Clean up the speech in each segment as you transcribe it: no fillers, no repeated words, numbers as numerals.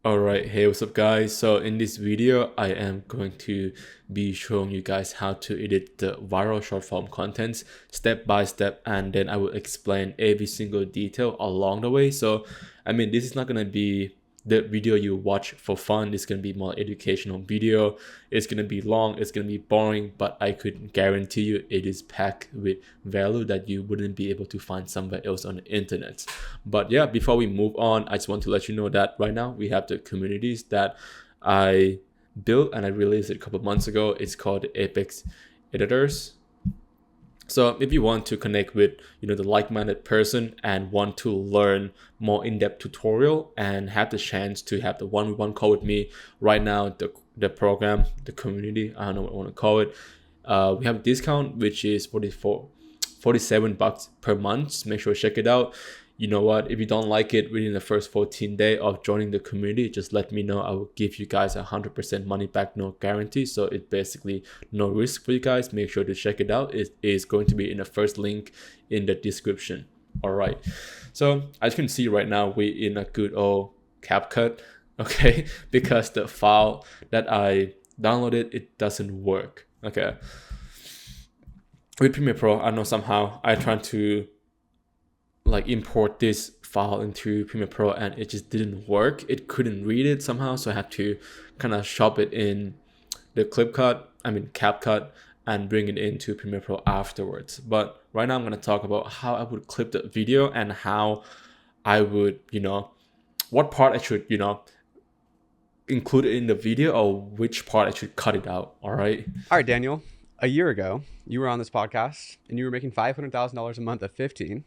Alright, hey, what's up guys? So in this video, I am going to be showing you guys how to edit the viral short form contents step by step, and then I will explain every single detail along the way. So, this is not gonna be the video you watch for fun. This is gonna be more educational video. It's gonna be long, it's gonna be boring, but I could guarantee you it is packed with value that you wouldn't be able to find somewhere else on the internet. But yeah, before we move on, I just want to let you know that right now we have the communities that I built and I released it a couple of months ago. It's called the Apex Editors. So if you want to connect with the like-minded person and want to learn more in-depth tutorial and have the chance to have the one-on-one call with me right now, the program, the community, I don't know what I want to call it. We have a discount which is $47 per month. Just make sure to check it out. You know what, if you don't like it within the first 14 days of joining the community, just let me know. I will give you guys 100% money back, no guarantee. So it's basically no risk for you guys. Make sure to check it out. It is going to be in the first link in the description. All right, so as you can see right now, we're in a good old CapCut, okay, because the file that I downloaded, it doesn't work. Okay, with Premiere Pro, I know somehow I tried to import this file into Premiere Pro and it just didn't work. It couldn't read it somehow, so I had to kind of shove it in the CapCut, and bring it into Premiere Pro afterwards. But right now I'm going to talk about how I would clip the video and how I would, what part I should, include it in the video or which part I should cut it out. All right, Daniel. A year ago, you were on this podcast and you were making $500,000 a month at 15.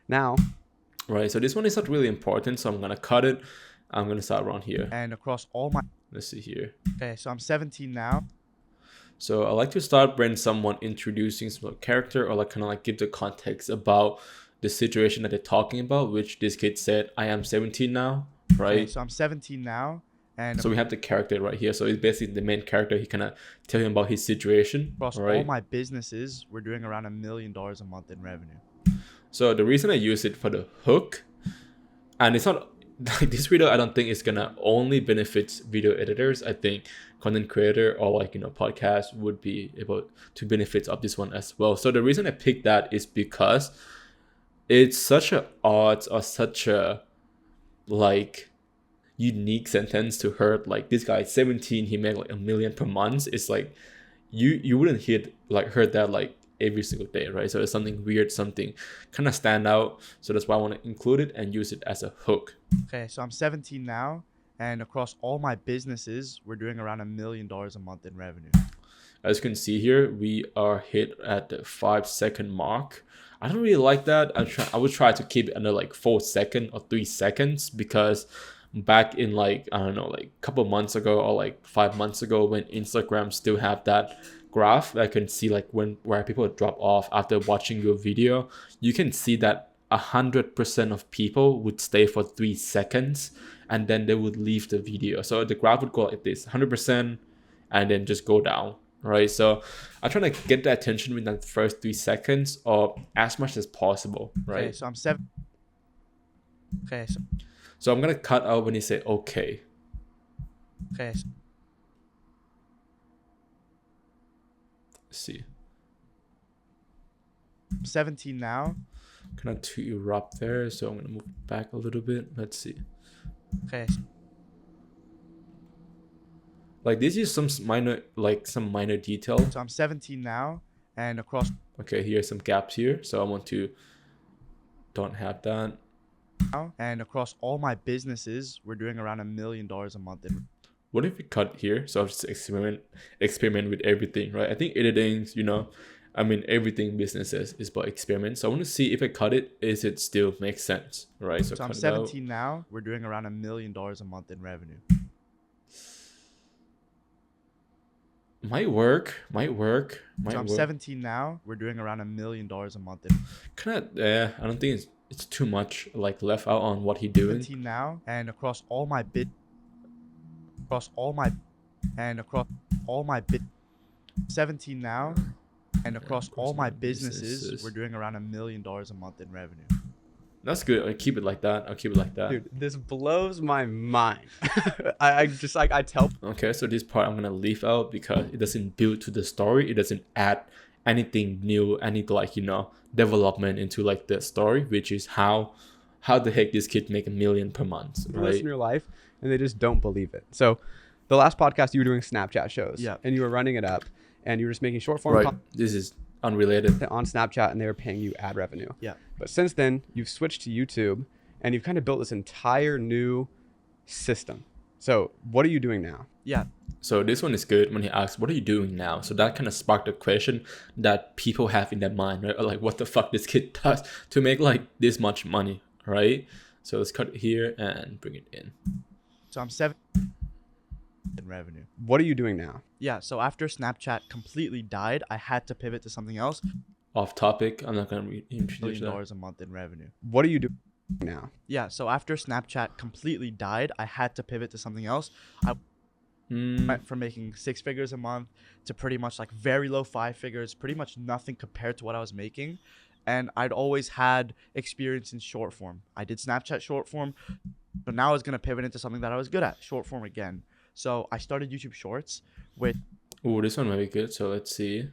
Now, right. So this one is not really important, so I'm gonna cut it. I'm gonna start around here. And across all my... Let's see here. Okay, so I'm 17 now. So I like to start when someone introducing some character or kind of give the context about the situation that they're talking about, which this kid said, I am 17 now, right? Okay, so I'm 17 now. And so we have the character right here. So it's basically the main character. He kind of tell him about his situation. Across right? all my businesses, we're doing around $1 million a month in revenue. So the reason I use it for the hook, and it's not like this video, I don't think it's gonna only benefit video editors. I think content creator or podcast would be able to benefit of this one as well. So the reason I picked that is because it's such a odd or such a unique sentence to hear. Like, this guy 17, he made $1 million per month. It's like you wouldn't heard that every single day, right? So it's something weird, something kind of stand out. So that's why I want to include it and use it as a hook. Okay, so I'm 17 now, and across all my businesses, we're doing around $1 million a month in revenue. As you can see here, we are hit at the 5-second mark. I don't really like that. I would try to keep it under 4 seconds or 3 seconds, because back in a couple months ago or 5 months ago, when Instagram still have that graph, I can see where people drop off after watching your video. You can see that 100% of people would stay for 3 seconds and then they would leave the video. So the graph would go like this, 100%, and then just go down, right? So I try to get the attention within the first 3 seconds or as much as possible, right? Okay, so I'm 7. Okay, so I'm gonna cut out when you say okay. Okay. Let's see. 17 now. Kind of to erupt there, so I'm gonna move back a little bit. Let's see. Okay. This is some minor detail. So I'm 17 now, and across... Okay, here's some gaps here, so I want to don't have that. And across all my businesses, we're doing around $1 million a month in... What if we cut here? So I'll just experiment with everything, right? I think editing, everything businesses is about experiment. So I want to see if I cut it, is it still makes sense, right? So I'm 17 now. We're doing around $1 million a month in revenue. Might work. So I'm 17 now. We're doing around $1 million a month in... I don't think it's too much left out on what he doing. 17 now, and across all my 17 now, and across all my businesses, we're doing around $1 million a month in revenue. That's good. I'll keep it like that. I'll keep it like that. Dude, this blows my mind. I just like, I tell. Okay, so this part I'm gonna leave out because it doesn't build to the story. It doesn't add anything new, any like, development into like the story, which is how the heck this kid make $1 million per month, This in right? your life, and they just don't believe it. So the last podcast, you were doing Snapchat shows. Yeah. And you were running it up, and you were just making short form Right. This is unrelated. content on Snapchat, and they were paying you ad revenue. Yeah. But since then, you've switched to YouTube, and you've kind of built this entire new system. So what are you doing now? Yeah. So this one is good when he asks, what are you doing now? So that kind of sparked a question that people have in their mind, right? Or like, what the fuck this kid does to make like this much money, right? So let's cut it here and bring it in. So I'm 7 in revenue. What are you doing now? Yeah. So after Snapchat completely died, I had to pivot to something else. Off topic, I'm not going to $1 introduce million that. a month in revenue. What are you doing now? Yeah. So after Snapchat completely died, I had to pivot to something else. I went from making 6 figures a month to pretty much like very low 5 figures, pretty much nothing compared to what I was making. And I'd always had experience in short form. I did Snapchat short form, but now I was going to pivot into something that I was good at, short form again. So I started YouTube Shorts with Oh, this one might be good. So let's see.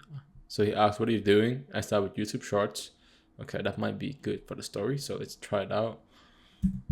So he asked, what are you doing? I start with YouTube Shorts. Okay, that might be good for the story. So let's try it out.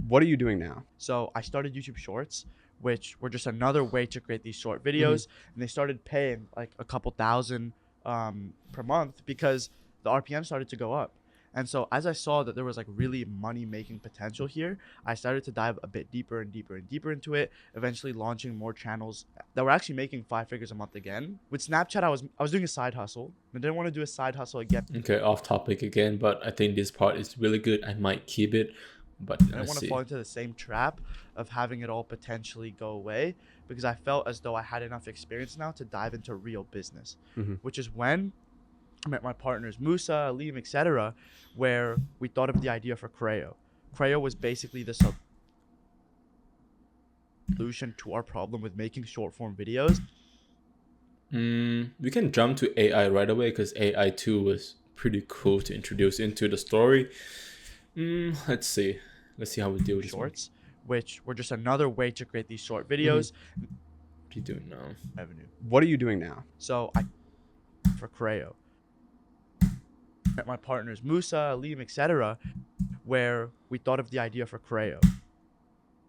What are you doing now? So I started YouTube Shorts, which were just another way to create these short videos. And they started paying like a couple thousand per month because the RPM started to go up. And so as I saw that there was like really money making potential here, I started to dive a bit deeper and deeper and deeper into it, eventually launching more channels that were actually making 5 figures a month again. With Snapchat, I was doing a side hustle. I didn't want to do a side hustle again. Okay, off topic again, but I think this part is really good. I might keep it, but I didn't let's want to see. fall into the same trap of having it all potentially go away because I felt as though I had enough experience now to dive into real business, which is when I met my partners Musa, Aleem, etc., where we thought of the idea for Creo. Creo was basically the solution to our problem with making short form videos. We can jump to AI right away because AI 2 was pretty cool to introduce into the story. Let's see how we do this one. Shorts, which were just another way to create these short videos. What are you doing now? Revenue. What are you doing now? So I for Creo. Met my partners Musa, Aleem, etc., where we thought of the idea for Creo.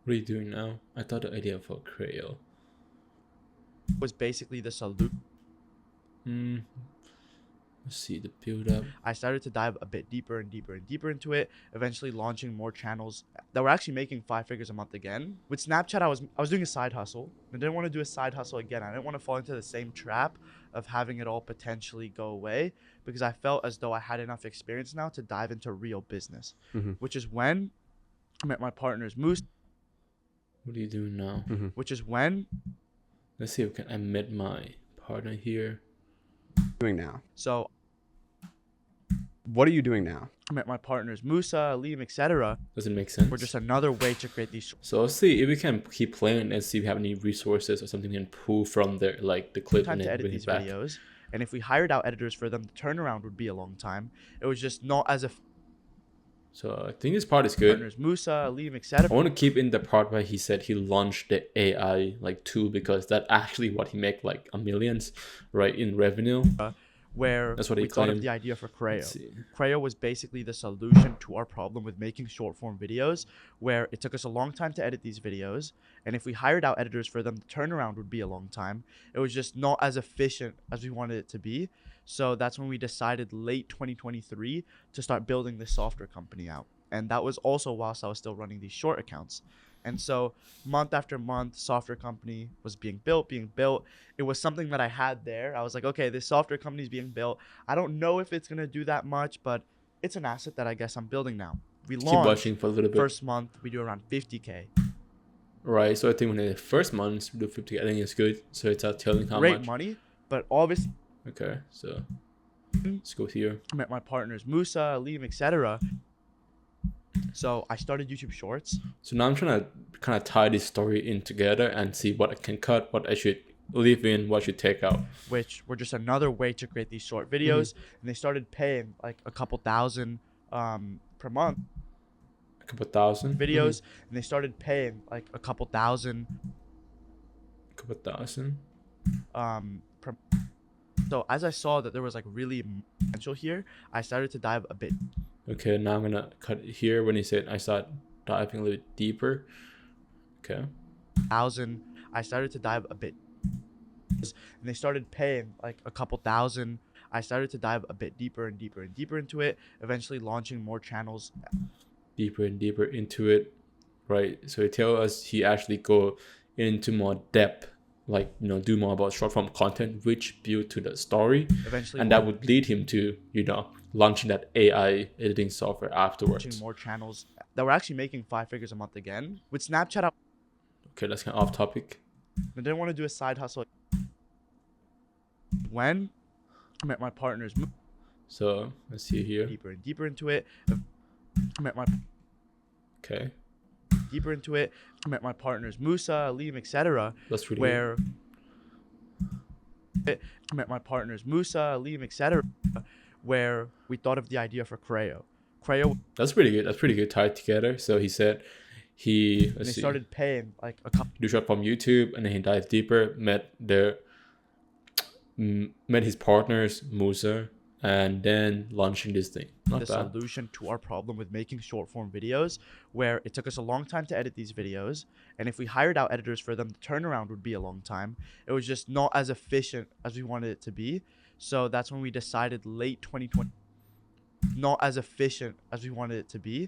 What are you doing now? I thought the idea for Creo. Was basically the solution. Let's see the build up. I started to dive a bit deeper and deeper and deeper into it, eventually launching more channels that were actually making 5 figures a month again. With Snapchat, I was doing a side hustle. I didn't want to do a side hustle again. I didn't want to fall into the same trap of having it all potentially go away because I felt as though I had enough experience now to dive into real business, which is when I met my partners Moose, What are you doing now? which is when Let's see if I met my partner here. Doing now? so What are you doing now? I met my partners Musa, Aleem, etc. Does it make sense? were just another way to create these So let's see if we can keep playing and see if we have any resources or something we can pull from there, like the clip, time and to then edit bring these it back. videos. And if we hired out editors for them, the turnaround would be a long time. It was just not as if So I think this part is good. partners Musa, Aleem, I etc. want to keep in the part where he said he launched the AI like tool because that actually what he make like millions, right, in revenue. Where That's what he we thought of claimed. the idea for Let's Creo. see. Creo was basically the solution to our problem with making short form videos, where it took us a long time to edit these videos. And if we hired out editors for them, the turnaround would be a long time. It was just not as efficient as we wanted it to be. So that's when we decided late 2023 to start building this software company out. And that was also whilst I was still running these short accounts. And so month after month, software company was being built. It was something that I had there. I was like, okay, this software company is being built. I don't know if it's going to do that much, but it's an asset that I guess I'm building now. We Keep launched watching for a little bit. first month, we do around 50K. Right, so I think when the first month we do 50, I think it's good. So it's telling how Great much. money, but obviously Okay, so let's go here. I met my partners Musa, Aleem, etc. So I started YouTube Shorts. So now I'm trying to kind of tie this story in together and see what I can cut, what I should leave in, what I should take out. Which were just another way to create these short videos. And they started paying like a couple thousand per month. couple thousand. videos, and they started paying like a couple thousand. Couple thousand. Per, so as I saw that there was like really potential here, I started to dive a bit. Okay, now I'm gonna cut it here when he said I start diving a little bit deeper. Okay. I started to dive a bit, and they started paying like a couple thousand. I started to dive a bit deeper and deeper and deeper into it, eventually launching more channels. Deeper and deeper into it, right? So he tell us he actually go into more depth, like, you know, do more about short form content, which build to the story, Eventually, and that would lead him to, you know, launching that AI editing software afterwards. launching more channels that were actually making 5 figures a month again. With Snapchat, Okay, that's kind of off topic. I didn't want to do a side hustle. When I met my partners, So let's see here. deeper and deeper into it. I met my Okay, deeper into it. I met my partners Musa, Aleem, etc. that's really Where I met my partners Musa, Aleem, etc. Where we thought of the idea for Creo. that's pretty good. That's pretty good tied together. So he said he And they started paying like a couple. do short from YouTube, and then he dived deeper, met his partners Musa, and then launching this thing. Not The bad. solution to our problem with making short form videos, where it took us a long time to edit these videos, and if we hired out editors for them, the turnaround would be a long time. It was just not as efficient as we wanted it to be. So that's when we decided late 2020, not as efficient as we wanted it to be.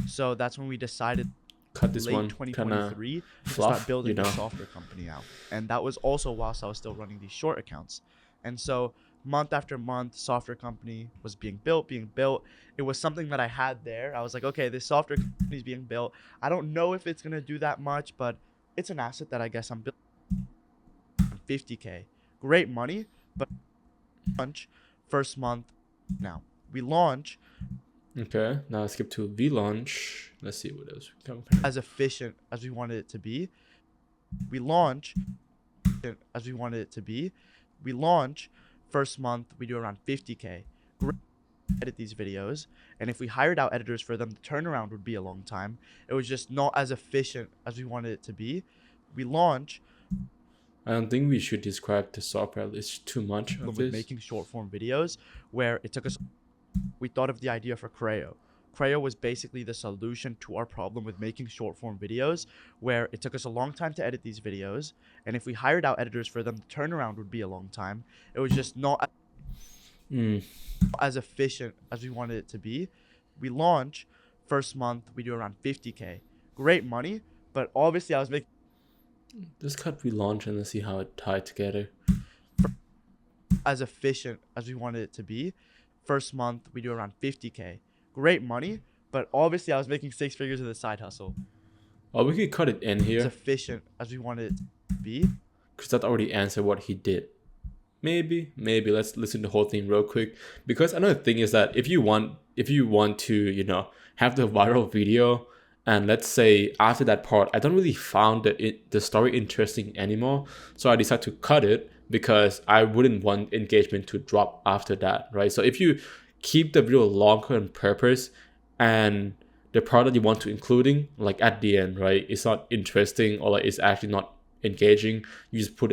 So that's when we decided Cut this late one kind of 2023 to fluff, start building you know. the software company out. And that was also whilst I was still running these short accounts. And so month after month, software company was being built. It was something that I had there. I was like, okay, this software company is being built. I don't know if it's going to do that much, but it's an asset that I guess I'm building. 50K. Great money, but launch first month. Now we launch Okay, now let's skip to V-launch. Let's see what else. as efficient as we wanted it to be. We launch as we wanted it to be. We launch first month, we do around 50K. Edit these videos, and if we hired out editors for them, the turnaround would be a long time. It was just not as efficient as we wanted it to be. We launch I don't think we should describe the software. It's too much of with this. making short form videos, where it took us. We thought of the idea for Creo. Creo was basically the solution to our problem with making short form videos, where it took us a long time to edit these videos, and if we hired out editors for them, the turnaround would be a long time. It was just not as efficient as we wanted it to be. We launch first month, we do around 50K. Great money, but obviously I was making Let's cut V-launch and let's see how it tied together. as efficient as we wanted it to be. First month, we do around 50K. Great money, but obviously I was making 6 figures with a side hustle. Oh, we could cut it in As here efficient as we wanted it to be. because that already answered what he did. Maybe let's listen to the whole thing real quick, because another thing is that if you want to, you know, have the viral video, and let's say after that part I don't really found the story interesting anymore, so I decided to cut it because I wouldn't want engagement to drop after that, right? So if you keep the video longer on purpose, and the part that you want to including, like at the end, right, it's not interesting, or like it's actually not engaging, you just put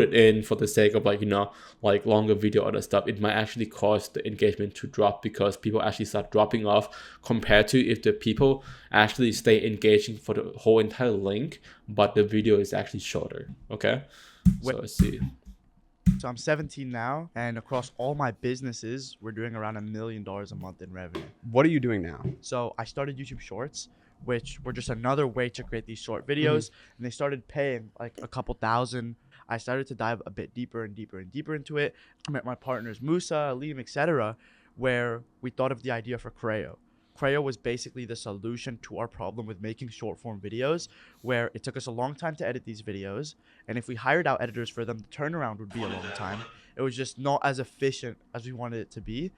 it in for the sake of, like, you know, like longer video or other stuff. It might actually cause the engagement to drop because people actually start dropping off, compared to if the people actually stay engaging for the whole entire link, but the video is actually shorter. Okay, so let's see. So I'm 17 now, and across all my businesses, we're doing around $1 million a month in revenue. What are you doing now? So I started YouTube Shorts, which were just another way to create these short videos, and they started paying like a couple thousand. I started to dive a bit deeper and deeper and deeper into it. I met my partners Musa, Aleem, etc., where we thought of the idea for Creo. Creo was basically the solution to our problem with making short form videos, where it took us a long time to edit these videos, and if we hired out editors for them, the turnaround would be a long time. It was just not as efficient as we wanted it to be.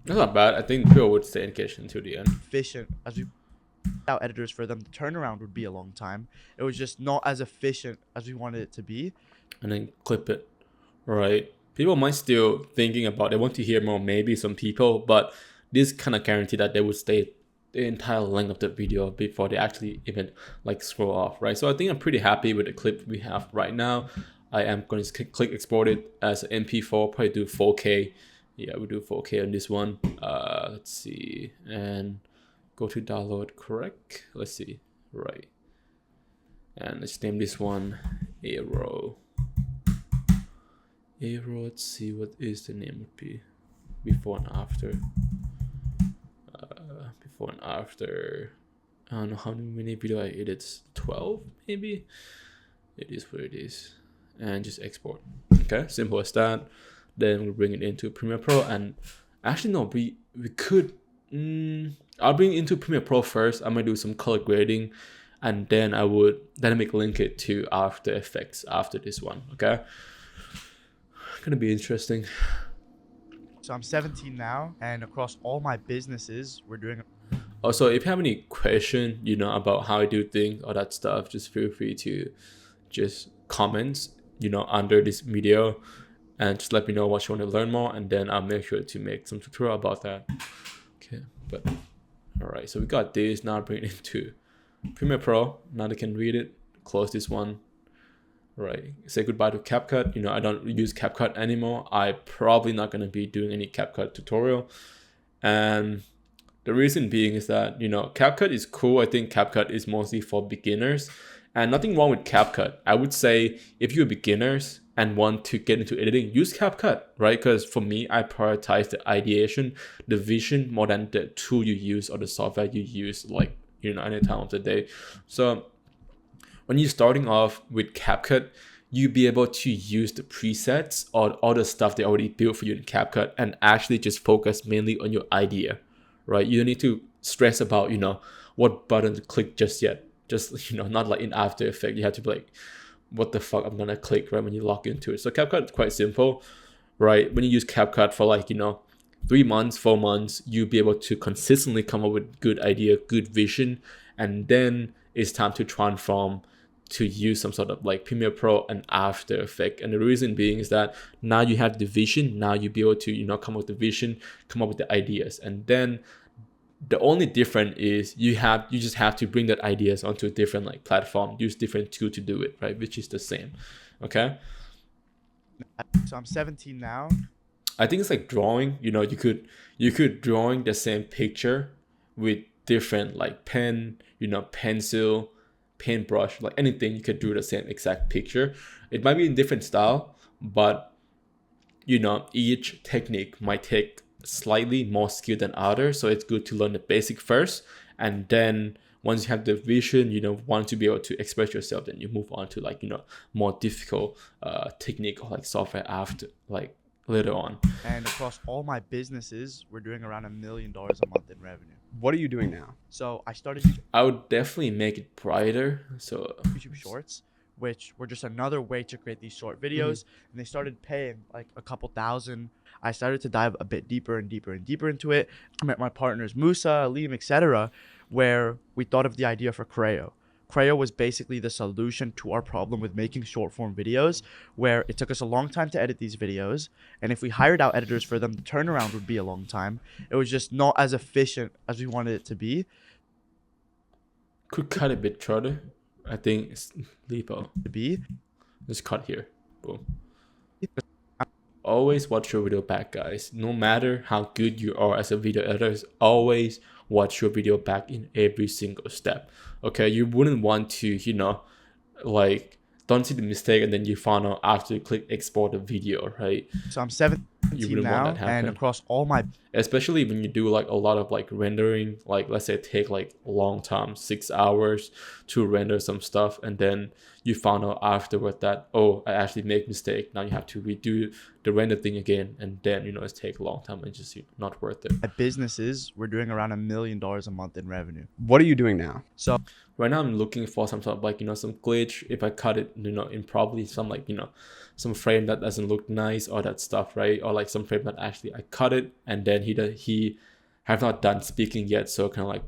That's not bad. I think people would stay engaged until the end. Efficient as we out editors for them, the turnaround would be a long time. It was just not as efficient as we wanted it to be. And then clip it, right? People might still thinking about, they want to hear more, maybe some people, but this kind of guarantee that they would stay the entire length of the video before they actually even like scroll off, right? So I think I'm pretty happy with the clip we have right now. I am going to click export it as an MP4, probably do 4K. Yeah, we'll do 4K on this one. Let's see, and go to download, correct? Let's see, right. And let's name this one Aero. Let's see what is the name would be. Before and after. Before and after. I don't know how many video I edited. 12 maybe. It is what it is. And just export. Okay, simple as that. Then we'll bring it into Premiere Pro, and actually no, we could. I'll bring it into Premiere Pro first. I'm gonna do some color grading, and then I would dynamic link it to After Effects after this one. Okay, gonna be interesting. So I'm 17 now, and across all my businesses, we're doing. Also, if you have any question, about how I do things, all that stuff, just feel free to just comment, under this video, and just let me know what you want to learn more, and then I'll make sure to make some tutorial about that. Okay, but all right, so we got this. Now bring it into Premiere Pro. Now they can read it. Close this one. Right, say goodbye to CapCut. I don't use CapCut anymore. I probably not gonna be doing any CapCut tutorial, and the reason being is that CapCut is cool. I think CapCut is mostly for beginners, and nothing wrong with CapCut. I would say if you're beginners and want to get into editing, use CapCut, right? Because for me, I prioritize the ideation, the vision more than the tool you use or the software you use, like any time of the day. So when you're starting off with CapCut, you'll be able to use the presets or all the stuff they already built for you in CapCut and actually just focus mainly on your idea, right? You don't need to stress about, what button to click just yet. Just, not like in After Effects, you have to be like, what the fuck I'm gonna click, right, when you log into it. So CapCut is quite simple, right? When you use CapCut for 3 months, 4 months, you'll be able to consistently come up with good idea, good vision, and then it's time to transform to use some sort of Premiere Pro and After Effects. And the reason being is that now you have the vision, now you'll be able to come up with the vision, come up with the ideas, and then the only difference is you just have to bring that ideas onto a different platform, use different tool to do it, right? Which is the same. Okay. So I'm 17 now. I think it's like drawing. You could drawing the same picture with different pen, pencil, paintbrush, anything. You could do the same exact picture. It might be in different style, but each technique might take slightly more skill than others. So it's good to learn the basic first, and then once you have the vision, want to be able to express yourself, then you move on to more difficult technique or software after later on. And across all my businesses, we're doing around $1 million a month in revenue. What are you doing now? So I started I would definitely make it brighter. So YouTube Shorts, which were just another way to create these short videos, and they started paying a couple thousand. I started to dive a bit deeper and deeper and deeper into it. I met my partners Musa, Aleem, etc., where we thought of the idea for Creo. Creo was basically the solution to our problem with making short form videos, where it took us a long time to edit these videos, and if we hired out editors for them, the turnaround would be a long time. It was just not as efficient as we wanted it to be. Could cut a bit shorter. I think it's Lipo. Just cut here. Boom. Always watch your video back, guys. No matter how good you are as a video editor, always watch your video back in every single step. Okay, you wouldn't want to, don't see the mistake and then you found out after you click export the video, right? So I'm 17 now, and across all my, especially when you do a lot of rendering, let's say take a long time, 6 hours to render some stuff, and then you found out afterward that, oh, I actually make mistake. Now you have to redo the render thing again, and then it's take a long time and just not worth it. My businesses, we're doing around $1 million a month in revenue. What are you doing now? So right now I'm looking for some sort of some glitch. If I cut it, in probably some some frame that doesn't look nice or that stuff, right? Or some frame that actually I cut it and then he have not done speaking yet, so kind of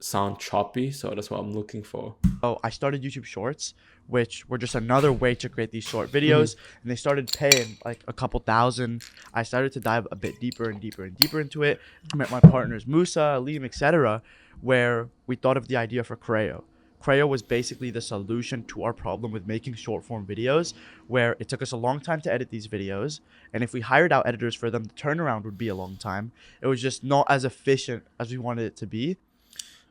sound choppy, so that's what I'm looking for. Oh, I started YouTube Shorts, which were just another way to create these short videos, and they started paying like a couple thousand. I started to dive a bit deeper and deeper and deeper into it. I met my partners Musa, Liam, etc., where we thought of the idea for Creo. Creo was basically the solution to our problem with making short form videos, where it took us a long time to edit these videos, and if we hired out editors for them, the turnaround would be a long time. It was just not as efficient as we wanted it to be.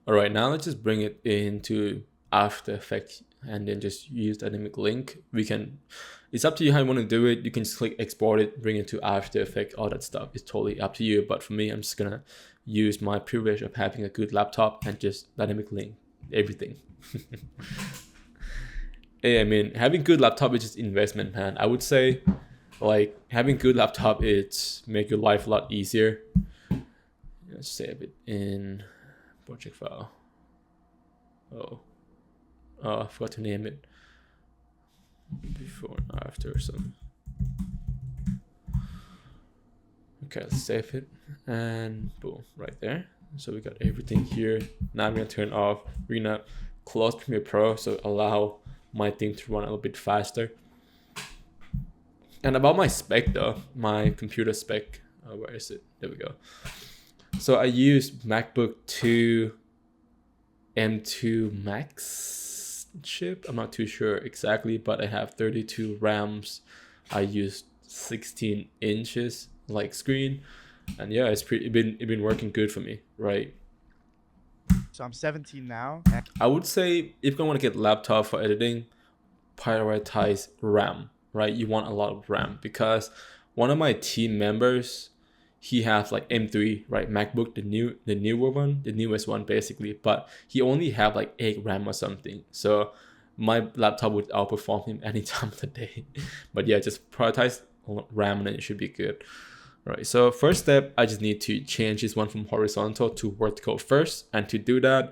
All right, now let's just bring it into After Effects and then just use dynamic link. It's up to you how you want to do it. You can just click export it, bring it to After Effects, all that stuff. It's totally up to you. But for me, I'm just gonna use my privilege of having a good laptop and just dynamic link everything. I mean, having good laptop is just investment, man. I would say, like, having good laptop, it's make your life a lot easier. Let's save it in project file. Oh, I forgot to name it. Before and after or something. Okay, let's save it and boom, right there. So we got everything here. Now I'm gonna turn off. We're gonna close Premiere Pro, so allow my thing to run a little bit faster. And about my spec though, my computer spec, where is it? There we go. So I use MacBook 2 M2 Max chip. I'm not too sure exactly, but I have 32 RAMs. I use 16 inches like screen, and yeah, it's been working good for me, right? So I'm 17 now. I would say if you want to get laptop for editing, prioritize RAM, right? You want a lot of RAM because one of my team members, he has like M3, right? MacBook, the newer one, the newest one basically, but he only have like 8 RAM or something. So my laptop would outperform him any time of the day. But yeah, just prioritize RAM and then it should be good. Right, so first step, I just need to change this one from horizontal to vertical first. And to do that,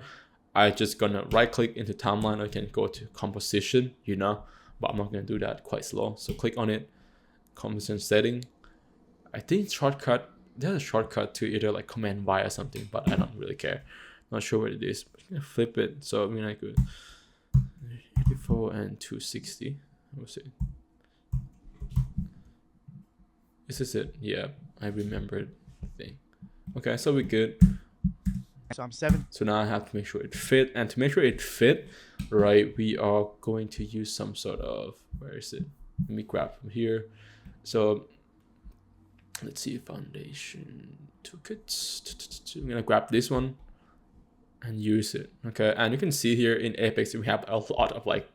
I just gonna right click into timeline. I can go to composition, but I'm not gonna do that, quite slow. So click on it, composition setting. I think there's a shortcut to either like Command Y or something, but I don't really care. Not sure what it is. I'm gonna flip it. So I mean, I could 84 and 260. We'll see. This is it. Yeah, I remembered the thing. Okay, so we're good. So I'm 7. So now I have to make sure it fit, and to make sure it fit, right, we are going to use some sort of, where is it? Let me grab from here. So let's see, foundation toolkits. I'm gonna grab this one and use it. Okay, and you can see here in Apex we have a lot of like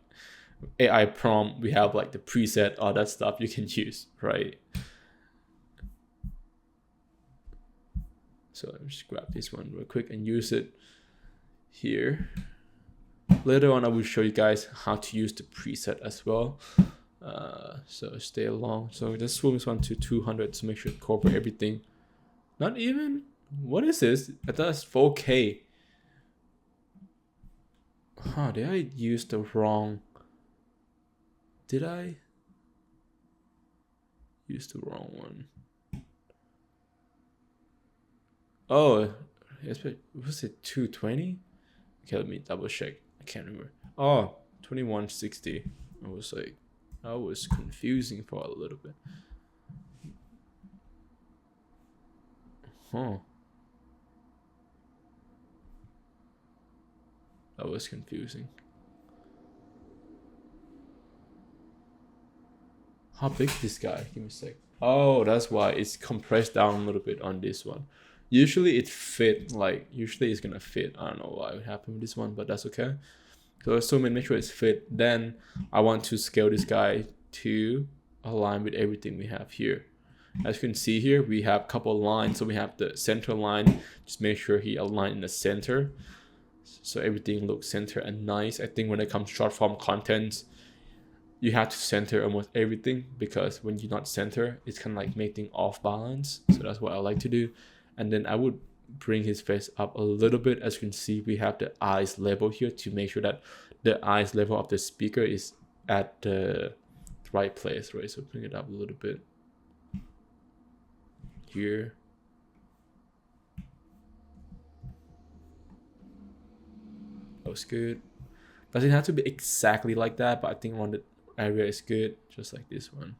AI prompt. We have like the preset, all that stuff you can use, right? So I'll just grab this one real quick and use it here. Later on, I will show you guys how to use the preset as well. So stay along. So just swim this one to 200 to make sure it incorporate everything. Not even, what is this? I thought it's 4K. Huh, did I use the wrong? Did I use the wrong one? Oh, was it 220? Okay, let me double check. I can't remember. Oh, 2160. I was confusing for a little bit. Huh. That was confusing. How big is this guy? Give me a sec. Oh, that's why it's compressed down a little bit on this one. Usually it's gonna fit. I don't know why it happened with this one, but that's okay. So assume and make sure it's fit. Then I want to scale this guy to align with everything we have here. As you can see here, we have a couple lines. So we have the center line. Just make sure he aligned in the center, so everything looks center and nice. I think when it comes to short form content, you have to center almost everything, because when you're not center, it's kind of like making off balance. So that's what I like to do. And then I would bring his face up a little bit. As you can see, we have the eyes level here to make sure that the eyes level of the speaker is at the right place, right? So bring it up a little bit here. Looks good. Doesn't have to be exactly like that, but I think around the area is good, just like this one.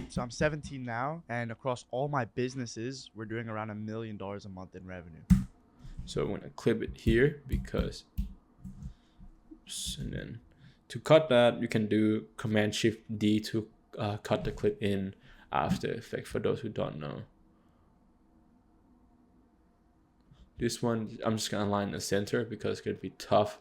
So I'm 17 now, and across all my businesses, we're doing around $1 million a month in revenue. So I'm gonna clip it here because, and then to cut that, you can do Command Shift D to cut the clip in After Effects for those who don't know. This one, I'm just gonna align the center because it's gonna be tough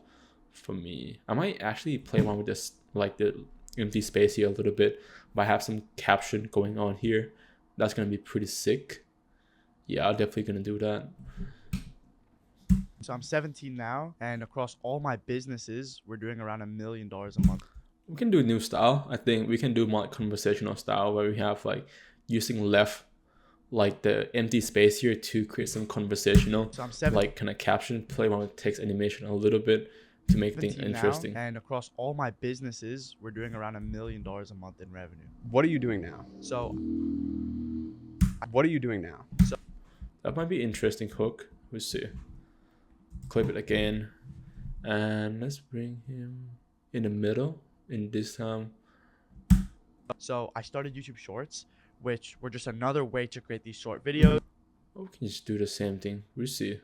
for me. I might actually play around with this, like the empty space here a little bit, but I have some caption going on here. That's gonna be pretty sick. Yeah, I'm definitely gonna do that. So I'm 17 now, and across all my businesses, we're doing around $1 million a month. We can do a new style. I think we can do more like conversational style where we have like using left, like the empty space here to create some conversational, So I'm like kind of caption, play around with text animation a little bit to make things 17 now, interesting. and across all my businesses, we're doing around $1 million a month in revenue. What are you doing now? So What are you doing now? That might be interesting hook. We'll see. Clip it again, and let's bring him in the middle. In this time, So I started YouTube Shorts, which were just another way to create these short videos. we can just do the same thing. We'll see.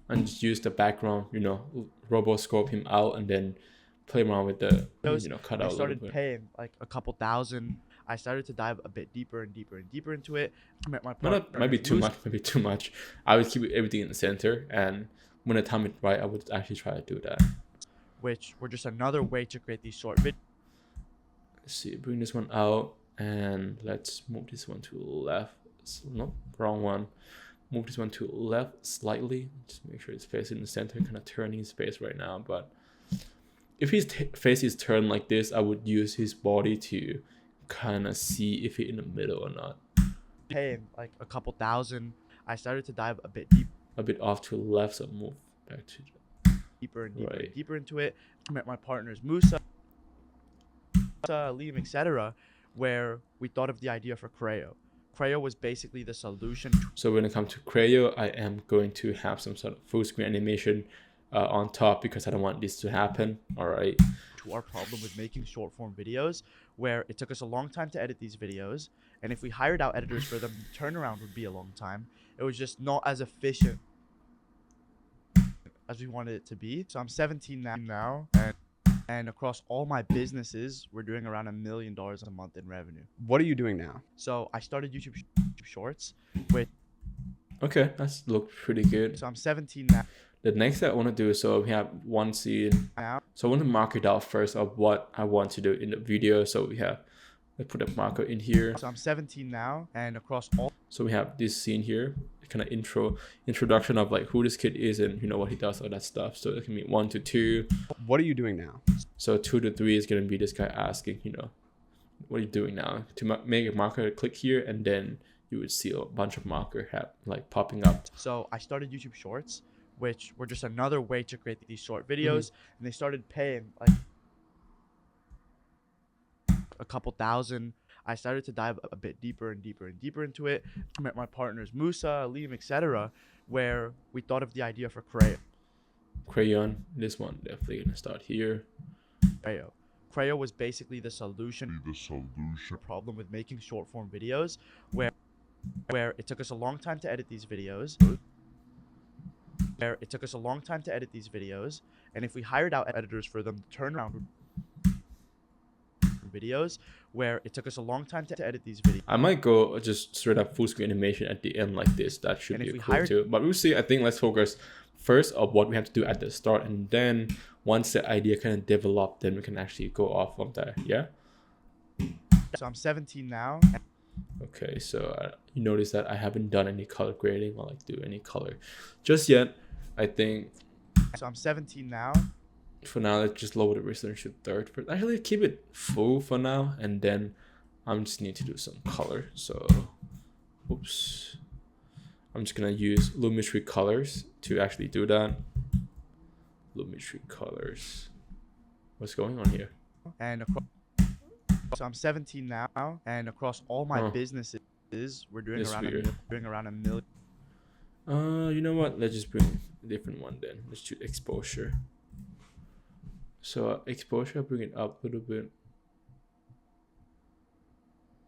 And just use the background, you know, rotoscope him out and then play around with the, you know, cut I out a little started bit. paying like a couple thousand. I started to dive a bit deeper and deeper and deeper into it. Met my Might be too much. Maybe too much. I would keep everything in the center, and when the time is right, I would actually try to do that. which were just another way to create these short videos. Let's see, bring this one out, and let's move this one to left. No, wrong one. Move this one to left slightly. Just make sure it's facing the center. Kind of turning his face right now, but if his face is turned like this, I would use his body to kind of see if he's in the middle or not. Paying like a couple thousand. I started to dive a bit A bit off to the left, so move back to deeper and deeper Right. and deeper into it. Met my partners Musa, Liam, etc., where we thought of the idea for Creo. Creo was basically the solution So when it comes to Creo, I am going to have some sort of full screen animation on top because I don't want this to happen. All right. to our problem with making short form videos, where it took us a long time to edit these videos, and if we hired out editors for them, the turnaround would be a long time. It was just not as efficient as we wanted it to be. So I'm 17 now, and across all my businesses, we're doing around $1 million a month in revenue. What are you doing now? So I started YouTube Shorts, which Okay, that's looked pretty good. so I'm 17 now. The next thing I want to do, so we have one scene. So I want to mark it out first of what I want to do in the video. So we have, let's put a marker in here. So I'm 17 now, and across all. So we have this scene here, kind of introduction of like who this kid is and you know what he does, all that stuff. So it can be 1 to 2. What are you doing now? So 2 to 3 is gonna be this guy asking, you know, what are you doing now? To make a marker, click here, and then you would see a bunch of marker like popping up. So I started YouTube Shorts, which were just another way to create these short videos, and they started paying like a couple thousand. I started to dive a bit deeper and deeper and deeper into it. Met my partners Musa, Liam, etc., where we thought of the idea for Crayon, this one definitely gonna start here. Creo. Creo was basically the solution problem with making short form videos, where it took us a long time to edit these videos. And if we hired out editors for them, the turnaround would videos where it took us a long time to edit these videos. I might go just straight up full screen animation at the end like this. That should be cool too. But we'll see. I think let's focus first of what we have to do at the start, and then once the idea kind of develop, then we can actually go off from there. Yeah. So I'm 17 now. Okay, so you notice that I haven't done any color grading or like do any color just yet. I think. So I'm 17 now. For now, let's just lower the resolution to third. But actually, keep it full for now, and then I'm just need to do some color. So, oops, I'm just gonna use Lumetri colors to actually do that. Lumetri colors. What's going on here? And so I'm 17 now, and across all my businesses, we're doing around $1 million. You know what? Let's just bring different one then. Let's choose exposure. So exposure, bring it up a little bit.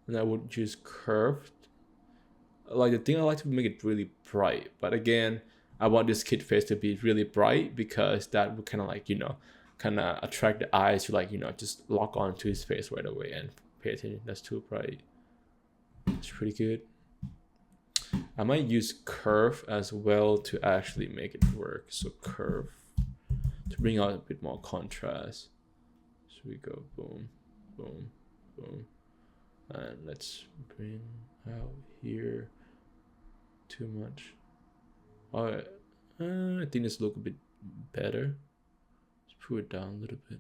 And I would choose curved. Like the thing I like to make it really bright, but again, I want this kid face to be really bright because that would kind of like, you know, kind of attract the eyes to like, you know, just lock on to his face right away and pay attention. That's too bright. It's pretty good. I might use curve as well to actually make it work. So curve to bring out a bit more contrast. So we go boom, boom, boom. And let's bring out here too much. I think this look a bit better. Let's pull it down a little bit.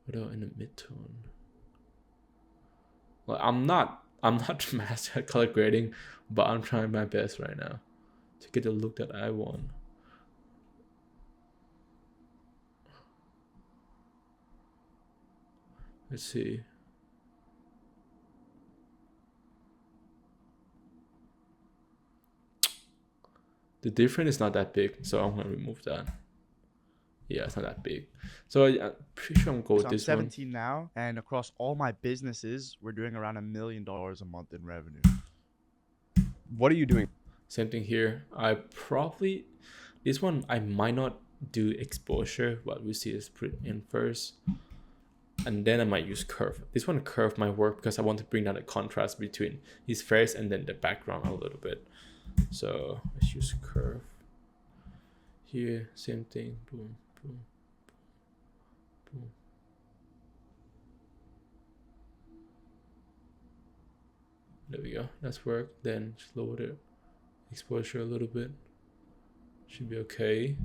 Without in the mid-tone. Well, I'm not master at color grading, but I'm trying my best right now to get the look that I want. Let's see. The difference is not that big, so I'm gonna remove that. Yeah, it's not that big. So I'm pretty sure I'm going with I'm this 17 one. now, and across all my businesses, we're doing around $1 million a month in revenue. What are you doing? Same thing here. This one I might not do exposure, but we see is put in first. And then I might use curve. This one curve might work because I want to bring down the contrast between his face and then the background a little bit. So let's use curve. Here, same thing. Boom, boom, boom. There we go. That's work. Then just lower the exposure a little bit. Should be okay.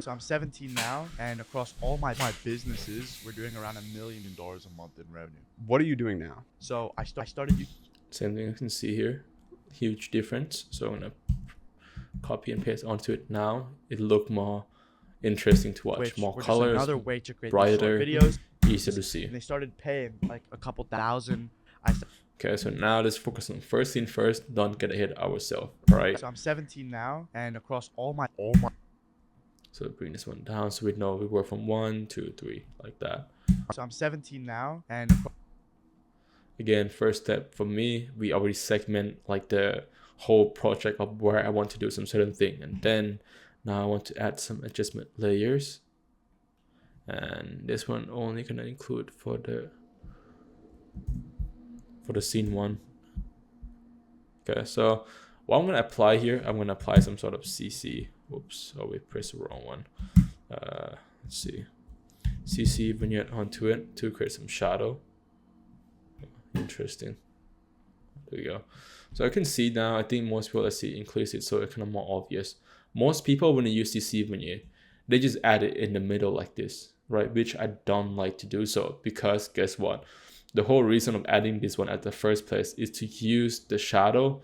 So I'm 17 now, and across all my businesses, we're doing around $1 million a month in revenue. What are you doing now? So I started. Same thing you can see here. Huge difference. So I'm gonna copy and paste onto it now. It'll look more interesting to watch. More colors, another way to create brighter, videos, easier to see. and they started paying like a couple thousand. Okay, so now let's focus on first thing first. Don't get ahead of ourselves. All right. So I'm 17 now, and across all my. So bring this one down so we know we work from 1, 2, 3, like that. So I'm 17 now, and again, first step for me, we already segment like the whole project of where I want to do some certain thing, and then now I want to add some adjustment layers, and this one only gonna include for the scene 1. Okay, so what I'm gonna apply here, I'm gonna apply some sort of CC. Oops, oh, we pressed the wrong one. Let's see, CC vignette onto it to create some shadow. Interesting. There we go. So I can see now, I think most people, let's see, increase it so it's kind of more obvious. Most people, when they use CC vignette, they just add it in the middle like this, right? Which I don't like to do so, because guess what? The whole reason of adding this one at the first place is to use the shadow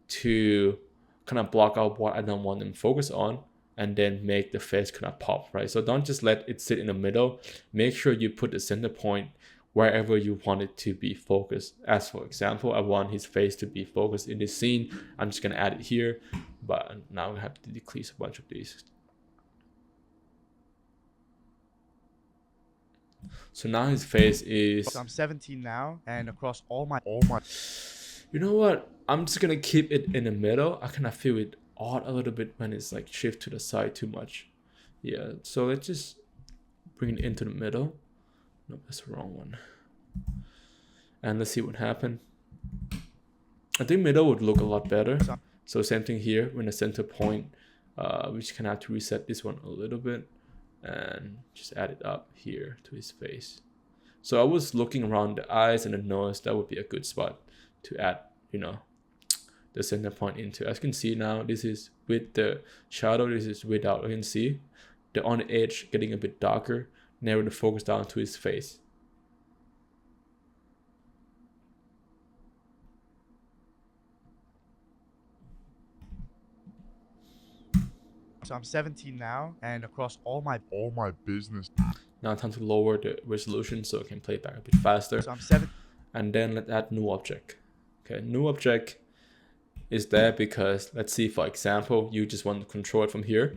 to kind of block out what I don't want them to focus on, and then make the face kind of pop, right? So don't just let it sit in the middle. Make sure you put the center point wherever you want it to be focused. As for example, I want his face to be focused in this scene. I'm just gonna add it here, but now we have to decrease a bunch of these. So now his face is. So I'm 17 now, and across all my. You know what? I'm just gonna keep it in the middle. I kind of feel it odd a little bit when it's like shift to the side too much. Yeah. So let's just bring it into the middle. No, that's the wrong one. And let's see what happened. I think middle would look a lot better. So same thing here when the center point. We just kind of have to reset this one a little bit and just add it up here to his face. So I was looking around the eyes and the nose. That would be a good spot to add, you know, the center point into. As you can see now, this is with the shadow. This is without. You can see the on the edge getting a bit darker. Narrow the focus down to his face. So I'm 17 now, and across all my business. Now time to lower the resolution so it can play back a bit faster. So I'm 7. And then let's add new object. Okay, new object. is there because, let's see, for example, you just want to control it from here.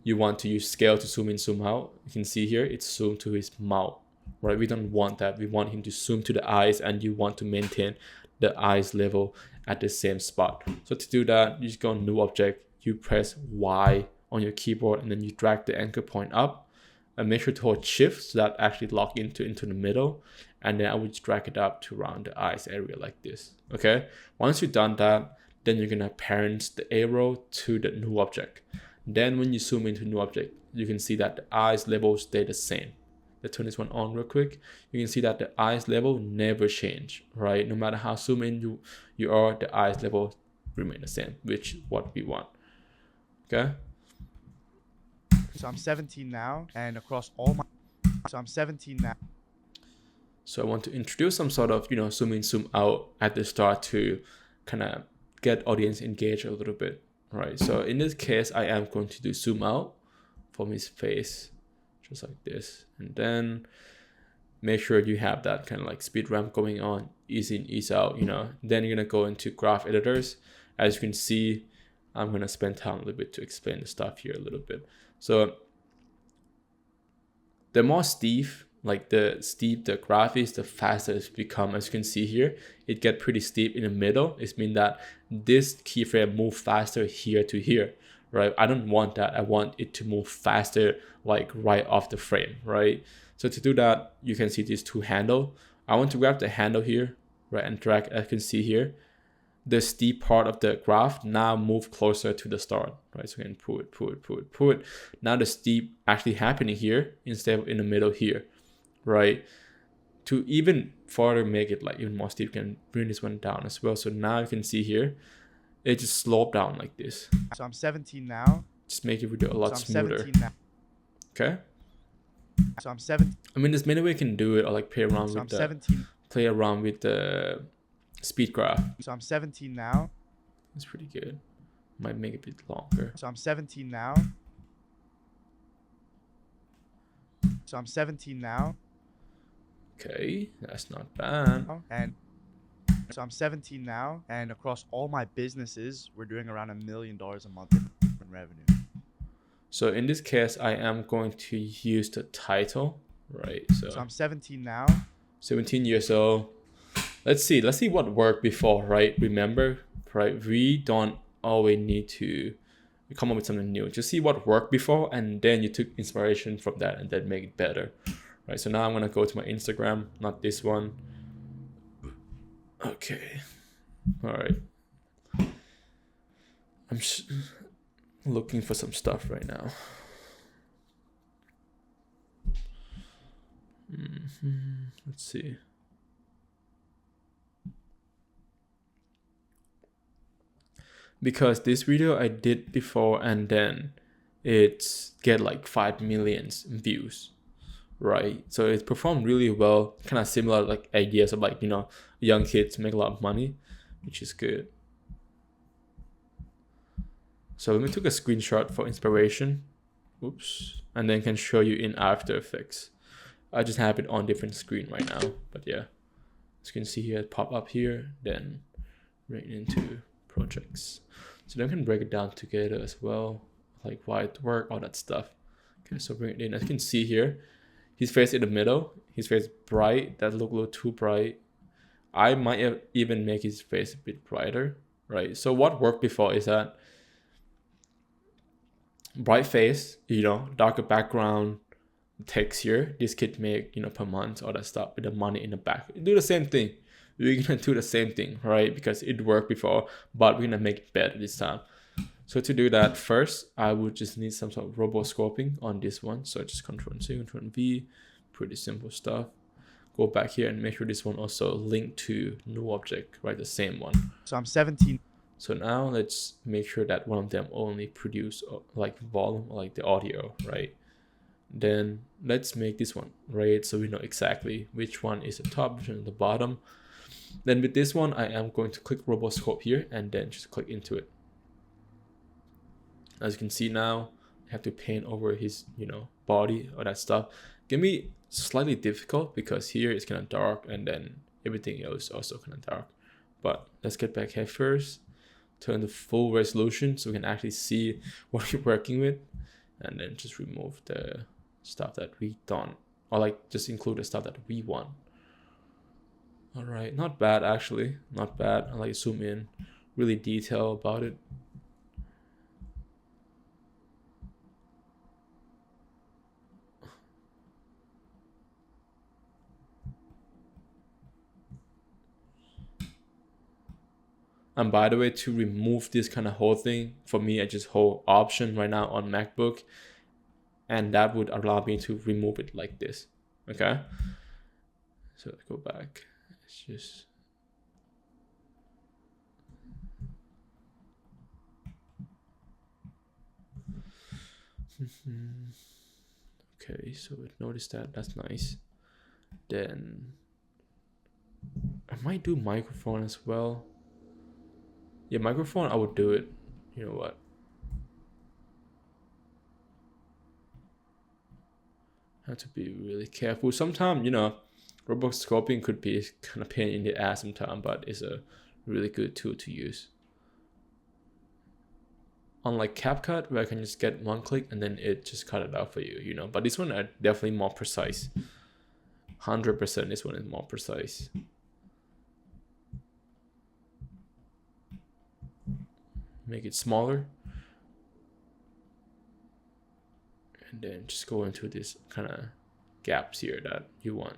You want to use scale to zoom in, zoom out. You can see here, it's zoomed to his mouth, right? We don't want that. We want him to zoom to the eyes, and you want to maintain the eyes level at the same spot. So to do that, you just go on new object, you press Y on your keyboard, and then you drag the anchor point up, and make sure to hold shift so that actually lock into the middle. And then I would drag it up to around the eyes area like this. Okay, once you've done that, then you're gonna parent the arrow to the new object. Then when you zoom into new object, you can see that the eyes level stay the same. Let's turn this one on real quick. You can see that the eyes level never change, right? No matter how zoom in you are, the eyes level remain the same, which is what we want. Okay. So I'm 17 now, and across all my. So I'm 17 now. So I want to introduce some sort of, zoom in, zoom out at the start to kind of get audience engaged a little bit, right? So in this case, I am going to do zoom out from his face, just like this. And then make sure you have that kind of like speed ramp going on, ease in, ease out, Then you're going to go into graph editors. As you can see, I'm going to spend time a little bit to explain the stuff here a little bit. So the more steep, the graph is, the faster it's become. As you can see here, it get pretty steep in the middle. It means that this keyframe move faster here to here, right? I don't want that. I want it to move faster, like right off the frame, right? So to do that, you can see these two handle. I want to grab the handle here, right, and drag. As you can see here, the steep part of the graph now move closer to the start, right? So we can pull it. Now the steep actually happening here instead of in the middle here, right? To even further make it like even more steep, you can bring this one down as well. So now you can see here, it just slope down like this. So I'm 17 now. Just make your video a lot smoother. 17 now. Okay. So I'm 17. I mean, there's many ways you can do it, or like play around So with I'm 17. Play around with the speed graph. So I'm 17 now. It's pretty good. Might make it a bit longer. So I'm 17 now. So I'm 17 now. Okay, that's not bad. And so I'm 17 now, and across all my businesses, we're doing around $1 million a month in revenue. So in this case, I am going to use the title, right? So I'm 17 now. 17 years old. Let's see what worked before, right? Remember, right? We don't always need to come up with something new. Just see what worked before, and then you took inspiration from that and then make it better, right? So now I'm gonna go to my Instagram, not this one. Okay, all right. I'm looking for some stuff right now. Let's see. Because this video I did before, and then it's get like 5 million views, right? So it performed really well, kind of similar like ideas of like, young kids make a lot of money, which is good. So let me take a screenshot for inspiration. Oops. And then can show you in After Effects. I just have it on different screen right now, but yeah. As you can see here, it pop up here, then right into projects. So then we can break it down together as well, like why it work, all that stuff. Okay, so bring it in. As you can see here, his face in the middle, his face bright, that look a little too bright. I might even make his face a bit brighter, right? So what worked before is that bright face, darker background, text here, this kid make, per month, all that stuff with the money in the back. Do the same thing. We're gonna do the same thing, right? Because it worked before, but we're gonna make it better this time. So to do that, first, I would just need some sort of rotoscoping on this one. So just Ctrl+C, Ctrl+V, pretty simple stuff. Go back here and make sure this one also linked to new object, right? The same one. So I'm 17. So now let's make sure that one of them only produce like volume, or like the audio, right? Then let's make this one red so we know exactly which one is the top, which one is the bottom. Then with this one, I am going to click rotoscope here and then just click into it. As you can see now, I have to paint over his, body, all that stuff. Can be slightly difficult because here it's kind of dark and then everything else also kind of dark. But let's get back here first. turn to full resolution so we can actually see what we're working with, and then just remove the stuff that we don't, or like just include the stuff that we want. All right, not bad actually, not bad. I like zoom in, really detail about it. And by the way, to remove this kind of whole thing, for me, I just hold Option right now on MacBook, and that would allow me to remove it like this. Okay, so let's go back. It's just okay, so notice that, that's nice. Then I might do microphone as well. Yeah, microphone, I would do it. You know what? Have to be really careful. Sometimes, you know, rotoscoping could be kind of pain in the ass sometimes, but it's a really good tool to use. Unlike CapCut, where I can just get one click and then it just cut it out for you, you know. But this one are definitely more precise. 100% this one is more precise. Make it smaller. And then just go into this kind of gaps here that you want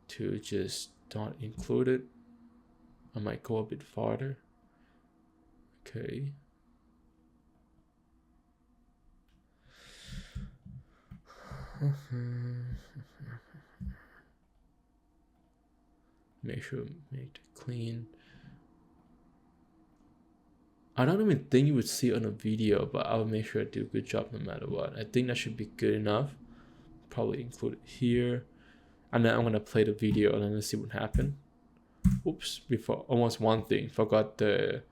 to just not include it. I might go a bit farther. Okay. Make sure make it clean. I don't even think you would see it on a video, but I'll make sure I do a good job no matter what. I think that should be good enough. Probably include it here. And then I'm gonna play the video and then let's see what happened. Oops, before almost one thing, forgot the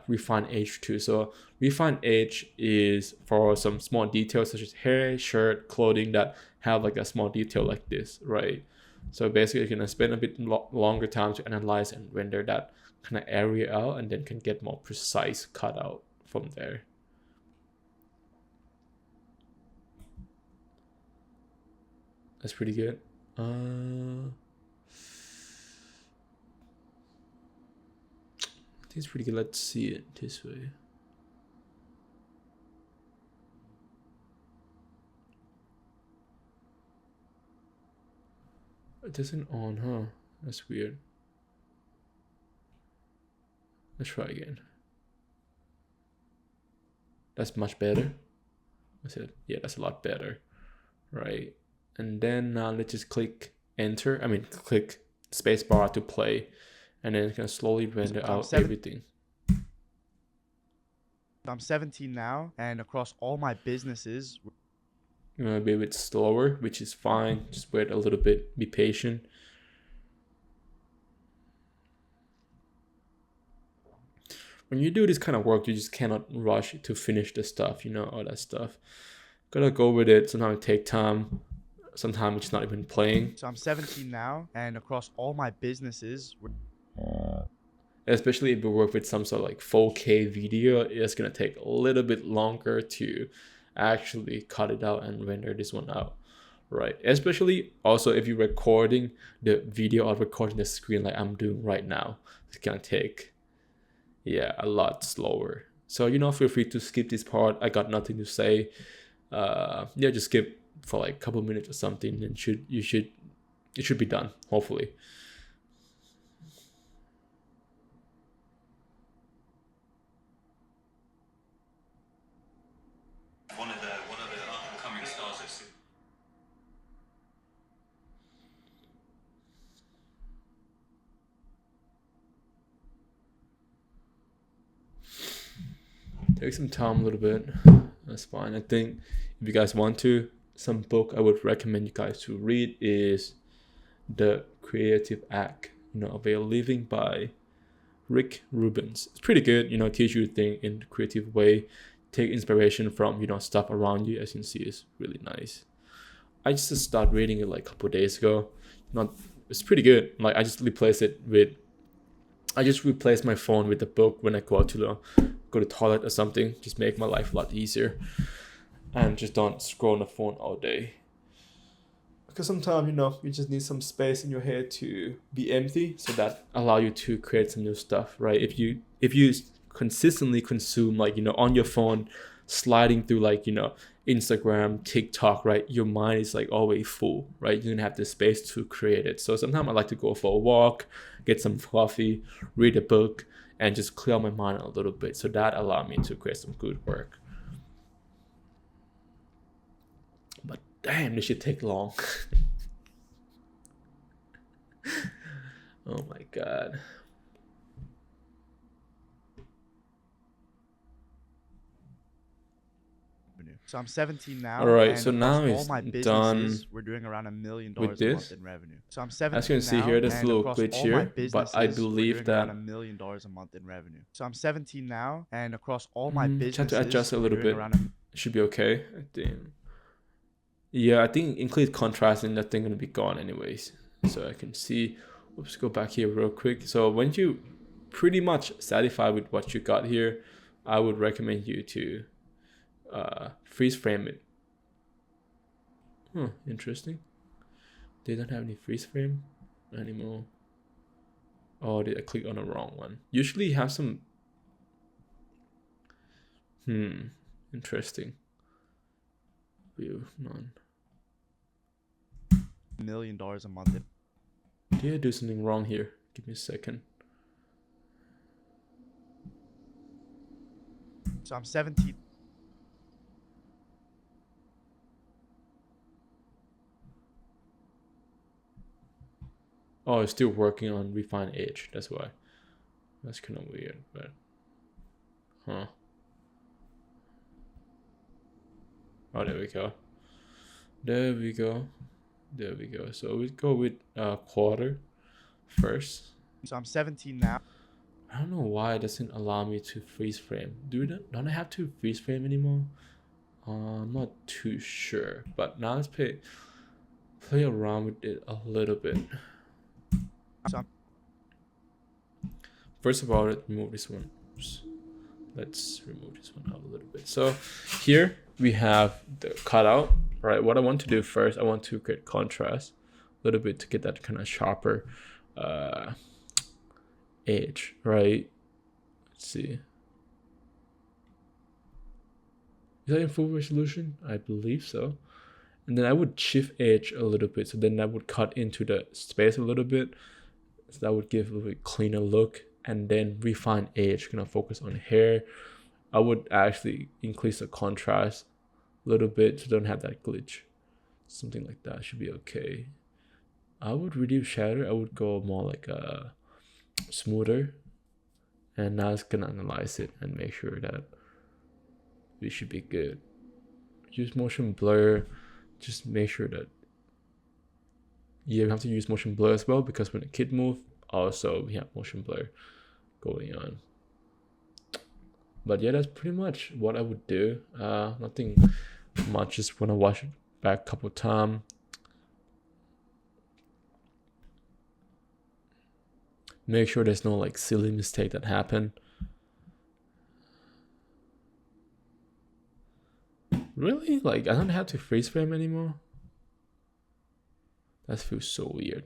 refine age too. So refine age is for some small details such as hair, shirt, clothing that have like a small detail like this, right? So basically you're gonna spend a bit longer time to analyze and render that kind of area out, and then can get more precise cutout from there. That's pretty good. I think it's pretty good. Let's see it this way. It doesn't on, huh? That's weird. Let's try again. That's much better. I said, yeah, that's a lot better, right? And then now let's just click enter. I mean, click spacebar to play, and then it's gonna slowly render out everything. I'm 17 now, and across all my businesses, You're gonna be a bit slower, which is fine. Just wait a little bit, be patient. When you do this kind of work, you just cannot rush to finish the stuff, you know, all that stuff. Gotta go with it. Sometimes it takes time. Sometimes it's not even playing. so I'm 17 now, and across all my businesses, Especially if you work with some sort of like 4K video, it's gonna take a little bit longer to actually cut it out and render this one out, right? Especially also if you're recording the video or recording the screen like I'm doing right now, it's gonna take, yeah, a lot slower. So, you know, feel free to skip this part. I got nothing to say. Yeah, just skip for like a couple minutes or something, and it should be done, hopefully. One of the upcoming stars of Take some time a little bit. That's fine. I think if you guys want to, some book I would recommend you guys to read is The Creative Act, you know, of a Living by Rick Rubens. It's pretty good, you know, teach you to think in a creative way, take inspiration from, you know, stuff around you. As you can see, it's really nice. I just started reading it like a couple days ago. Not, it's pretty good. Like I just replaced it with I just replace my phone with the book when I go to the toilet or something. Just make my life a lot easier, and just don't scroll on the phone all day. Because sometimes, you just need some space in your head to be empty, so that allow you to create some new stuff, right? If you consistently consume, like, on your phone, sliding through, like, Instagram, TikTok, right? Your mind is like always full, right? You don't have the space to create it. So sometimes I like to go for a walk, get some coffee, read a book, and just clear my mind a little bit. So that allowed me to create some good work. But damn, this should take long. Oh my God. So I'm 17 now. All right, and so across now all it's my done businesses, we're doing around $1 million a with month this. in revenue. So I'm 17 As you can see now, here, there's a and little across glitch all here, my but I businesses, we're believe doing that around $1 million a month in revenue. So I'm 17 now, and across all my try businesses, to adjust a we're little doing bit. around It should be okay, I think. Yeah, I think include contrasting, that thing gonna be gone anyways. So I can see. Let's go back here real quick. So when you pretty much satisfied with what you got here, I would recommend you to freeze frame it. Interesting. They don't have any freeze frame anymore. Oh, did I click on the wrong one? Usually you have some. Interesting. View none. $1 million a month. Did I do something wrong here? Give me a second. So I'm 17. Oh, it's still working on refine edge. That's why. That's kind of weird, but Oh, there we go. There we go. There we go. So we go with quarter first. So I'm 17 now. I don't know why it doesn't allow me to freeze frame. Don't I have to freeze frame anymore? I'm not too sure. But now let's play around with it a little bit. So First of all, let's remove this one. Oops. Let's remove this one out a little bit. So here we have the cutout, right? What I want to do first, I want to create contrast a little bit to get that kind of sharper edge, right? Let's see. Is that in full resolution? I believe so. And then I would shift edge a little bit. So then that would cut into the space a little bit. So that would give a little bit cleaner look. And then refine edge, gonna focus on hair. I would actually increase the contrast a little bit to don't have that glitch. Something like that should be okay. I would reduce shadow. I would go more like a smoother. And now it's gonna analyze it and make sure that we should be good. Use motion blur. Just make sure that you have to use motion blur as well, because when the kid move, also we have motion blur going on. But yeah, that's pretty much what I would do. Nothing much. Just want to watch it back a couple times. Make sure there's no like silly mistake that happened. Really? Like I don't have to freeze frame anymore? That feels so weird.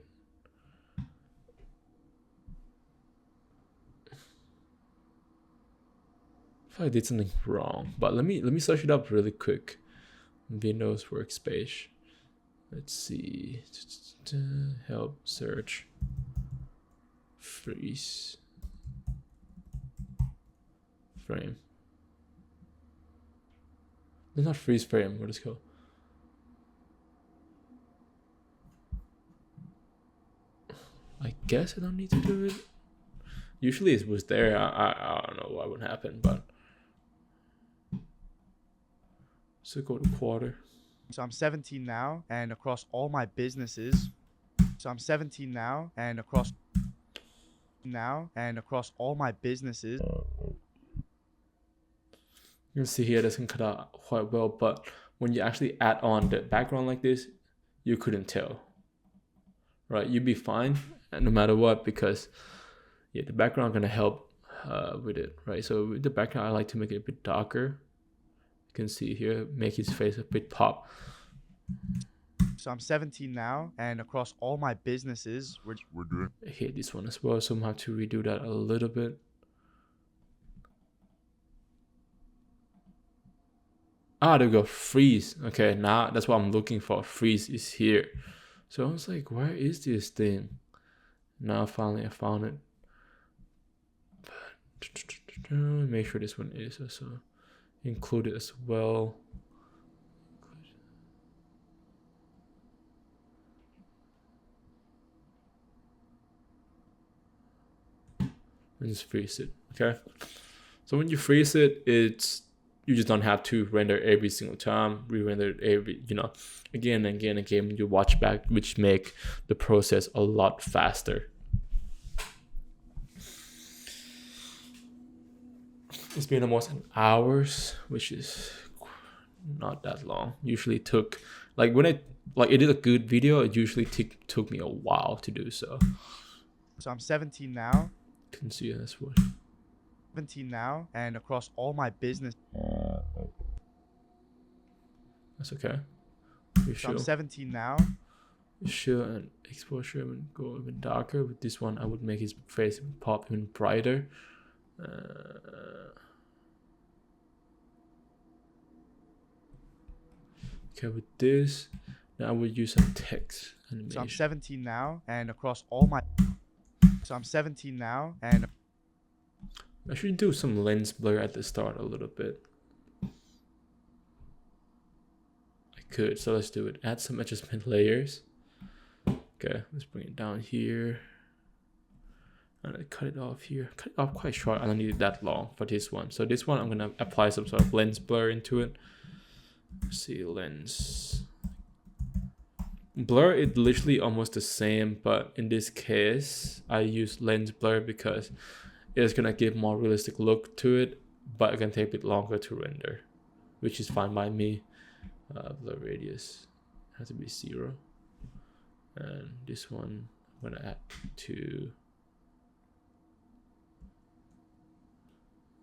I did something wrong, but let me search it up really quick. Windows workspace. Let's see. Help search. Freeze frame. It's not freeze frame. What is it called? I guess I don't need to do it. Usually it was there. I don't know what would happen, but. So go to quarter. So I'm 17 now, and across all my businesses. So I'm 17 now, and across all my businesses. You can see here doesn't cut out quite well, but when you actually add on the background like this, you couldn't tell. Right? You'd be fine no matter what, because Yeah, the background gonna help with it, right? So with the background, I like to make it a bit darker. You can see here, make his face a bit pop. So I'm 17 now, and across all my businesses, we're doing. I hate this one as well, so I'm gonna have to redo that a little bit. Ah, there we go, freeze. Okay, now that's what I'm looking for. Freeze is here. So I was like, where is this thing? Now finally I found it. Make sure this one is also included as well. And just freeze it. Okay. So when you freeze it, you just don't have to render every single time, re-render every, again and again and again. You watch back, which make the process a lot faster. It's been almost an hours, which is not that long. Usually took, like when it is a good video, it usually took me a while to do so. So I'm 17 now. Can see that's what. 17 now, and across all my business. That's okay. You So I'm 17 now. Show and exposure and go even darker. With this one, I would make his face pop even brighter. Okay, with this, now I would use some text animation. So I'm 17 now, and across all my. So I'm 17 now, and. I should do some lens blur at the start a little bit. I could, so let's do it. Add some adjustment layers. Okay, let's bring it down here. And I cut it off here. Cut it off quite short. I don't need it that long for this one. So this one, I'm gonna apply some sort of lens blur into it. Let's see, lens. Blur is literally almost the same, but in this case, I use lens blur because it's gonna give more realistic look to it, but it can take a bit longer to render, which is fine by me. Blur radius has to be 0, and this one I'm gonna add to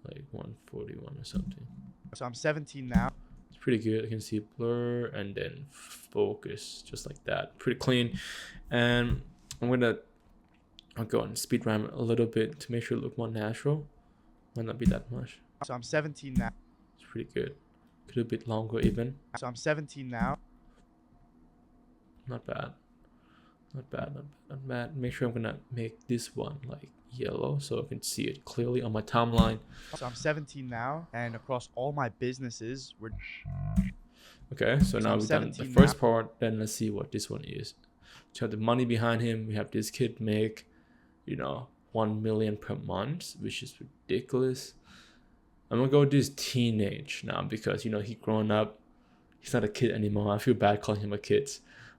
like 141 or something. So I'm 17 now. It's pretty good. I can see blur and then focus just like that, pretty clean. And I'll go and speed ramp a little bit to make sure it look more natural. Might not be that much. So I'm 17 now. It's pretty good. Could do a bit longer even. So I'm 17 now. Not bad. Not bad, not bad, not bad. Make sure I'm gonna make this one like yellow so I can see it clearly on my timeline. So I'm 17 now, and across all my businesses, we're. Okay, so now I'm we've done the 17 first now. part. Then let's see what this one is. So have the money behind him. We have this kid make, 1 million per month, which is ridiculous. I'm gonna go with this teenage now because he grown up. He's not a kid anymore. I feel bad calling him a kid,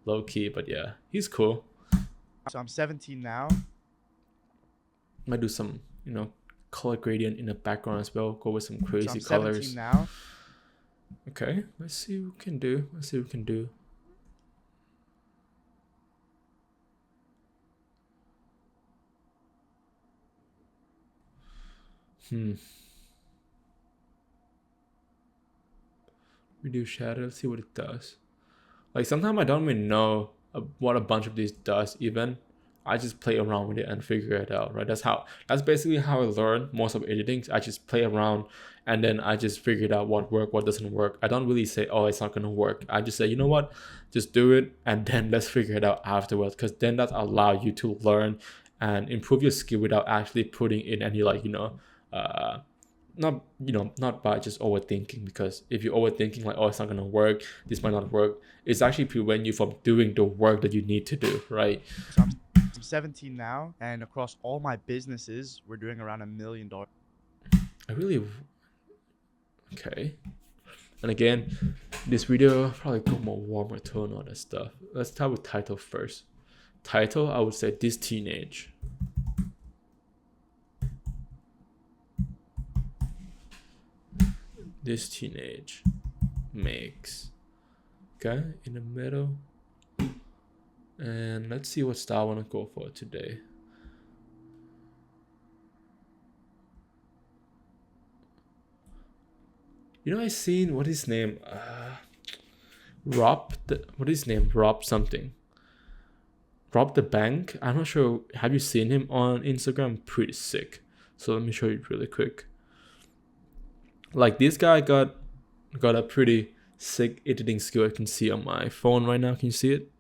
low key, but yeah, he's cool. So I'm 17 now. I might do some, color gradient in the background as well. Go with some So crazy I'm 17 colors. now. Okay, let's see what we can do. Let's see what we can do. Reduce shadow. Let's see what it does. Like sometimes I don't even know what a bunch of these does even. I just play around with it and figure it out, right? That's basically how I learn most of editing. I just play around and then I just figure it out what works, what doesn't work. I don't really say, oh, it's not gonna work. I just say, you know what, just do it and then let's figure it out afterwards, because then that allows you to learn and improve your skill without actually putting in any not by just overthinking, because if you're overthinking like, oh, it's not gonna work, this might not work, it's actually prevent you from doing the work that you need to do, right? So I'm 17 now, and across all my businesses, we're doing around $1 million. Okay. And again, this video probably go more warmer tone, all that stuff. Let's start with title first. Title, I would say this teenage. This teenage makes. Okay, in the middle. And let's see what style I want to go for today. You know, I seen what his name? What is his name? Rob something. Rob the Bank. I'm not sure. Have you seen him on Instagram? Pretty sick. So let me show you really quick. Like this guy got a pretty sick editing skill. I can see on my phone right now. Can you see it?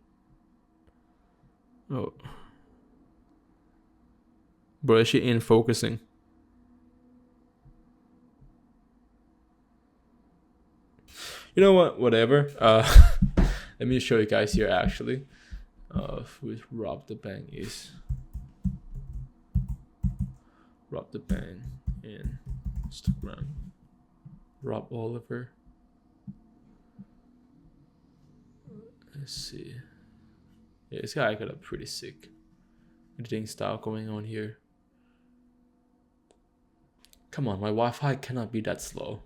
Oh, bro, is she in focusing? You know what? Whatever. Let me show you guys here actually. Who Rob the Bank is. Rob the Bank in Instagram. Rob Oliver. Let's see. Yeah, this guy got a pretty sick editing style going on here. Come on, my Wi-Fi cannot be that slow.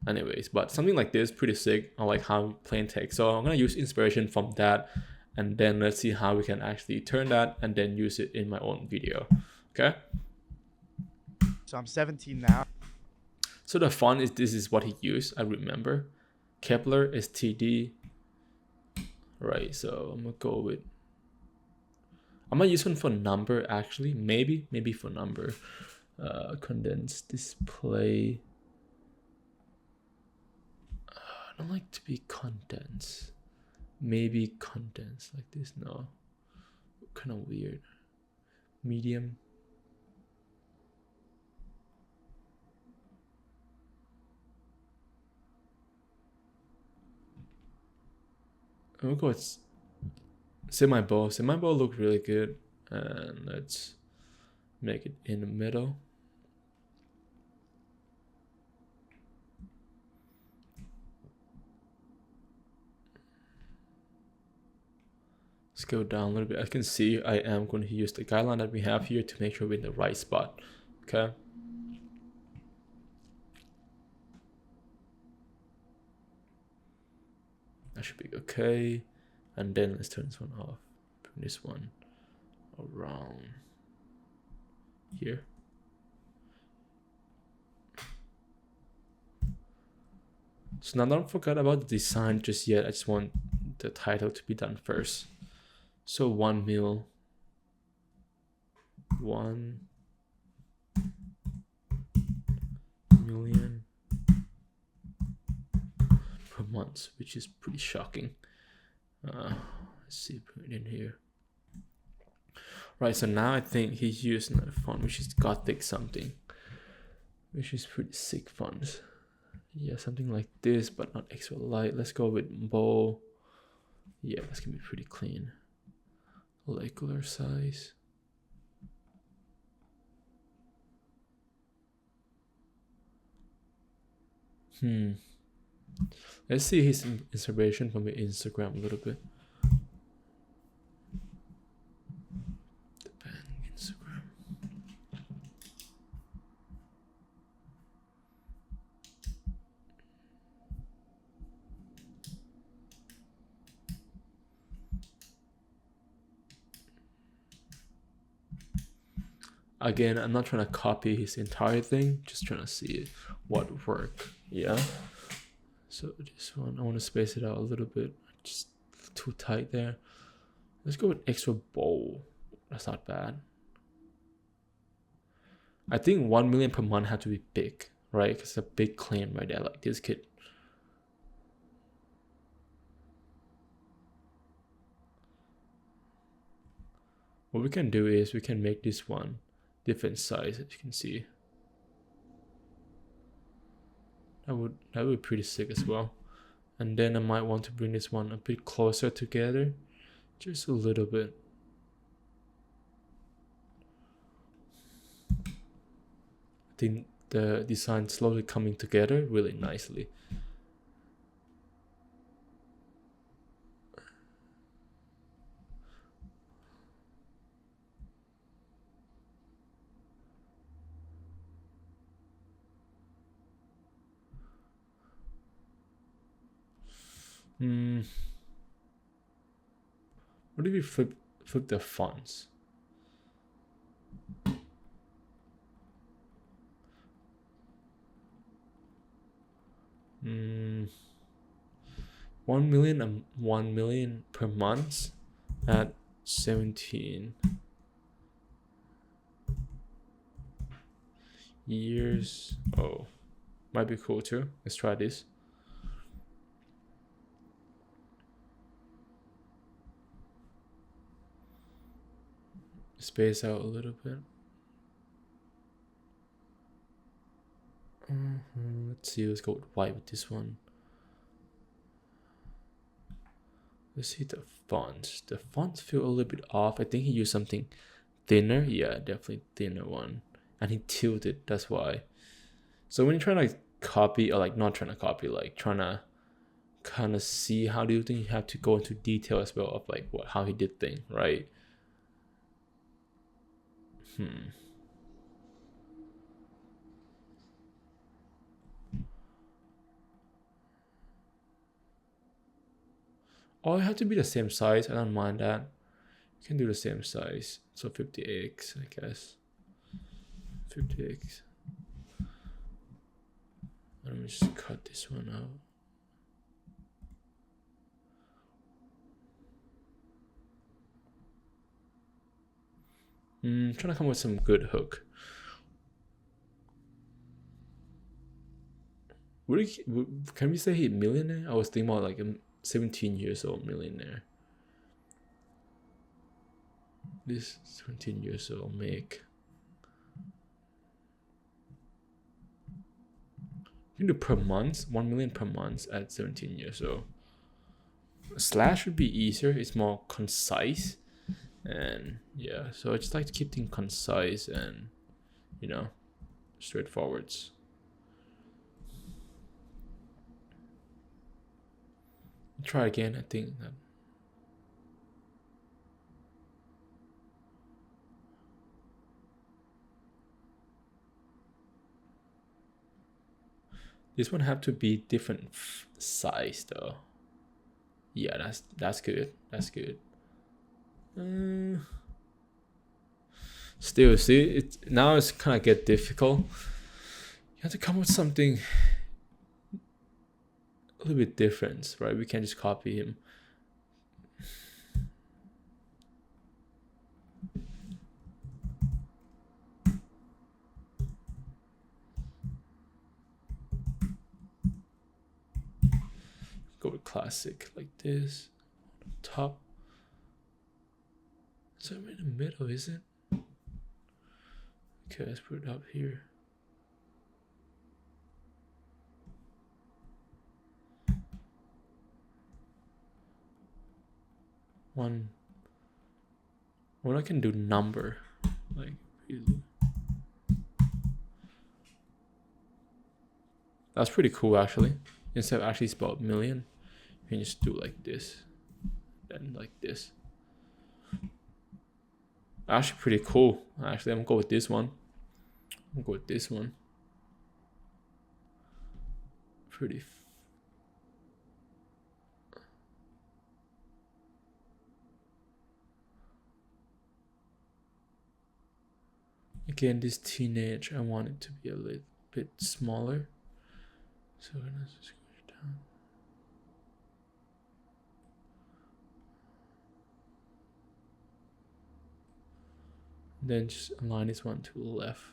Anyways, but something like this, pretty sick. I like how plain text. So I'm gonna use inspiration from that, and then let's see how we can actually turn that and then use it in my own video. Okay. So I'm 17 now. So the font is, this is what he used. I remember. Kepler STD. Right. So I'm gonna go with. I'm gonna use one for number actually. Maybe for number. Condensed display. I don't like to be condensed. Maybe condensed like this. No, kind of weird. Medium. We'll go with semi-bow. Semi-bow look really good, and let's make it in the middle. Let's go down a little bit. I can see I am going to use the guideline that we have here to make sure we're in the right spot. Okay. That should be okay. And then let's turn this one off. Bring this one around here. So now don't forget about the design just yet. I just want the title to be done first. So 1 mil. 1 million per month, which is pretty shocking. Let's see, put it in here. Right, so now I think he's used another font, which is Gothic something, which is pretty sick fonts. Yeah, something like this, but not extra light. Let's go with bold. Yeah, that's gonna be pretty clean. Molecular size. Let's see his inspiration from the Instagram a little bit. The Bang Instagram. Again, I'm not trying to copy his entire thing, just trying to see what worked. Yeah. So this one, I want to space it out a little bit. Just too tight there. Let's go with extra bold. That's not bad. I think 1 million per month had to be big, right? Because it's a big claim right there. Like this kid. What we can do is we can make this one different size, as you can see. That would be pretty sick as well. And then I might want to bring this one a bit closer together, just a little bit. I think the design slowly coming together really nicely. What if we flip the fonts? 1 million and 1 million per month at 17 years. Oh, might be cool too. Let's try this. Space out a little bit. Let's see, let's go with white with this one. Let's see the fonts. The fonts feel a little bit off. I think he used something thinner. Yeah, definitely thinner one. And he tilted, that's why. So when you're trying to copy, or like not trying to copy, like trying to kind of see how do you think, you have to go into detail as well of like how he did things, right? Oh, it have to be the same size. I don't mind that. You can do the same size. So 50x, I guess. 50x. Let me just cut this one out. Trying to come up with some good hook. Can we say he's a millionaire? I was thinking about like a 17 years old millionaire. This 17 years old make. You can do per month, 1 million per month at 17 years old. Slash would be easier. It's more concise. And yeah, so I just like to keep things concise and, you know, straightforwards. Try again. I think that this one have to be different size though. Yeah, that's good. That's good. Still, see, it's kind of get difficult. You have to come up with something a little bit different, right? We can't just copy him. Go with classic like this. Top. So I'm in the middle, is it? Okay, let's put it up here. One. What I can do number, like that's pretty cool actually. Instead of actually spelled million, you can just do like this, then like this. Actually pretty cool. Actually, I'm gonna go with this one. Pretty. Again, this teenage, I want it to be a little bit smaller. So we're gonna just go down. Then just align this one to the left.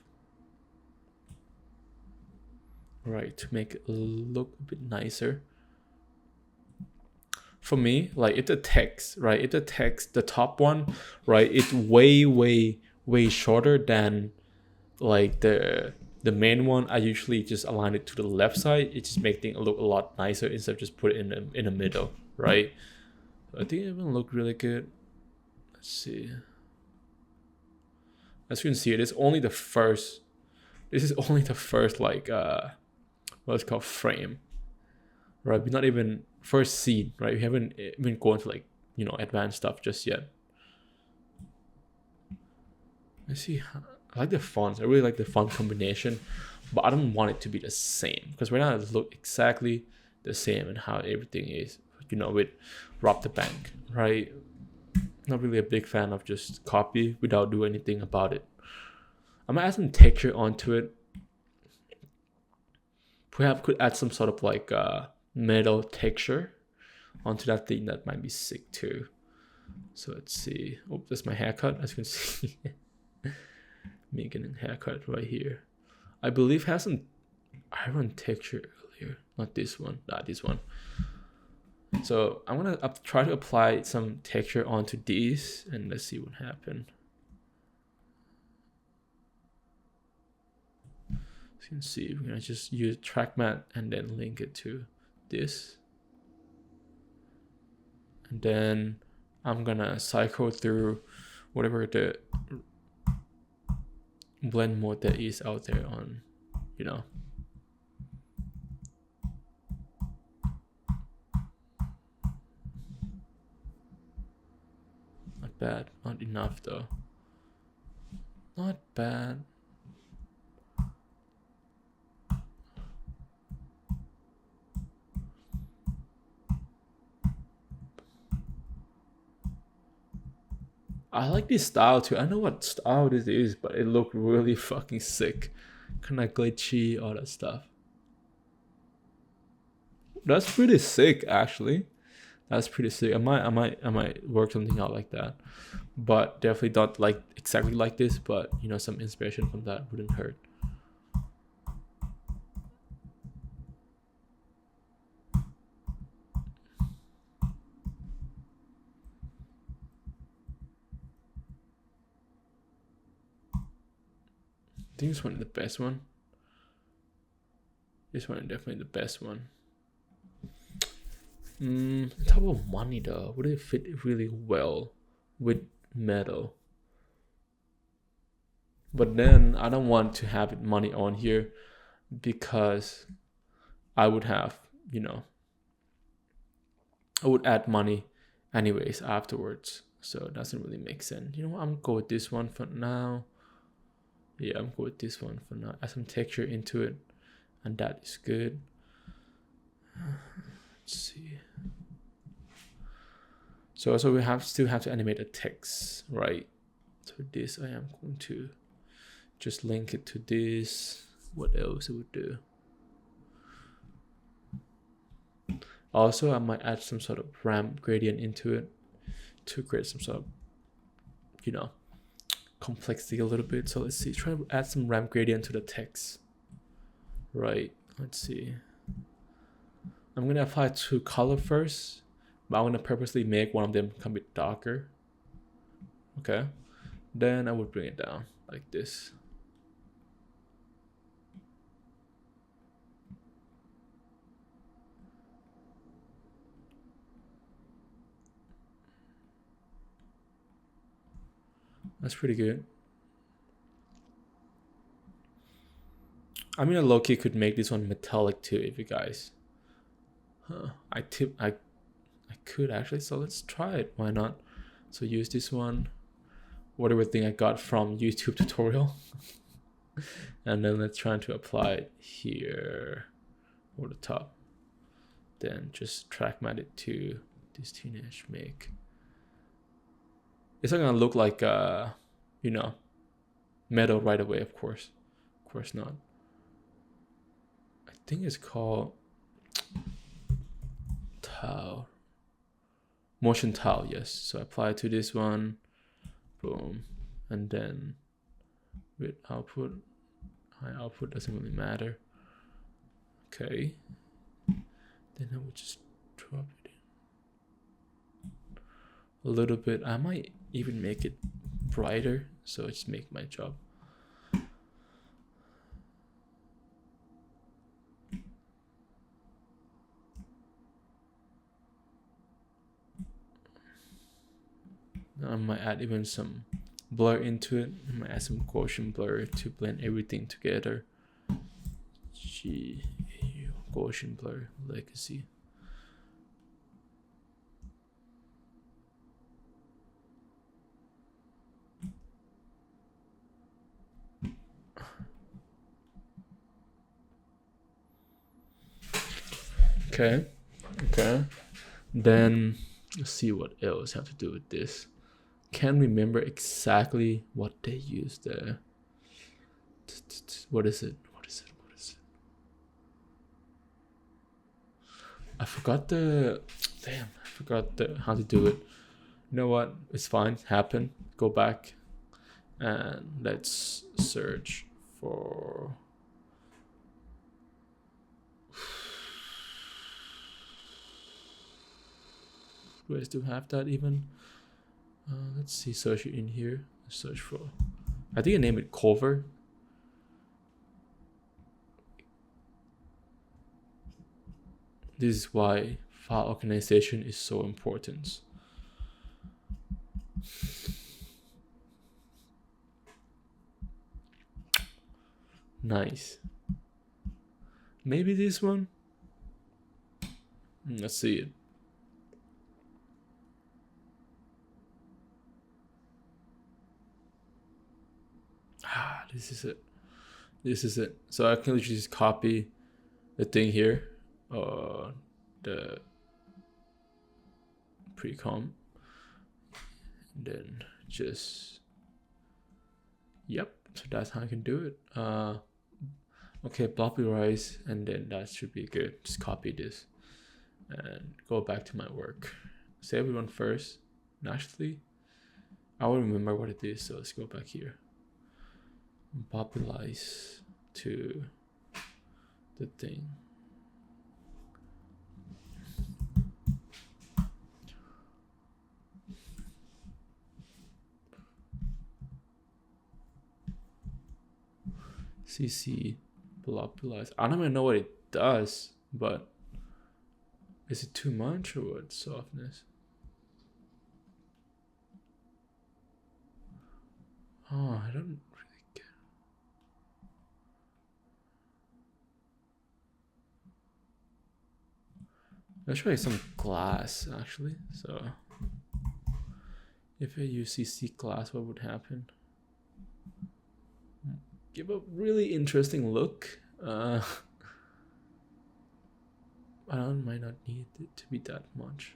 Right, to make it look a bit nicer. For me, like if the text, right? If the text, the top one, right? It's way shorter than like the main one. I usually just align it to the left side. It just makes things look a lot nicer instead of just put it in the middle, right? So I think it will look really good. Let's see. As you can see, this is only the first like what's called frame, right? We're not even first scene, right? We haven't even gone to like, you know, advanced stuff just yet. Let's see. I like the fonts. I really like the font combination, but I don't want it to be the same because right now it look exactly the same and how everything is, you know, with Rob the Bank, right? Not really a big fan of just copy without doing anything about it. I'm gonna add some texture onto it. we could add some sort of like metal texture onto that thing, that might be sick too. So let's see. Oh, that's my haircut, as you can see. Me getting a haircut right here. I believe has some iron texture earlier. Not this one. Not this one. So I'm gonna try to apply some texture onto these, and let's see what happens. As you can see, we're gonna just use track matte and then link it to this. And then I'm gonna cycle through whatever the blend mode that is out there on, you know. Not bad, not enough though. Not bad. I like this style too. I know what style this is, but it looked really fucking sick. Kind of glitchy, all that stuff. That's pretty sick, actually. That's pretty sick. I might work something out like that, but definitely not like exactly like this. But you know, some inspiration from that wouldn't hurt. I think this one is the best one. This one is definitely the best one. Talk about money though. Would it fit really well with metal? But then I don't want to have money on here because I would have, you know, I would add money anyways afterwards. So it doesn't really make sense. You know what? I'm going to go with this one for now. Yeah, I'm going with this one for now. Add some texture into it, and that is good. Let's see. So also we still have to animate the text, right? So this I am going to just link it to this. What else it would do? Also, I might add some sort of ramp gradient into it to create some sort of, you know, complexity a little bit. So let's see, try to add some ramp gradient to the text. Right, let's see. I'm gonna apply to color first, but I'm gonna purposely make one of them come a bit darker. Okay, then I would bring it down like this. That's pretty good. I mean, a low-key could make this one metallic too, if you guys. I could actually, so let's try it. Why not? So use this one, whatever thing I got from YouTube tutorial, and then let's try to apply it here over the top. Then just track matte it to this teenage make. It's not gonna look like you know, metal right away, of course not. I think it's called tile, motion tile. Yes, so apply to this one, boom, and then with output, high output doesn't really matter. Okay, then I would just drop it in a little bit. I might even make it brighter, so it's make my job. I might add even some blur into it. I might add some Gaussian blur to blend everything together. Gaussian blur legacy. Okay. Then let's see what else have to do with this. Can't remember exactly what they used there. What is it? I forgot the how to do it. You know what? It's fine. Happen. Go back and let's search for. Do I still have that even? Let's see. Search it in here. Search for. I think I name it cover. This is why file organization is so important. Nice. Maybe this one. Let's see it. This is it. This is it. So I can literally just copy the thing here, the pre-com, and then just, yep. So that's how I can do it. Okay, popularize, and then that should be good. Just copy this and go back to my work. Save everyone first. Naturally, I will remember what it is. So let's go back here. Popularize to the thing. CC popularize. I don't even know what it does, but is it too much or what? Softness. Oh, I don't really get. Let's try some glass actually. So if I use CC glass, what would happen? Give a really interesting look. I might not need it to be that much.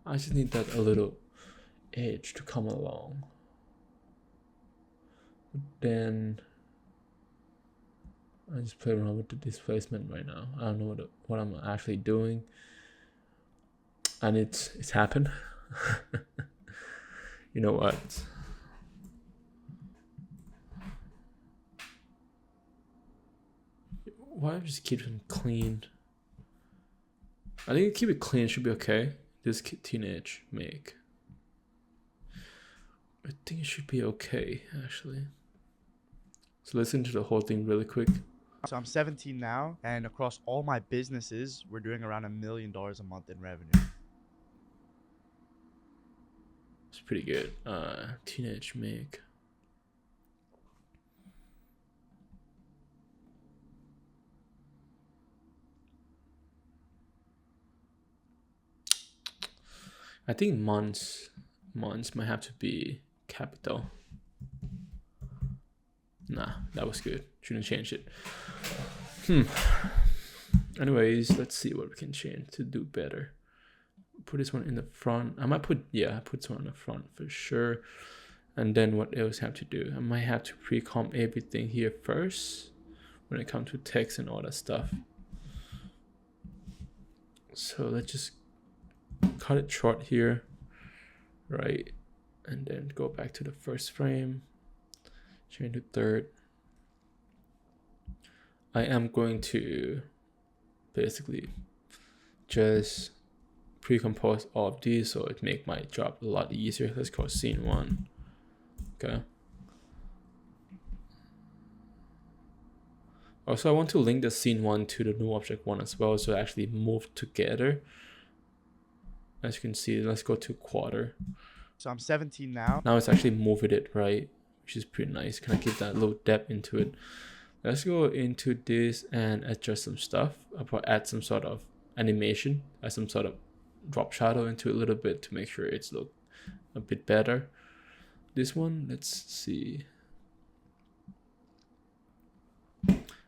I just need that a little edge to come along. But then I just play around with the displacement right now. I don't know what I'm actually doing, and it's happened. You know what? Why don't I just keep them clean? I think keep it clean should be okay. This teenage make. I think it should be okay actually. So listen to the whole thing really quick. So I'm 17 now, and across all my businesses, we're doing around $1 million a month in revenue. It's pretty good. Teenage make. I think months might have to be capital. Nah, that was good. Shouldn't change it. Anyways, let's see what we can change to do better. Put this one in the front. I might put this one in the front for sure. And then what else have to do? I might have to pre-comp everything here first when it comes to text and all that stuff. So let's just cut it short here, right? And then go back to the first frame, change to third. I am going to basically just pre-compose all of these so it make my job a lot easier. Let's go scene 1. Okay. Also, I want to link the scene 1 to the new object 1 as well, so it actually move together. As you can see, let's go to quarter. So I'm 17 now. Now it's actually moving it, right? Which is pretty nice. Can I give that little depth into it? Let's go into this and adjust some stuff. I'll add some sort of animation, add some sort of drop shadow into it a little bit to make sure it's look a bit better. This one, let's see.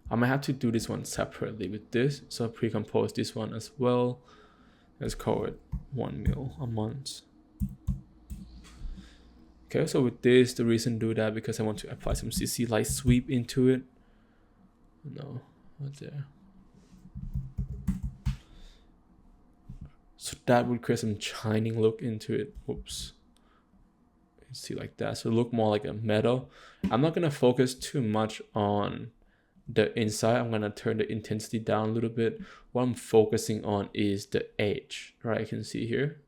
I might have to do this one separately with this. So pre-compose this one as well. Let's call it 1 mil a month. Okay, so with this, the reason to do that because I want to apply some CC light sweep into it. No, not there. So that would create some shining look into it. Oops. See, like that. So look more like a metal. I'm not gonna focus too much on the inside. I'm gonna turn the intensity down a little bit. What I'm focusing on is the edge, right? You can see here,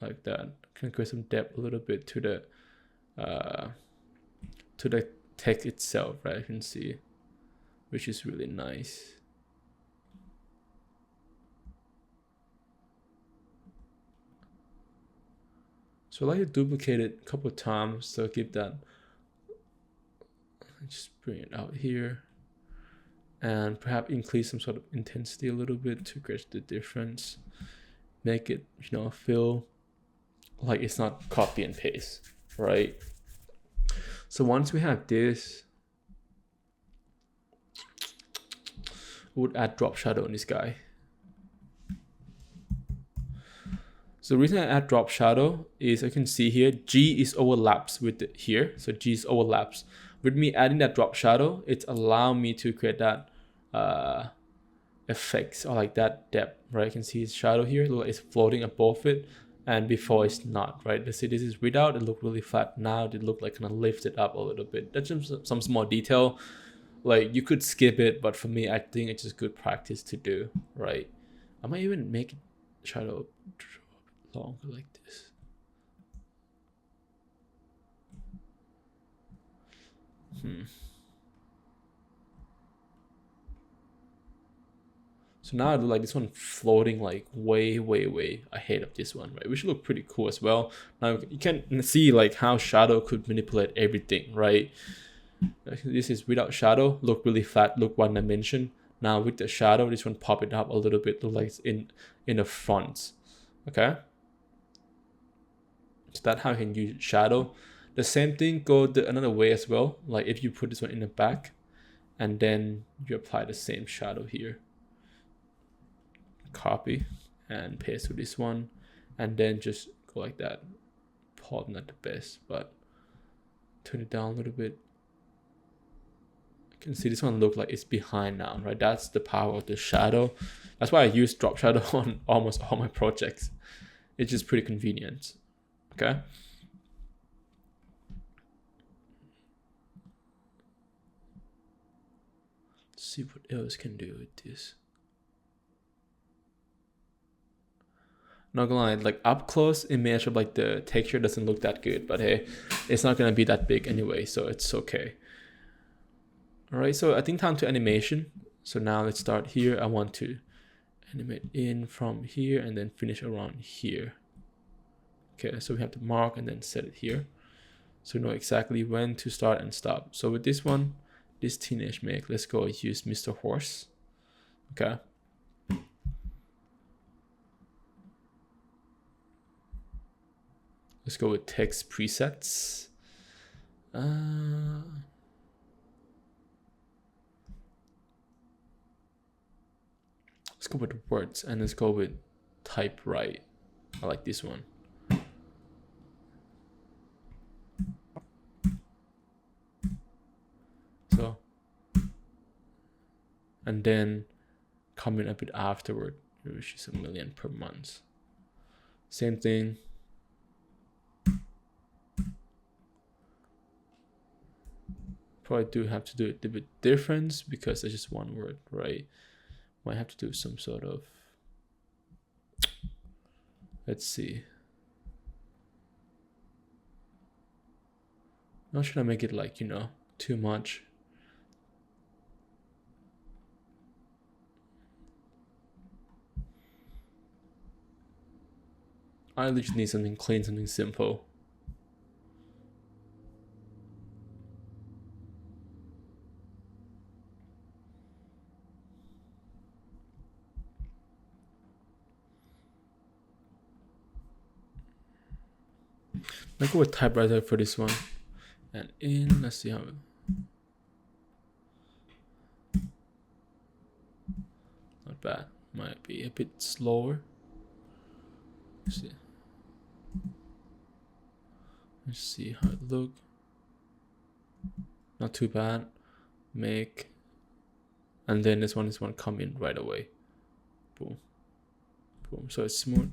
like that. Can create some depth a little bit to the text itself, right? You can see, which is really nice. So I like to duplicate it a couple of times, so keep that. Just bring it out here, and perhaps increase some sort of intensity a little bit to create the difference. Make it, feel like it's not copy and paste, right? So once we have this, we would add drop shadow on this guy. So the reason I add drop shadow is I can see here, G is overlaps with here. So G is overlaps. With me adding that drop shadow, it's allowing me to create that effects or like that depth, right? You can see his shadow here, look like it's floating above it, and before it's not, right? Let's see, this is without, it looked really flat. Now it looked like kind of lifted up a little bit. That's some small detail. Like you could skip it, but for me, I think it's just good practice to do, right? I might even make it shadow longer like this. So now I do like this one floating like way ahead of this one, right? Which look pretty cool as well. Now you can see like how shadow could manipulate everything, right? This is without shadow, look really flat, look one dimension. Now with the shadow, this one pop it up a little bit, look like it's in the front. Okay. So that's how you can use shadow. The same thing go another way as well. Like if you put this one in the back, and then you apply the same shadow here. Copy and paste to this one, and then just go like that. Probably not the best, but turn it down a little bit. You can see this one look like it's behind now, right? That's the power of the shadow. That's why I use drop shadow on almost all my projects. It's just pretty convenient. Okay. Let's see what else can do with this. Not gonna lie, like up close image of like the texture doesn't look that good, but hey, it's not gonna be that big anyway, so it's okay. All right, so I think time to animation. So now let's start here. I want to animate in from here and then finish around here. Okay, so we have to mark and then set it here, so we know exactly when to start and stop. So with this one, this teenage make, let's go use Mr. Horse. Okay. Let's go with text presets. Let's go with words, and let's go with type right. I like this one. So, and then comment a bit afterward, which is 1 million per month. Same thing. Probably do have to do it a bit different because it's just one word, right? Might have to do some sort of, let's see. Not should I make it like, too much? I literally need something clean, something simple. Let's go with typewriter for this one. And let's see how bad. Might be a bit slower. Let's see how it look. Not too bad. Make, and then this one come in right away. Boom, boom. So it's smooth.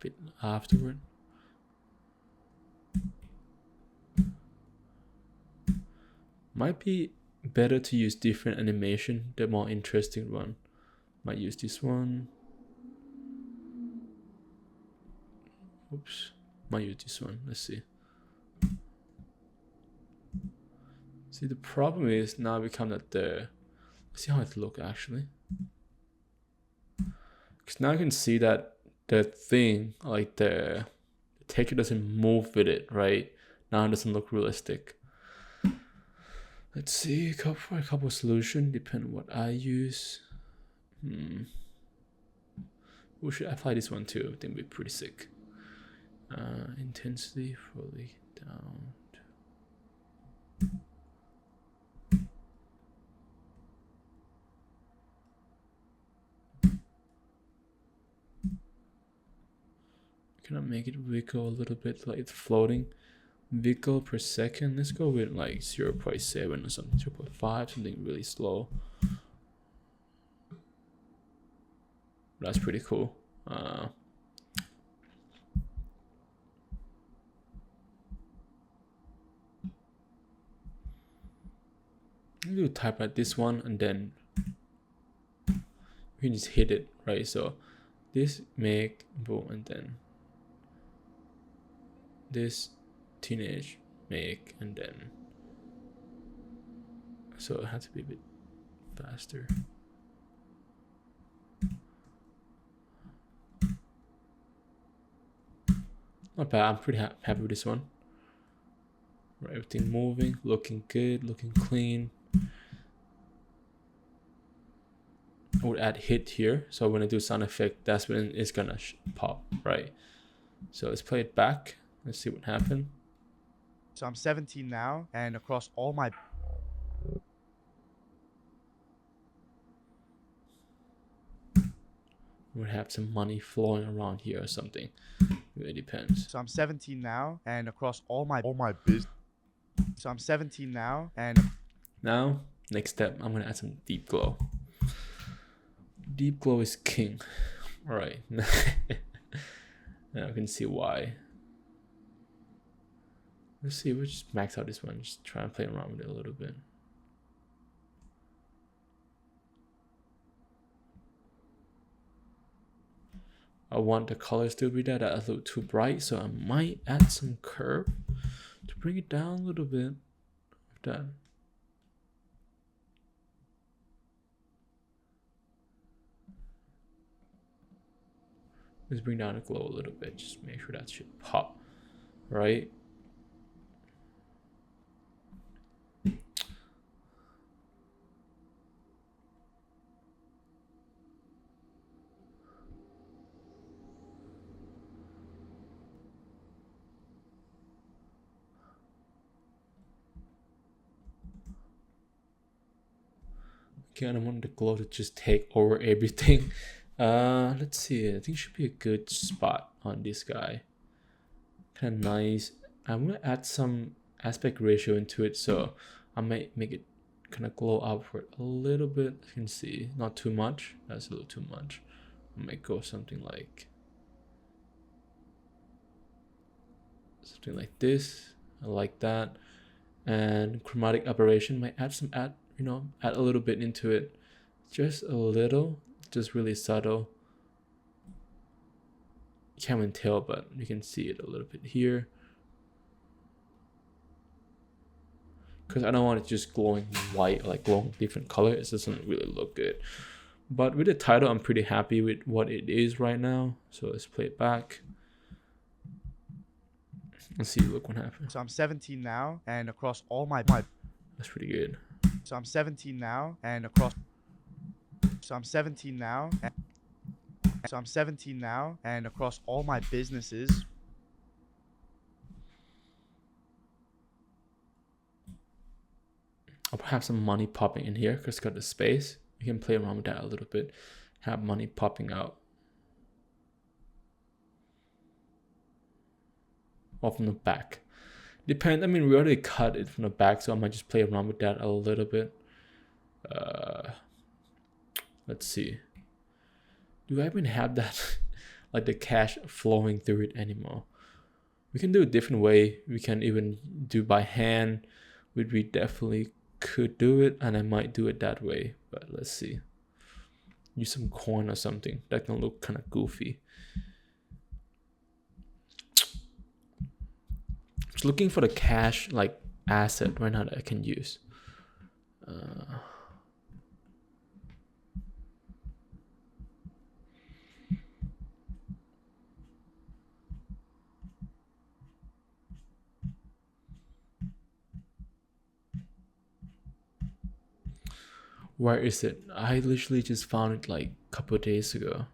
Bit afterward. Might be better to use different animation, the more interesting one. Might use this one. Oops. Might use this one. Let's see. See, the problem is now I become that the. Let's see how it look actually. Because now I can see that the thing, like the texture doesn't move with it, right? Now it doesn't look realistic. Let's see, for a couple of solutions, depending on what I use. We should apply this one too. I think we're pretty sick. Intensity fully down. Can I make it wiggle a little bit, like it's floating? Wiggle per second. Let's go with like 0.7 or something, 0.5, something really slow. That's pretty cool. You type like this one and then you can just hit it, right? So this make boom, and then this teenage make, and then so it has to be a bit faster. Not bad. I'm pretty happy with this one. Right, everything moving, looking good, looking clean. I would add hit here, so when I do sound effect, that's when it's gonna pop, right? So let's play it back. Let's see what happened. So I'm 17 now, and across all my Would have some money flowing around here or something. It depends. So I'm 17 now, and across all my business. So I'm 17 now, and Now, next step, I'm gonna add some deep glow. Deep glow is king. All right. Now I can see why. Let's see. We'll just max out this one. Just try and play around with it a little bit. I want the colors to be there. That's a little too bright, so I might add some curve to bring it down a little bit. Of that. Let's bring down the glow a little bit. Just make sure that should pop, right? Okay, I don't want the glow to just take over everything. Let's see. I think it should be a good spot on this guy. Kind of nice. I'm gonna add some aspect ratio into it, so I might make it kind of glow upward a little bit. You can see, not too much. That's a little too much. I might go something like this. I like that. And chromatic aberration might add add a little bit into it, just a little, just really subtle. You can't even tell, but you can see it a little bit here, because I don't want it just glowing white, like glowing different color. It doesn't really look good. But with the title, I'm pretty happy with what it is right now. So let's play it back. Let's see, look what happened. so I'm 17 now, and across all my That's pretty good. So I'm 17 now, and across. So I'm 17 now. So I'm 17 now, and across all my businesses. I'll have some money popping in here because it's got the space. You can play around with that a little bit. Have money popping out. Or from the back. Depend. I mean, we already cut it from the back, so I might just play around with that a little bit. Let's see. Do I even have that, like the cash flowing through it anymore? We can do a different way. We can even do by hand, which we definitely could do it, and I might do it that way. But let's see. Use some coin or something. That can look kind of goofy. Just looking for the cash like asset right now that I can use. Where is it? I literally just found it like a couple of days ago.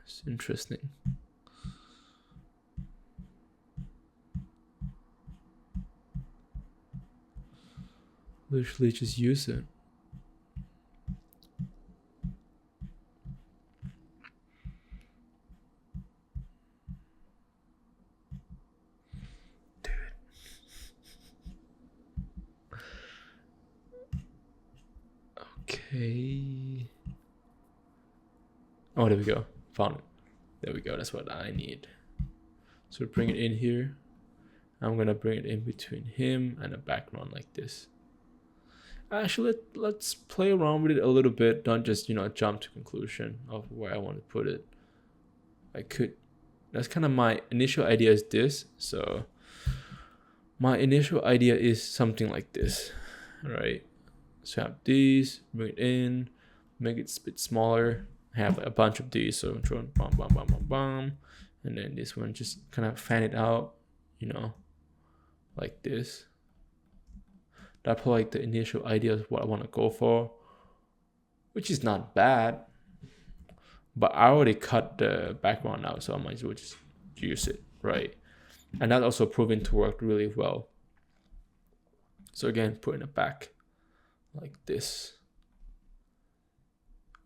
It's interesting. Literally just use it. Okay. Oh, there we go. Found it. There we go. That's what I need. So bring it in here. I'm gonna bring it in between him and a background like this. Actually, let's play around with it a little bit. Don't just, jump to conclusion of where I want to put it. That's kind of my initial idea is this. So my initial idea is something like this, right? So have these, bring it in, make it a bit smaller, have a bunch of these. So I'm throwing bam, bam, bam, bam, bam. And then this one, just kind of fan it out, like this. That's probably like the initial idea of what I want to go for, which is not bad. But I already cut the background out, so I might as well just use it, right? And that's also proven to work really well. So again, putting it back like this.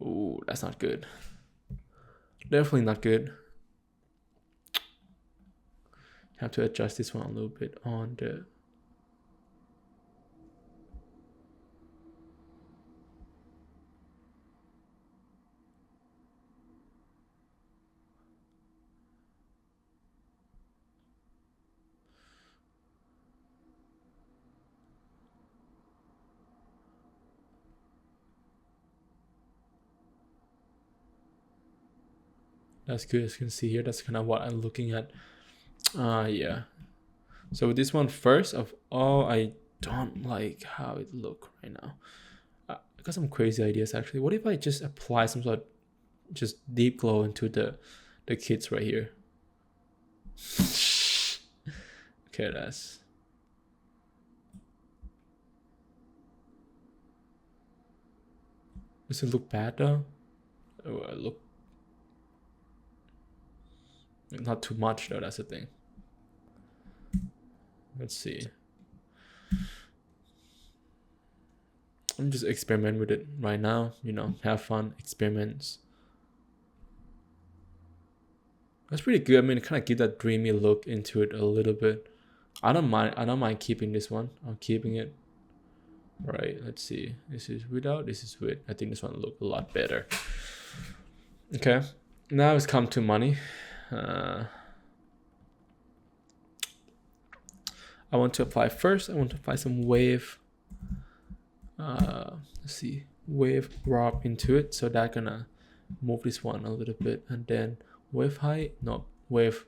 Ooh, that's not good. Definitely not good. Have to adjust this one a little bit on the... That's good. As you can see here, that's kind of what I'm looking at. Yeah. So with this one first of all, I don't like how it look right now. I got some crazy ideas actually. What if I just apply some sort of just deep glow into the kids right here? Okay, that's... Does it look bad though? Oh, I look... Not too much though, that's the thing. Let's see. I'm just experiment with it right now, have fun, experiments. That's pretty good. I mean, kind of give that dreamy look into it a little bit. I don't mind keeping this one. I'm keeping it. Right, let's see. This is without, this is with. I think this one will look a lot better. Okay, now it's come to money. I want to apply first. I want to apply some wave. Let's see, wave drop into it. So that's gonna move this one a little bit, and then wave height, no, wave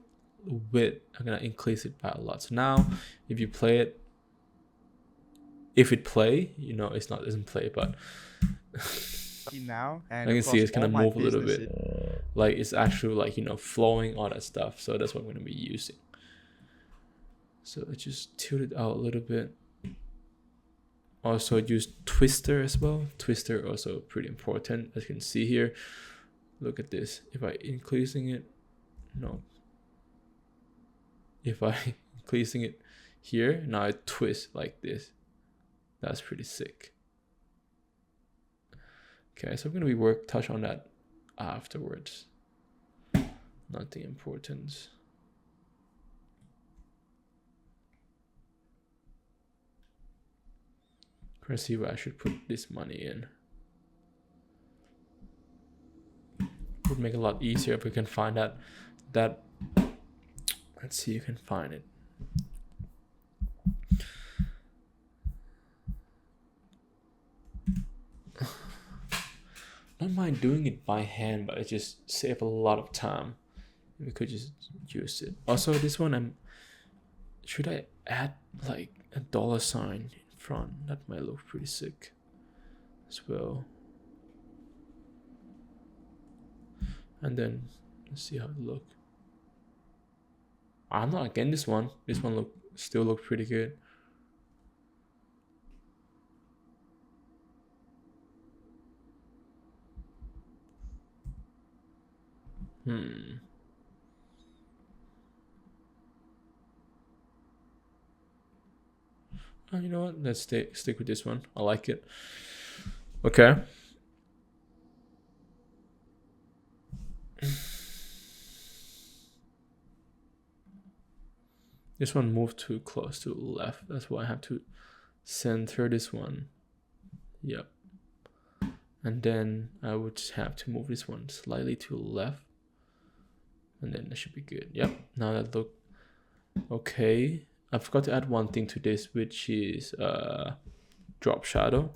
width. I'm gonna increase it by a lot. So now, if you play it, if it play, it's not doesn't play, but now and I can see it's gonna move a little businesses. bit. Like it's actually like flowing, all that stuff. So that's what I'm gonna be using. So I just tilt it out a little bit. Also use twister as well. Twister also pretty important, as you can see here. Look at this. If I increasing it, no. If I increasing it here. Now I twist like this. That's pretty sick. Okay, so I'm gonna touch on that afterwards. Nothing important. Let's see where I should put this money in. Would make it a lot easier if we can find that. Let's see, you can find it. I don't mind doing it by hand, but it just saves a lot of time. We could just use it. Also, this one, should I add like a $sign in front? That might look pretty sick as well. And then let's see how it look. I'm not against this one. This one still look pretty good. Oh, you know what? Let's stick with this one. I like it. Okay. This one moved too close to the left. That's why I have to center this one. Yep. And then I would just have to move this one slightly to the left. And then that should be good. Yep. Now that look okay. I forgot to add one thing to this, which is drop shadow.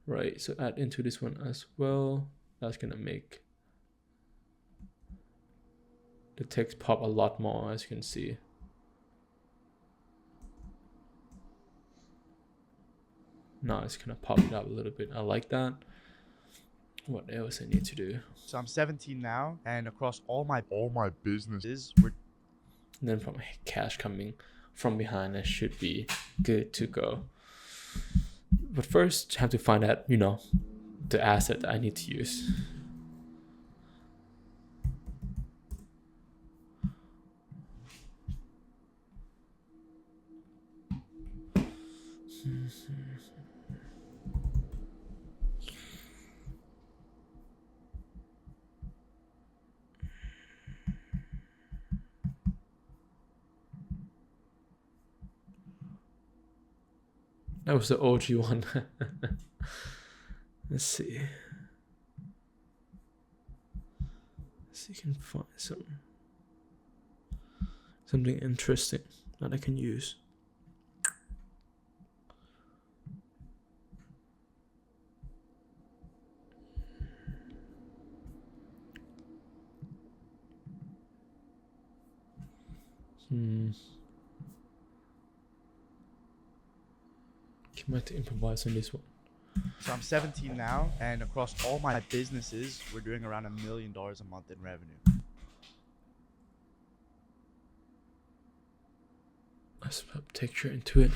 Right. So add into this one as well. That's gonna make the text pop a lot more, as you can see. Now it's gonna pop it up a little bit. I like that. What else I need to do? So I'm 17 now, and across all my businesses, And then from cash coming from behind, I should be good to go. But first, have to find out, the asset that I need to use. That was the OG one. Let's see. See if you can find something interesting that I can use. I might improvise on this one. So I'm 17 now, and across all my businesses, we're doing around $1 million a month in revenue. Let's put texture into it.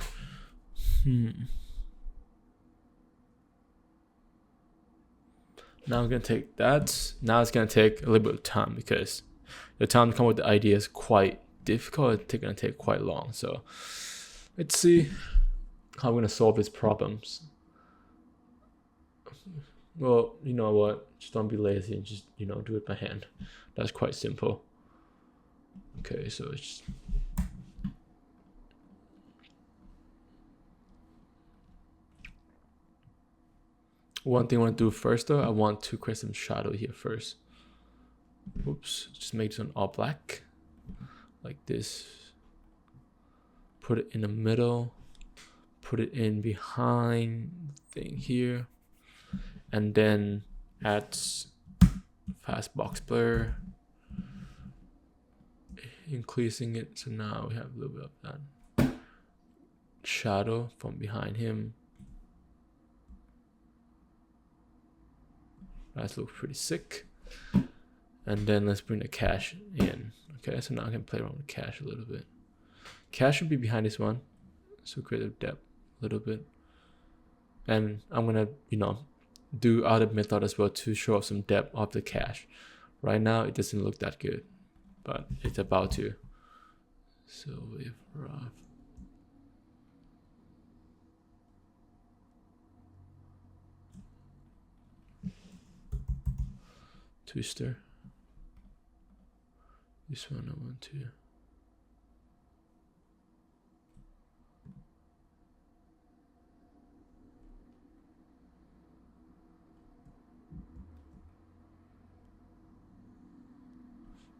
Now I'm gonna take that. Now it's gonna take a little bit of time because the time to come up with the idea is quite difficult. It's gonna take quite long. So let's see how we're gonna solve these problems. Well, you know what? Just don't be lazy and just do it by hand. That's quite simple. Okay, so it's just one thing I want to do first though. I want to create some shadow here first. Oops, just make this one all black like this. Put it in the middle. Put it in behind the thing here, and then add fast box blur, increasing it. So now we have a little bit of that shadow from behind him. That looks pretty sick. And then let's bring the cache in. Okay, so now I can play around with cache a little bit. Cache should be behind this one, so create a depth a little bit. And I'm gonna, do other method as well to show off some depth of the cache. Right now it doesn't look that good, but it's about to. So if rough, twister. This one I want to.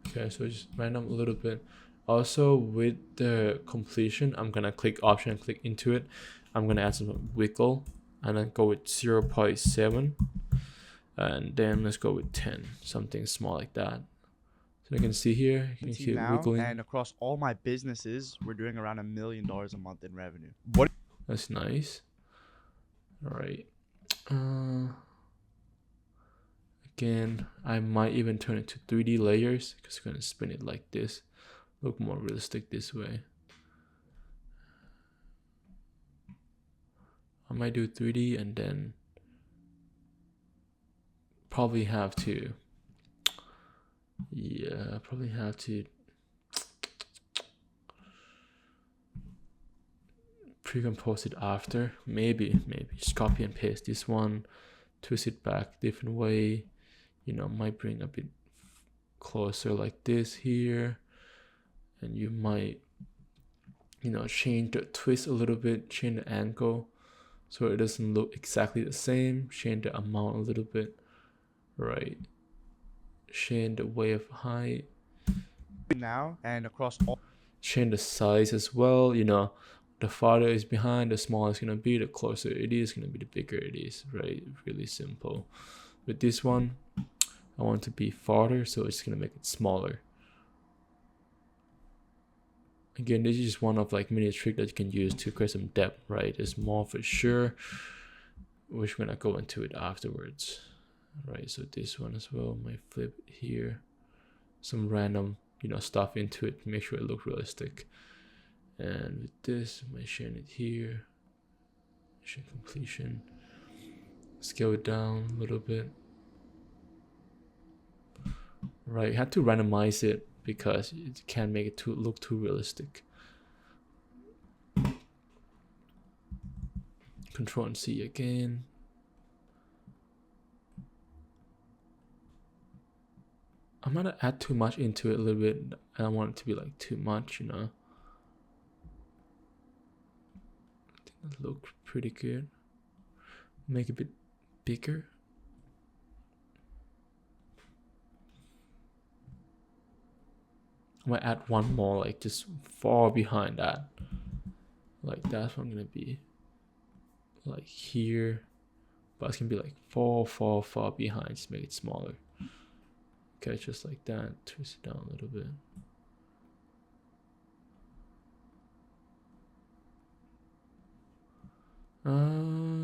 Okay, so just random a little bit. Also with the completion, I'm gonna click option, click into it. I'm gonna add some wiggle and then go with 0.7 and then let's go with 10, something small like that. So you can see here, you can keep now, wiggling. and across all my businesses, we're doing around $1 million a month in revenue. What? That's nice. All right. Again, I might even turn it to 3D layers because I'm gonna spin it like this. Look more realistic this way. I might do 3D and then probably have to, yeah, probably have to pre-compose it after. Maybe just copy and paste this one, twist it back different way, you know, might bring a bit closer like this here, and you might, you know, change the twist a little bit, change the angle so it doesn't look exactly the same, change the amount a little bit, right, change the way of height Now, and across all, change the size as well, you know, the farther is behind, the smaller it's gonna be, the closer it is gonna be, the bigger it is, right? Really simple. With this one, I want it to be farther, so it's gonna make it smaller. Again, this is just one of like many tricks that you can use to create some depth, right? There's more for sure, which we're gonna go into it afterwards, right? So this one as well, might flip it here, some random, you know, stuff into it to make sure it looks realistic. And with this, I might shade it here, shade completion, scale it down a little bit. Right, had to randomize it because it can't make it look too realistic. Control and C again. I'm gonna add too much into it a little bit. I don't want it to be like too much, you know. I think that looks pretty good. Make it a bit bigger. I might add one more, like just far behind that. Like that's what I'm gonna be. Like here. But it's gonna be like far behind. Just make it smaller. Okay, just like that. Twist it down a little bit.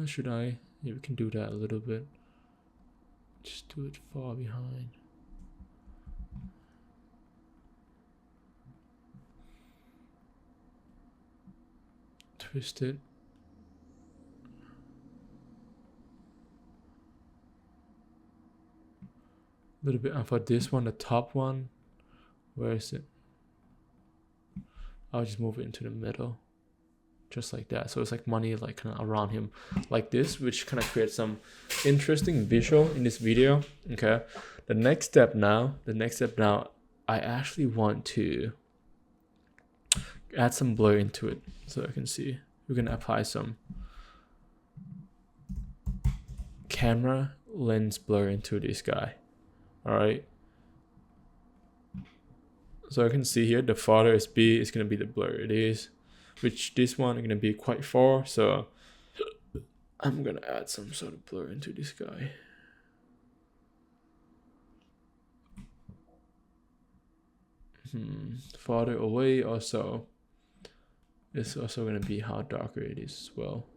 Should I? Yeah, we can do that a little bit. Just do it far behind. Twist it. A little bit. And for this one, the top one, where is it? I'll just move it into the middle. Just like that. So it's like money like kind of around him like this, which kind of creates some interesting visual in this video. Okay. The next step now, I actually want to add some blur into it so I can see. We're gonna apply some camera lens blur into this guy. All right. So I can see here the farther it's be, it's gonna be the blur it is, which this one is gonna be quite far. So I'm gonna add some sort of blur into this guy. Farther away also. It's also gonna be how darker it is as well.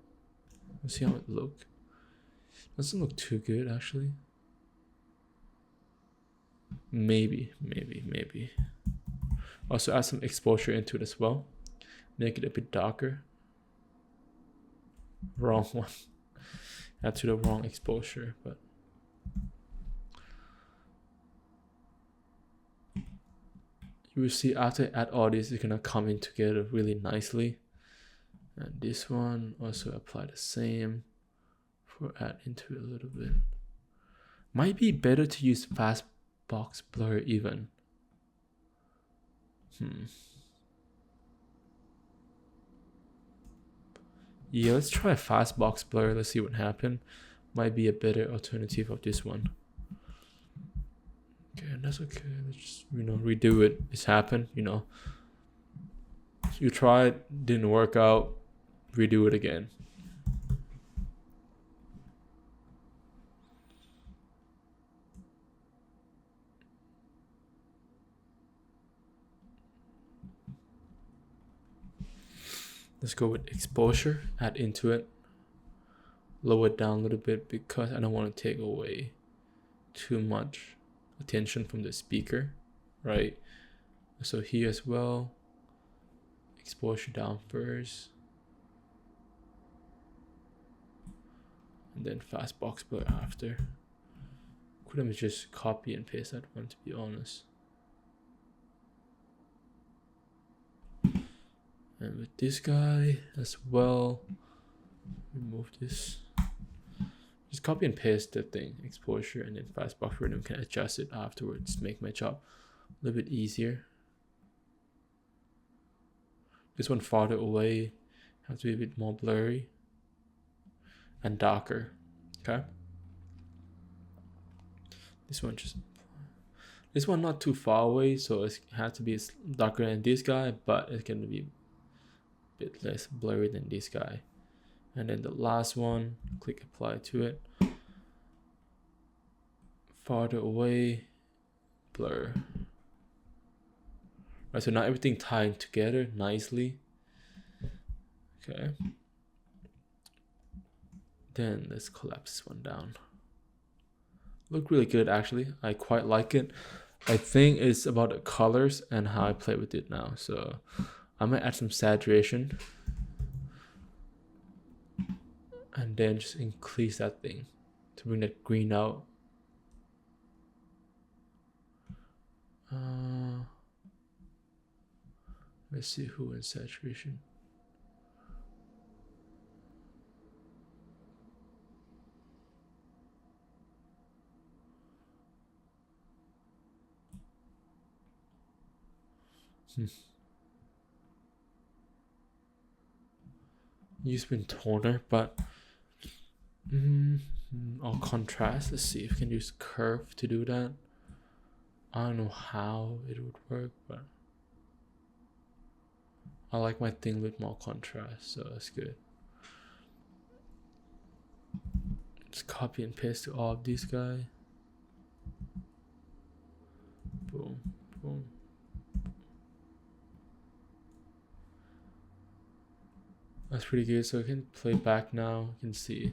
Let's see how it looks. Doesn't look too good actually. Maybe. Also add some exposure into it as well. Make it a bit darker. Wrong one. Add to the wrong exposure, but you will see after I add all this, it's gonna come in together really nicely. And this one also apply the same for add into it a little bit. Might be better to use fast box blur even? Yeah, let's try fast box blur. Let's see what happens. Might be a better alternative of this one. Okay, that's okay. Let's just, redo it. It's happened, You tried, didn't work out, redo it again. Let's go with exposure, add into it, lower it down a little bit because I don't want to take away too much attention from the speaker, right? So here as well, exposure down first, and then fast box blur after. Could have just copy and paste that one, to be honest. And with this guy as well, remove this. Just copy and paste the thing, exposure, and then fast box blur, and we can adjust it afterwards, make my job a little bit easier. This one farther away has to be a bit more blurry and darker. Okay. This one not too far away, so it has to be darker than this guy, but it's gonna be a bit less blurry than this guy. And then the last one, click apply to it. Farther away, blur. Right, so now everything tied together nicely. Okay. Then let's collapse this one down. Look really good actually. I quite like it. I think it's about the colors and how I play with it now. So I might add some saturation. And then just increase that thing to bring that green out. Let's see who in saturation. Use spin toner, but or contrast. Let's see if we can use curve to do that. I don't know how it would work, but I like my thing with more contrast, so that's good. Just copy and paste to all of these guys. Boom, boom. That's pretty good. So I can play back now. You can see.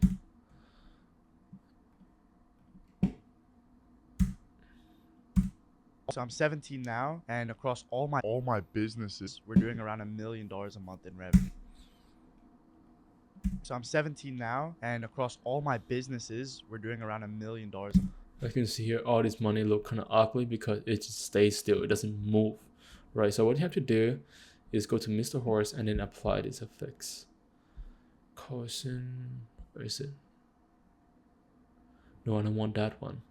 So I'm 17 now, and across all my businesses, we're doing around $1 million a month in revenue. So I'm 17 now, and across all my businesses, we're doing around $1 million. As you can see here, all this money look kind of ugly because it just stays still. It doesn't move, right? So what you have to do is go to Mr. Horse and then apply these effects. Caution, where is it? No, I don't want that one.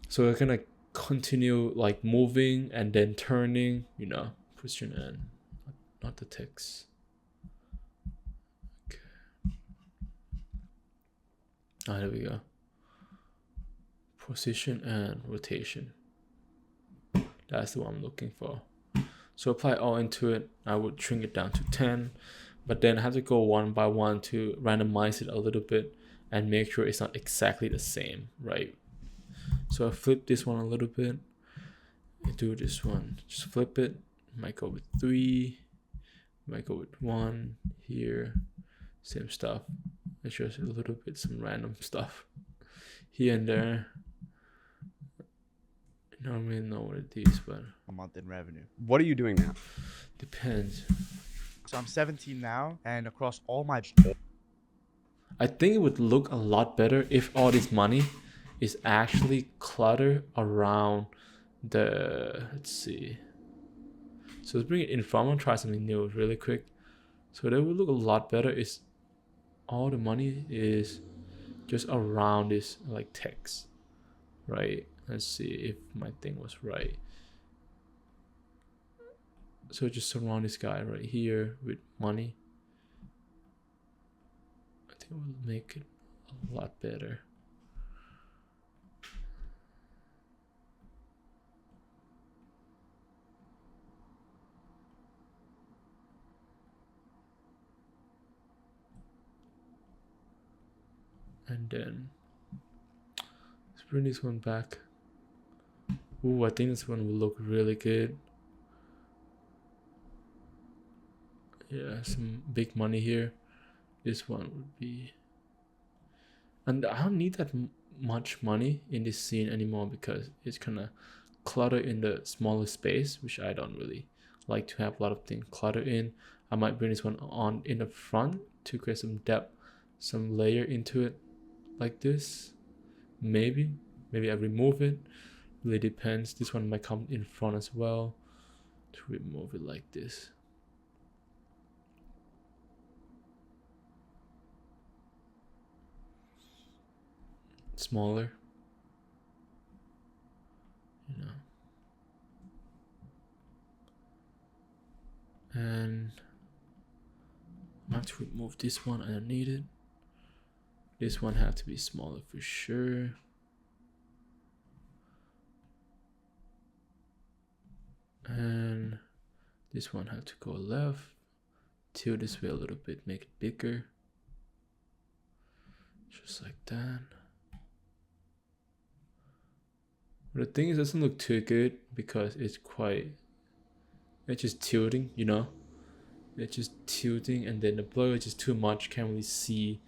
So we're gonna continue like moving and then turning, pushing in, not the text. Okay. There we go. Position and rotation. That's the one I'm looking for. So apply all into it. I would shrink it down to 10, but then I have to go one by one to randomize it a little bit and make sure it's not exactly the same, right? So I flip this one a little bit. I do this one, just flip it. Might go with 3, might go with 1 here. Same stuff. It's just a little bit some random stuff here and there. I don't really know what it is, but A month in revenue. What are you doing now? depends. So I'm 17 now, and across all my I think it would look a lot better if all this money is actually cluttered around the, let's see. So let's bring it in front and try something new really quick. So that would look a lot better is all the money is just around this like text, right? Let's see if my thing was right. So just surround this guy right here with money. I think we'll make it a lot better. And then let's bring this one back. Ooh, I think this one will look really good. Yeah, some big money here. This one would be, and I don't need that much money in this scene anymore because it's kind of cluttered in the smaller space, which I don't really like to have a lot of things cluttered in. I might bring this one on in the front to create some depth, some layer into it like this. Maybe I remove it. Really depends. This one might come in front as well to remove it like this. Smaller, you know. And I have to remove this one. I don't need it. This one has to be smaller for sure. And this one has to go left. Tilt this way a little bit, make it bigger. Just like that. But the thing is, it doesn't look too good because it's just tilting, you know? It's just tilting, and then the blur is just too much, can't really see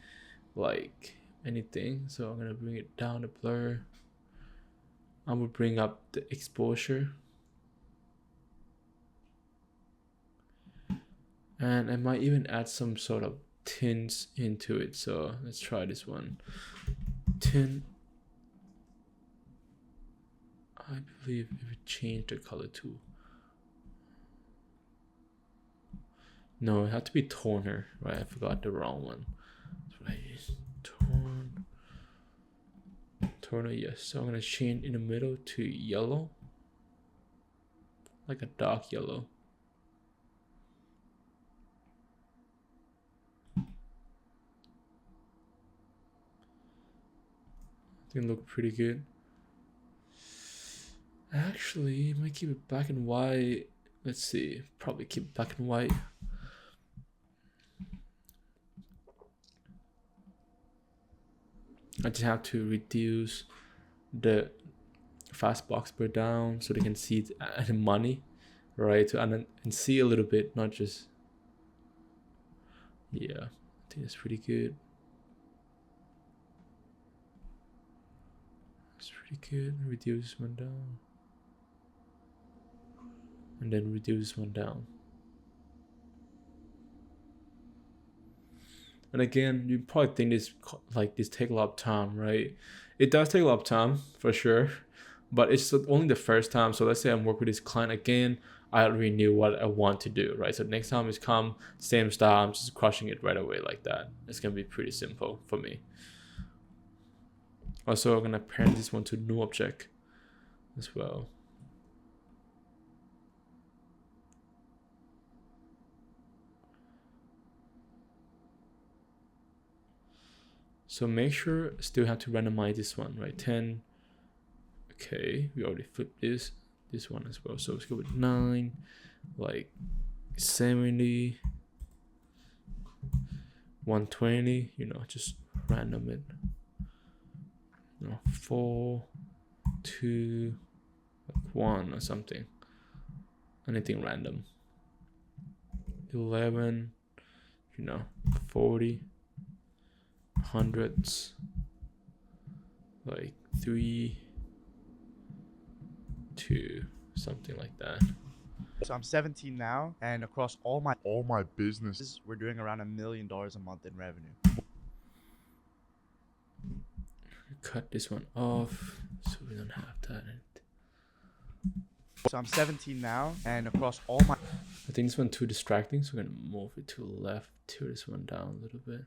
like anything. So I'm gonna bring it down, the blur. I will bring up the exposure. And I might even add some sort of tints into it. So let's try this one. Tint. I believe if we change the color to, no, it had to be toner, right? I forgot the wrong one. Right, toner, yes. So I'm gonna change in the middle to yellow, like a dark yellow. I think it look pretty good. Actually, I might keep it black and white. Let's see, probably keep it black and white. I just have to reduce the fast box bar down so they can see the money, right? And see a little bit, not just, yeah, I think it's pretty good. It's pretty good. Reduce this one down. And then reduce this one down. And again, you probably think this take a lot of time, right? It does take a lot of time for sure, but it's only the first time. So let's say I'm working with this client again, I already knew what I want to do, right? So next time it's come, same style, I'm just crushing it right away like that. It's gonna be pretty simple for me. Also, I'm gonna parent this one to new object as well. So make sure still have to randomize this one, right? 10. Okay, we already flipped this one as well. So let's go with 9, like 70, 120, you know, just random it. You know, 4, 2, like 1 or something. Anything random. 11, you know, 40. Hundreds, like 3, 2, something like that. So I'm 17 now, and across all my businesses, we're doing around $1 million a month in revenue. Cut this one off so we don't have that. So I'm 17 now, and across all my, I think this one too distracting, so we're gonna move it to the left, tilt this one down a little bit.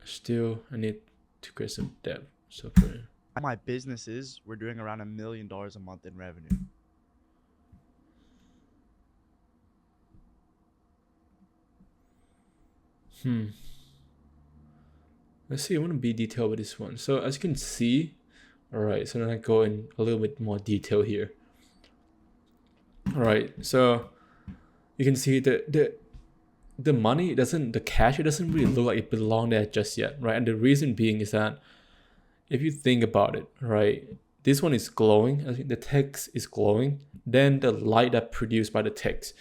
Still, I need to create some depth. So for My businesses, we're doing around $1 million a month in revenue. let's see. I want to be detailed with this one. So as you can see, all right. So then I go in a little bit more detail here. All right. So you can see the money doesn't, the cash, it doesn't really look like it belonged there just yet, right? And the reason being is that if you think about it, right, this one is glowing. I think the text is glowing. Then the light that produced by the text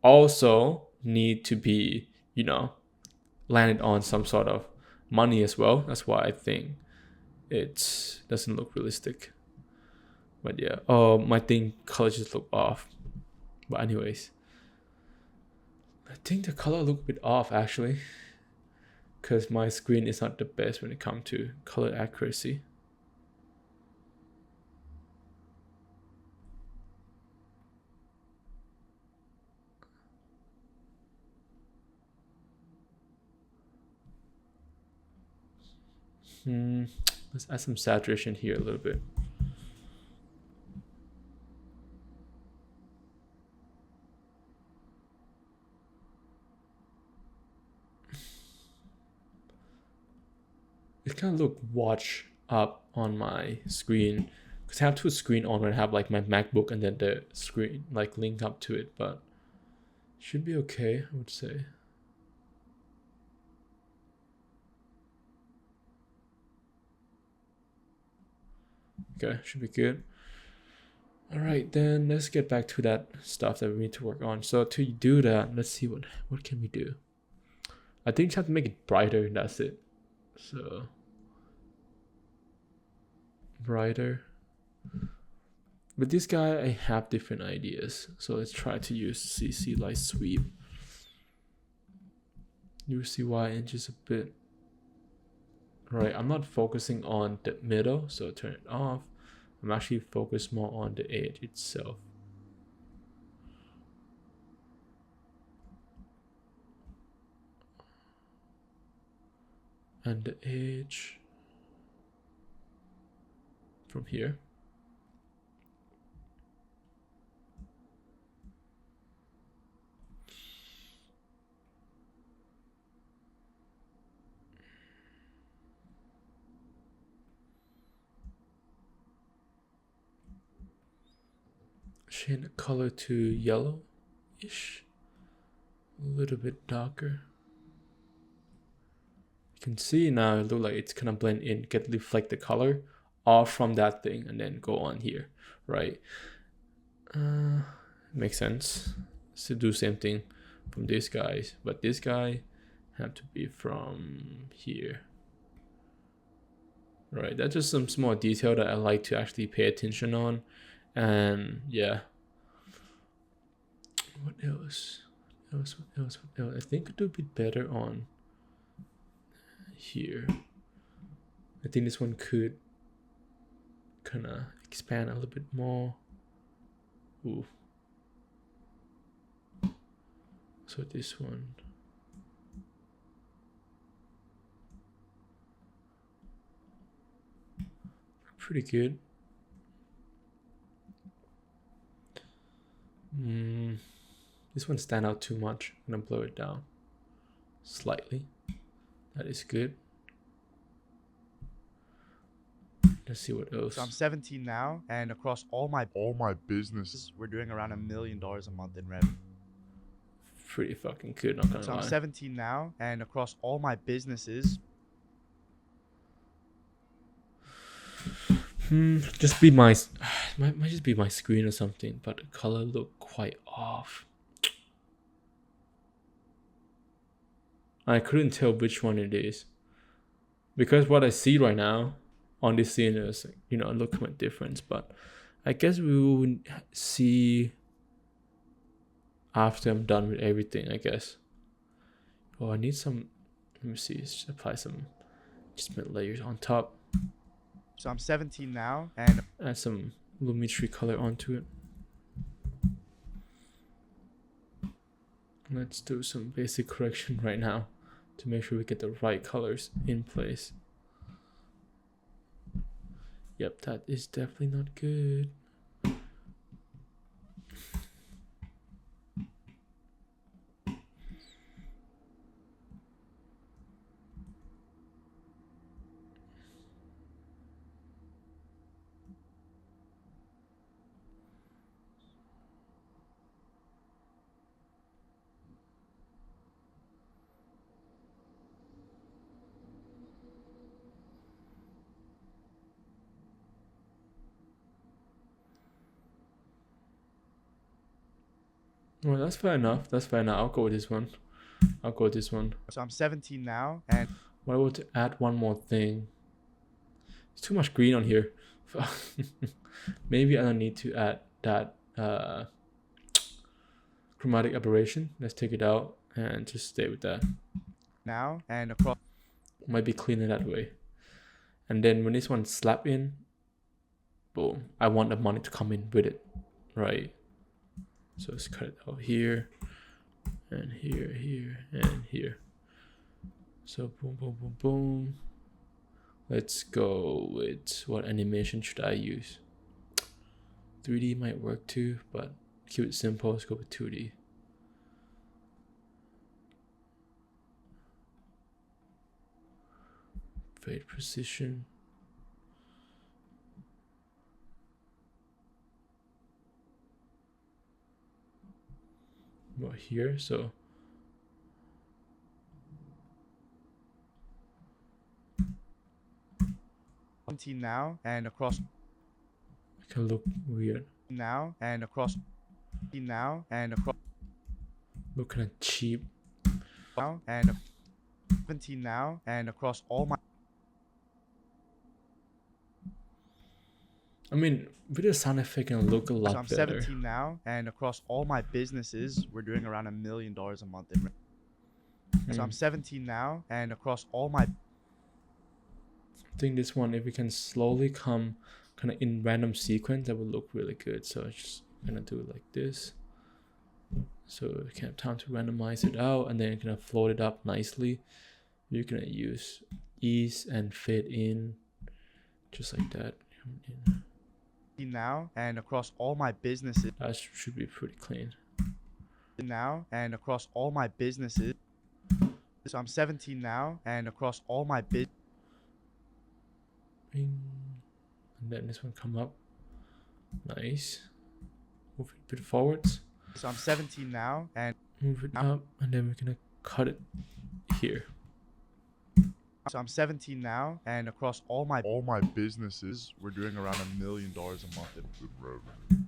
also need to be, landed on some sort of money as well. That's why I think it doesn't look realistic. But yeah, my thing color just look off. But anyways, I think the color look a bit off actually, because my screen is not the best when it comes to color accuracy. Let's add some saturation here a little bit. It kind of look watch up on my screen because I have two screen on when I have like my MacBook and then the screen like link up to it, but should be okay, I would say. Okay, should be good. All right, then let's get back to that stuff that we need to work on. So to do that, let's see what can we do. I think you have to make it brighter, and that's it. So brighter. With this guy, I have different ideas. So let's try to use CC light sweep. UCY in just a bit. All right, I'm not focusing on the middle, so turn it off. I'm actually focused more on the edge itself. And the edge from here. Change the color to yellow-ish, a little bit darker. You can see now it looks like it's kind of blend in, get reflect the color off from that thing and then go on here, right? Makes sense. So do same thing from these guys, but this guy have to be from here. Right, that's just some small detail that I like to actually pay attention on. And yeah, what else? What else? I think it would be better on here. I think this one could kind of expand a little bit more. Ooh. So this one. Pretty good. This one stand out too much. I'm gonna blow it down slightly. That is good. Let's see what else. So I'm 17 now, and across all my businesses, we're doing around $1 million a month in revenue. Pretty fucking good, not gonna So lie. I'm 17 now, and across all my businesses. Just be my might just be my screen or something, but the color look quite off. I couldn't tell which one it is because what I see right now on this scene is, look at my difference, but I guess we will see after I'm done with everything, I guess. Oh, I need some, let me see, just apply some adjustment layers on top. So I'm 17 now, and add some lumetri color onto it. Let's do some basic correction right now. to make sure we get the right colors in place. Yep, that is definitely not good. Well, that's fair enough. That's fair enough. I'll go with this one. I'll go with this one. So I'm 17 now, and What about to add one more thing? It's too much green on here. Maybe I don't need to add that chromatic aberration. Let's take it out and just stay with that. now and across. Might be cleaner that way. And then when this one slap in, boom, I want the money to come in with it, right? So let's cut it out here and here, here, and here. So boom, boom, boom, boom. Let's go with what animation should I use? 3D might work too, but keep it simple. Let's go with 2D. Fade precision. About here, so 17 now and across. it can look weird. Now and across. Now and across. Look kind of cheap. Now and 17 now and across all my. I mean, with the sound effect, it can look a lot So I'm better. 17 now, and across all my businesses, we're doing around $1 million a month. So I'm 17 now, and across all my. I think this one, if we can slowly come kind of in random sequence, that would look really good. So I'm just gonna do it like this. So we can have time to randomize it out, and then kind of float it up nicely. You're gonna use ease and fade in, just like that. Now and across all my businesses. That should be pretty clean. Now and across all my businesses. So I'm 17 now, and across all my business. Bing. And then this one come up. Nice. Move it a bit forwards. So I'm 17 now, and Move it up, and then we're gonna cut it here. so I'm 17 now, and across all my businesses, we're doing around $1 million a month in revenue.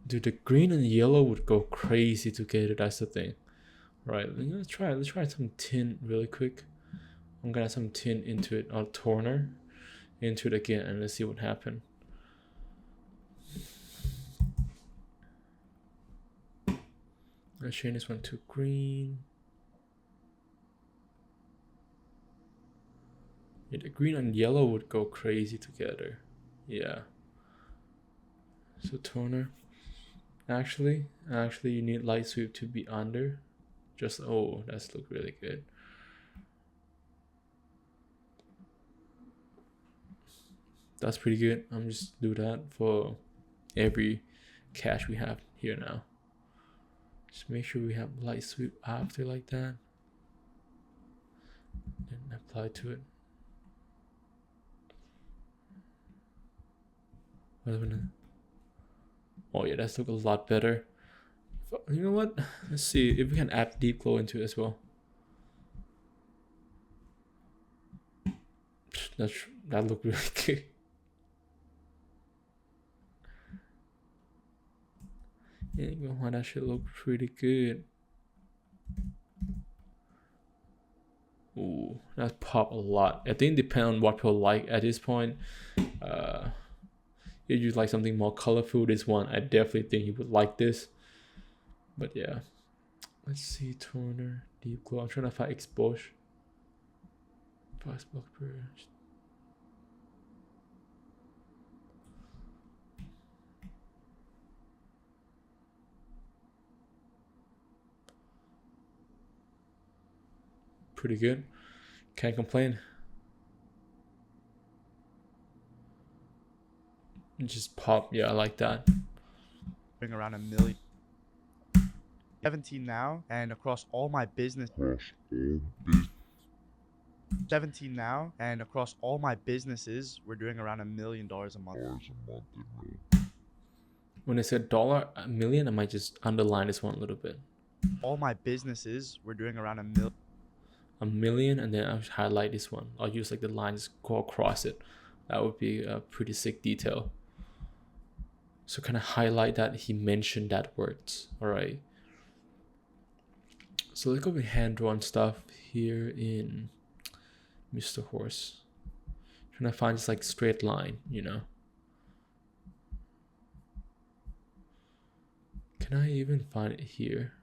Dude, the green and yellow would go crazy together. That's the thing, right? Let's try some tint really quick. I'm gonna add some tint into it, or toner into it again, and let's see what happens. Let's change this one to green. Yeah, the green and yellow would go crazy together. Yeah. So toner. Actually, you need light sweep to be under. Just, oh, that's look really good. That's pretty good. I'm just do that for every cache we have here now. Just make sure we have light sweep after like that. Then apply to it. Oh yeah, that's look a lot better. You know what? Let's see if we can add deep glow into it as well. That look really good. Yeah, that should look pretty good. Ooh, that pop a lot. I think depend on what people like at this point. If you like something more colorful, this one I definitely think you would like this. But yeah, let's see, toner, deep glow. I'm trying to find exposure. Fast block burst. pretty good. Can't complain. Just pop. Yeah, I like that. Bring around 1 million. 17 now, and across all my business. 17 now, and across all my businesses, we're doing around $1 million a month. When I said dollar a million, I might just underline this one a little bit. All my businesses, we're doing around $1 million. A million, and then I'll highlight this one. I'll use like the lines go across it. That would be a pretty sick detail. So kind of highlight that he mentioned that words. All right. So let's go with hand-drawn stuff here in Mr. Horse. Trying to find this like straight line, you know. Can I even find it here?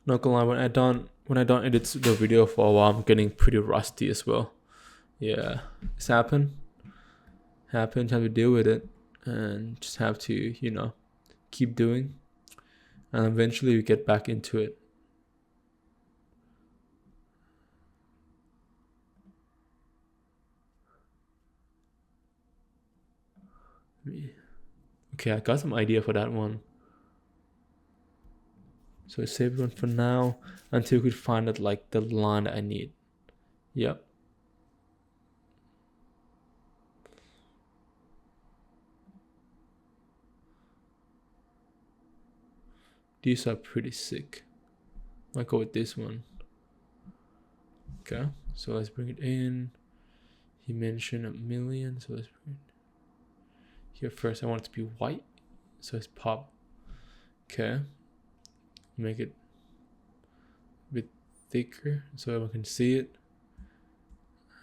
Not gonna lie, when I don't edit the video for a while, I'm getting pretty rusty as well. Yeah, it's happened. Have to deal with it, and just have to, you know, keep doing, and eventually we get back into it. Okay, I got some idea for that one. So I save one for now until we could find it like the line that I need. Yep. These are pretty sick. I'll go with this one. Okay, so let's bring it in. He mentioned 1 million, so let's bring it here first. I want it to be white, so let's pop. Okay, make it a bit thicker so everyone can see it.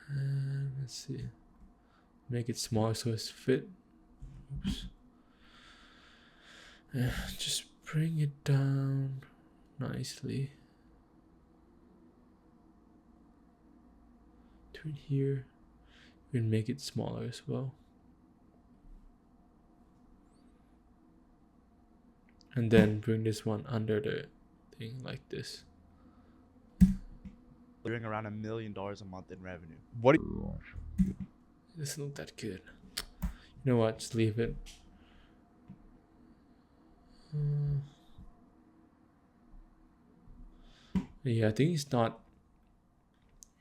And let's see, make it smaller so it's fit. Oops. Just bring it down nicely to here and make it smaller as well. And then bring this one under the thing like this. Doing around $1 million a month in revenue. What? It doesn't look that good. You know what? Just leave it. Yeah, I think it's not.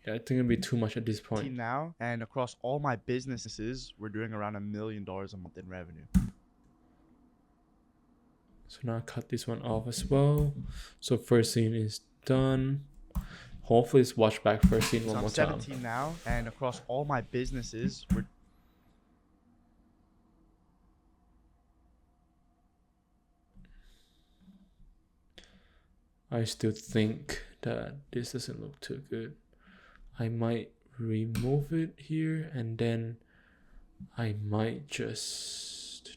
Yeah, I think it'll be too much at this point. Now, and across all my businesses, we're doing around $1 million a month in revenue. So now cut this one off as well. So first scene is done. Hopefully it's watch back first scene one more time. I'm 17 now, and across all my businesses, we're I still think that this doesn't look too good. I might remove it here, and then I might just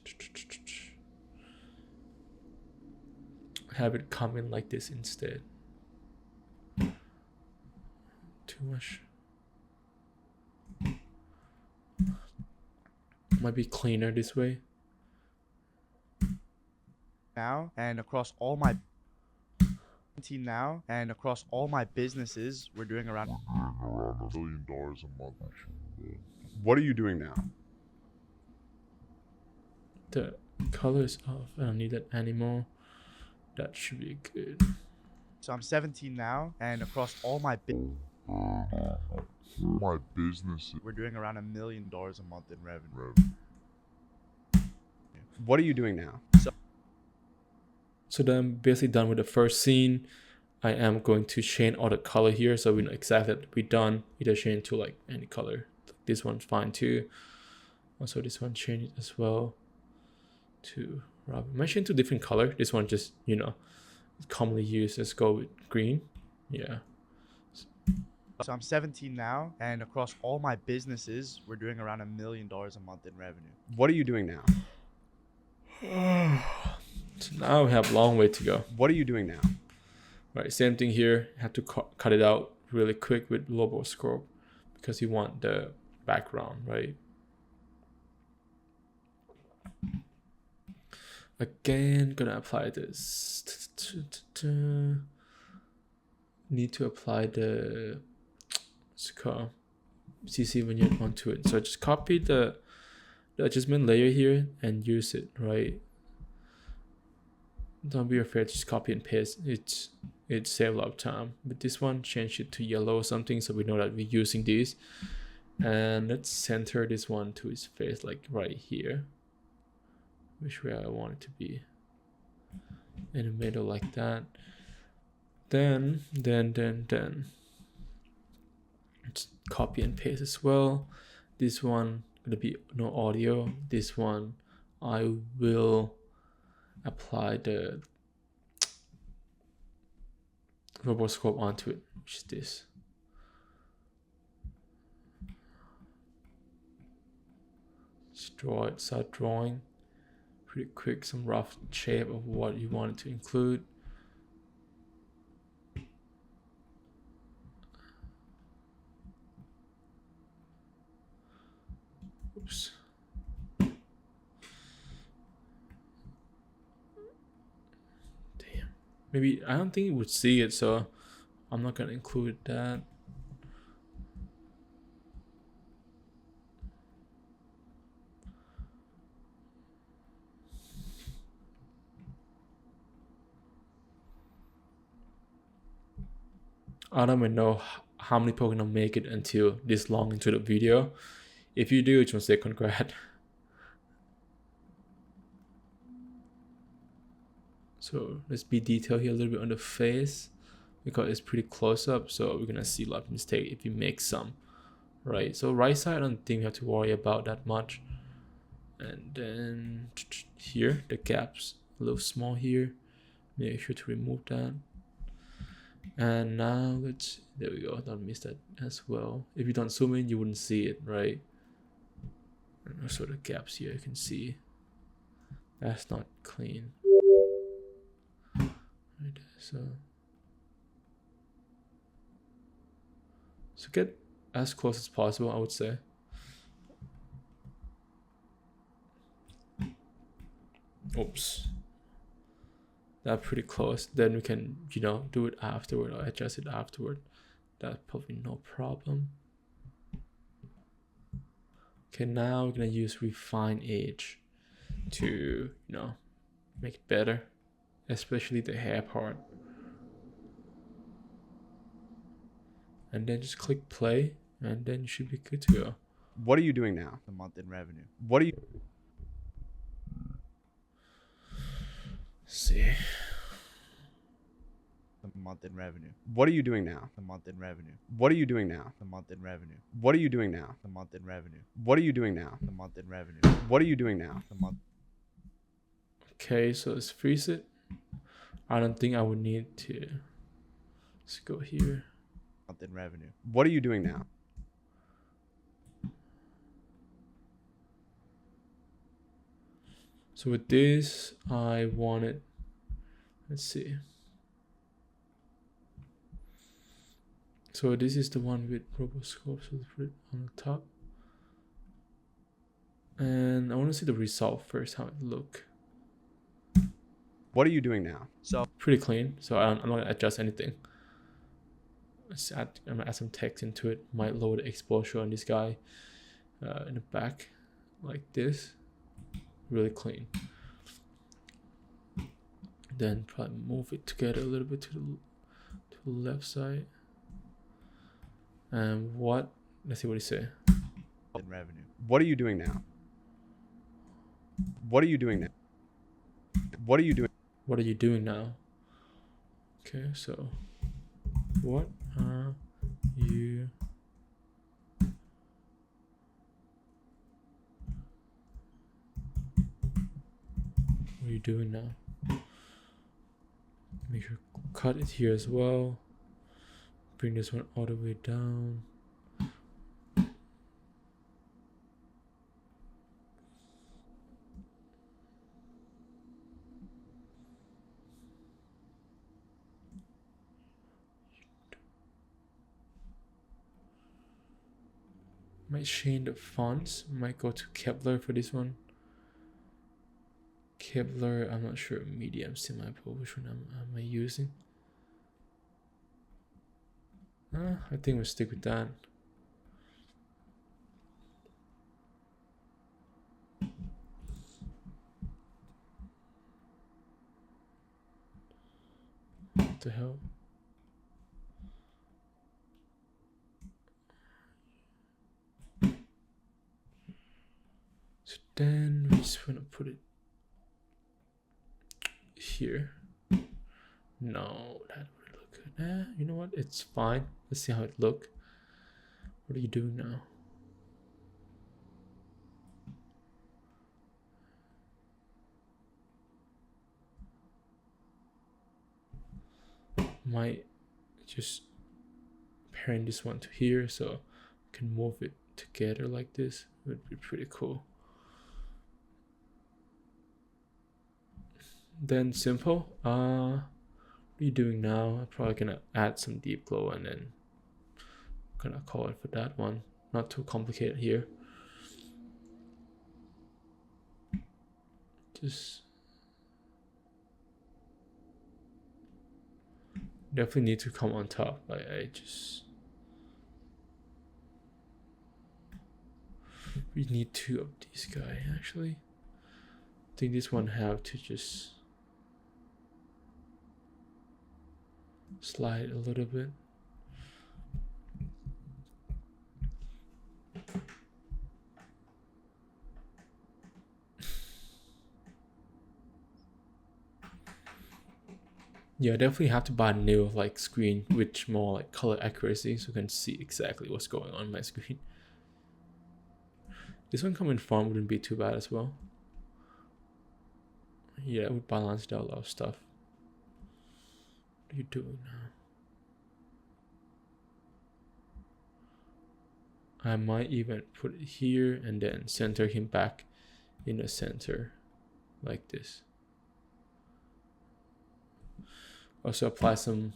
have it come in like this instead. Too much. Might be cleaner this way. now, and across all my now, and across all my businesses, we're doing around $1 million a month. What are you doing now? The color is off. I don't need that anymore. That should be good. So I'm 17 now, and across all my My business we're doing around $1 million a month in revenue. What are you doing now? So then I'm basically done with the first scene. I am going to change all the color here so we know exactly that we're done. Either change to like any color. This one's fine too. Also this one change as well to Robin. I might change to different color. This one just, you know, commonly used. Let's go with green. Yeah. So I'm 17 now, and across all my businesses, we're doing around $1 million a month in revenue. What are you doing now? So now we have a long way to go. What are you doing now? Right, same thing here. Have to cut it out really quick with rotoscope because you want the background, right? Again, gonna apply this. Need to apply the CC vignette onto it. So just copy the adjustment layer here and use it, right? Don't be afraid, just copy and paste. It saves a lot of time. But this one, change it to yellow or something so we know that we're using these. And let's center this one to his face, like right here. Which way I want it to be. In the middle like that. Then just copy and paste as well. This one gonna be no audio. This one I will apply the rotoscope onto it, which is this. Just draw it, start drawing pretty quick, some rough shape of what you wanted to include. Oops. Damn. Maybe I don't think it would see it, so I'm not gonna include that. I don't even know how many people are gonna make it until this long into the video. If you do, just say congrats. So let's be detailed here a little bit on the face because it's pretty close up. So we're gonna see a lot of mistake if you make some, right? So right side, I don't think we have to worry about that much. And then here, the gaps a little small here. Make sure to remove that. And now there we go, don't miss that as well. If you don't zoom in, you wouldn't see it, right? And also the gaps here, you can see that's not clean. Right, so get as close as possible, I would say. Oops. That's pretty close. Then we can, do it afterward or adjust it afterward. That's probably no problem. Okay, now we're gonna use refine edge to, make it better, especially the hair part. And then just click play, and then you should be good to go. What are you doing now? The month in revenue. What are you? See. The month in revenue. What are you doing now? The month in revenue. What are you doing now? The month in revenue. What are you doing now? The month in revenue. What are you doing now? The month in revenue. What are you doing now? The month. Okay, so let's freeze it. I don't think I would need to. Let's go here. Month in revenue. What are you doing now? So with this, I wanted, let's see. So this is the one with rotoscope, so let's put it on the top. And I want to see the result first, how it look. What are you doing now? So Pretty clean, so I'm not gonna adjust anything. I'm gonna add some text into it. Might lower the exposure on this guy in the back, like this. Really clean. Then probably move it together a little bit to the left side. And let's see what he say. in revenue. What are you doing now? What are you doing now? What are you doing? What are you doing now? Okay, so what are you doing now? Make sure cut it here as well. Bring this one all the way down. Might change the fonts. Might go to Kepler for this one. Kepler, I'm not sure. Medium, semi-pro, which one am I using? I think we'll stick with that. What the hell? So then we just want to put it here. No, that would look good. You know what? It's fine. Let's see how it look. What are you doing now? Might just pairing this one to here so I can move it together like this. It would be pretty cool. Then simple. What are you doing now? I'm probably gonna add some deep glow and then gonna call it for that one. Not too complicated here. Just definitely need to come on top. We need two of these guys actually. I think this one have to just slide a little bit. Yeah, definitely have to buy a new screen with more color accuracy so you can see exactly what's going on my screen. This one coming from wouldn't be too bad as well. Yeah, it would balance out a lot of stuff. What are you doing now? I might even put it here and then center him back in the center like this. Also apply some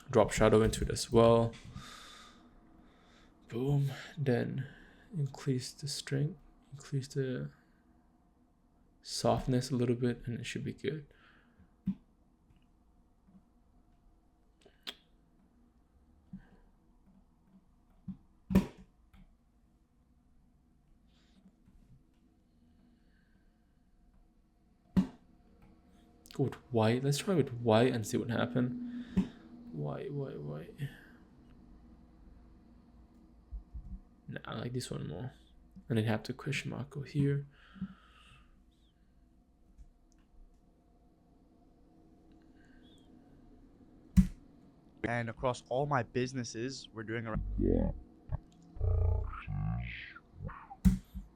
drop shadow into it as well. Boom. Then increase the strength, increase the softness a little bit, and it should be good. Go with white. Let's try with white and see what happens. White. Nah, I like this one more. And then have the question mark go here. And across all my businesses, we're doing around.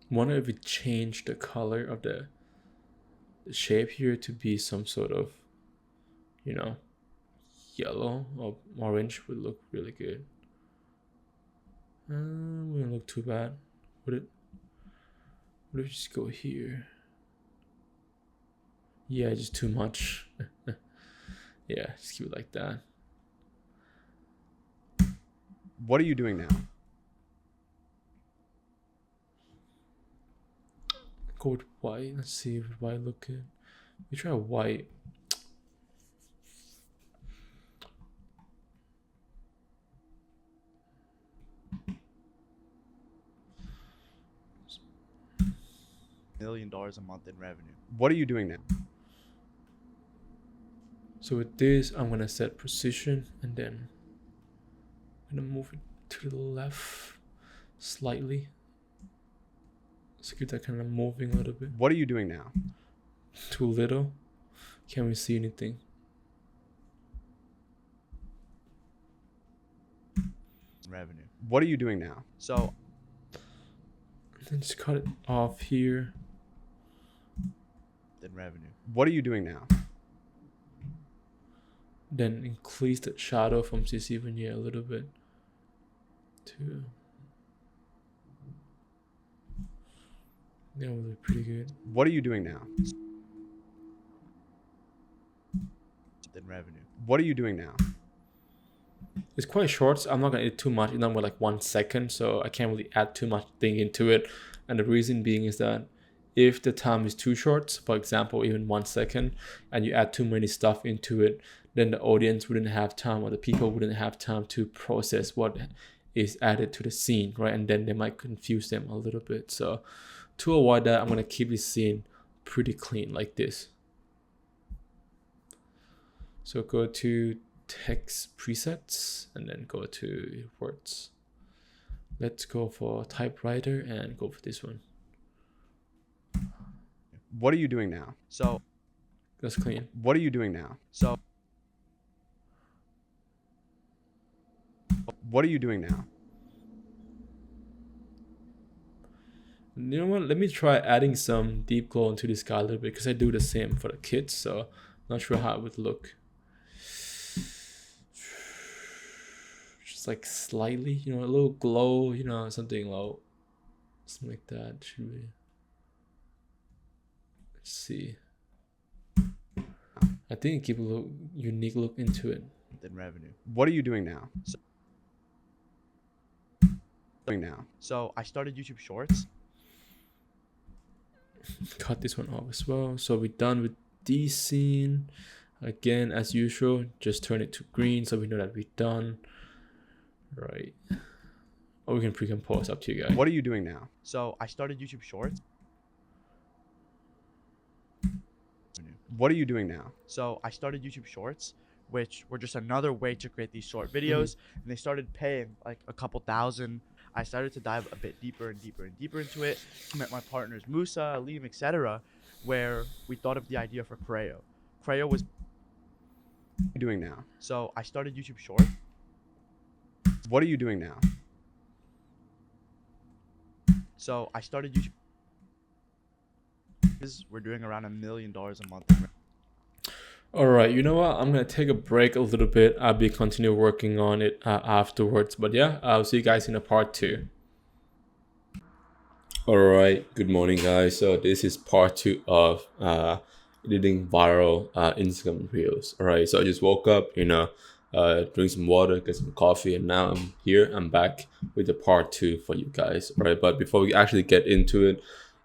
Wonder if we change the color of the shape here to be some sort of, yellow or orange would look really good. Wouldn't look too bad, would it? What if we just go here? Yeah, just too much. Yeah, just keep it like that. What are you doing now? Go with white. Let's see if white look good. We try white. $1 million a month in revenue. What are you doing now? So with this, I'm gonna set precision and then I'm gonna move it to the left slightly. So get that kind of moving a little bit. What are you doing now? Too little. Can't we see anything? Revenue. What are you doing now? So Then just cut it off here. then revenue. What are you doing now? Then increase the shadow from CC Veneer a little bit. That would look pretty good. What are you doing now? Then revenue. What are you doing now? It's quite short, so I'm not gonna edit too much. It's not like 1 second, so I can't really add too much thing into it. And the reason being is that if the time is too short, for example, even 1 second, and you add too many stuff into it, then the audience wouldn't have time, or the people wouldn't have time to process what is added to the scene, right? And then they might confuse them a little bit. So to avoid that, I'm gonna keep this scene pretty clean like this. So go to text presets and then go to words. Let's go for typewriter and go for this one. What are you doing now? So That's clean. What are you doing now? so What are you doing now? You know what? Let me try adding some deep glow into this guy a little bit, because I do the same for the kids, so not sure how it would look. Just like slightly, you know, a little glow, you know, something low, something like that. Should we? Let's see. I think it give a little unique look into it. then revenue. What are you doing now? So- Doing now. So I started YouTube Shorts. Cut this one off as well. So we're done with this scene. Again, as usual, just turn it to green so we know that we're done. Right. Or we can pre-compose, up to you guys. What are you doing now? So I started YouTube Shorts. What are you doing now? So I started YouTube Shorts, which were just another way to create these short videos. And they started paying like a couple thousand. I started to dive a bit deeper and deeper and deeper into it. I met my partners Musa, Aleem, etc., where we thought of the idea for Creo. Creo was What are you doing now? so I started YouTube Shorts. What are you doing now? So I started YouTube. We're doing around $1 million a month. All right, you know what? I'm gonna take a break a little bit. I'll be continue working on it afterwards. But yeah, I'll see you guys in a part 2. All right, good morning, guys. So this is part 2 of editing viral Instagram reels. All right, so I just woke up, you know, drink some water, get some coffee, and now I'm here. I'm back with the part 2 for you guys. All right, but before we actually get into it,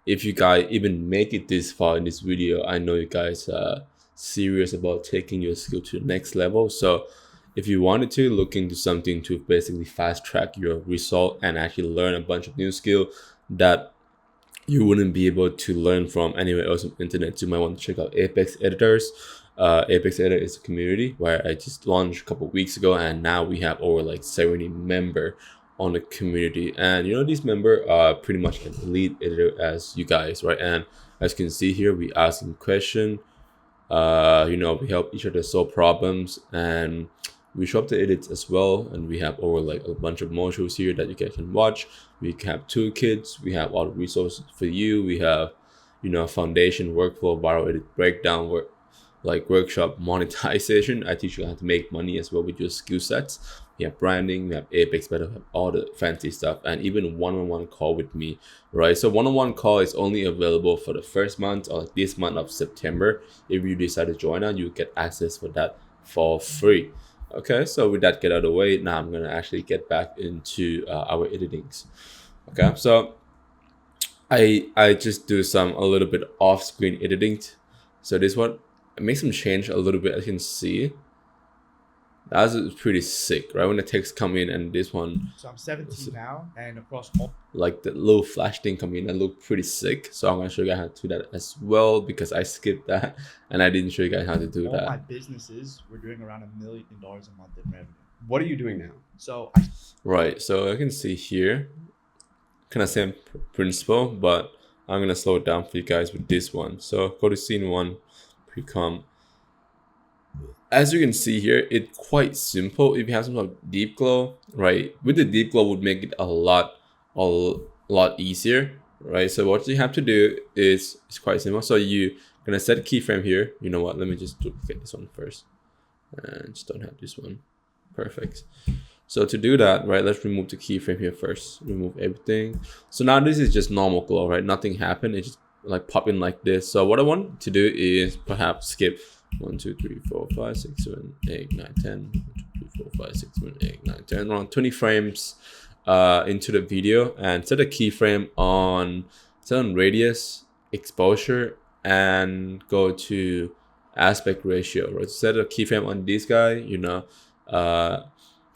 if you guys even make it this far in this video, I know you guys are serious about taking your skill to the next level. So if you wanted to look into something to basically fast track your result and actually learn a bunch of new skill that you wouldn't be able to learn from anywhere else on the internet, you might want to check out Apex Editors. Apex Editor is a community where I just launched a couple of weeks ago, and now we have over like 70 members on the community. And you know, these members are pretty much an elite editor as you guys, right? And as you can see here, we asking questions. You know, we help each other solve problems, and we show up the edits as well. And we have over like a bunch of modules here that you guys can watch. We have toolkits, we have all the resources for you. We have, you know, foundation, workflow, viral edit breakdown, workshop monetization. I teach you how to make money as well with your skill sets. We have branding, we have Apex Better, we have all the fancy stuff, and even one-on-one call with me, right? So one-on-one call is only available for the first month, or this month of September. If you decide to join us, you get access for that for free. Okay, so with that get out of the way, now I'm gonna actually get back into our editings. Okay, so I just do a little bit off-screen editing. So this one, I make some change a little bit, as you can see. That's pretty sick, right? When the text come in, and this one, So I'm 17 now, and across all like the little flash thing come in, and look pretty sick. So I'm gonna show you guys how to do that as well, because I skipped that and I didn't show you guys how to do my that. businesses, we're doing around $1 million a month in revenue. What are you doing now? So I Right, so I can see here, kind of same principle, but I'm gonna slow it down for you guys with this one. So go to scene 1, pre-com. As you can see here, it's quite simple. If you have some sort of deep glow, right? With the deep glow would make it a lot easier, right? So what you have to do is it's quite simple. So you gonna set a keyframe here. You know what? Let me just duplicate this one first, and just don't have this one. Perfect. So to do that, right, let's remove the keyframe here first. Remove everything. So now this is just normal glow, right? Nothing happened. It just like pop in like this. So what I want to do is perhaps skip 1, 2, 3, 4, 5, 6, 7, 8, 9, 10, 1, 2, 3, 4, 5, 6, 7, 8, 9, 10, around 20 frames into the video, and set a keyframe on radius, exposure, and go to aspect ratio. Right, set a keyframe on this guy,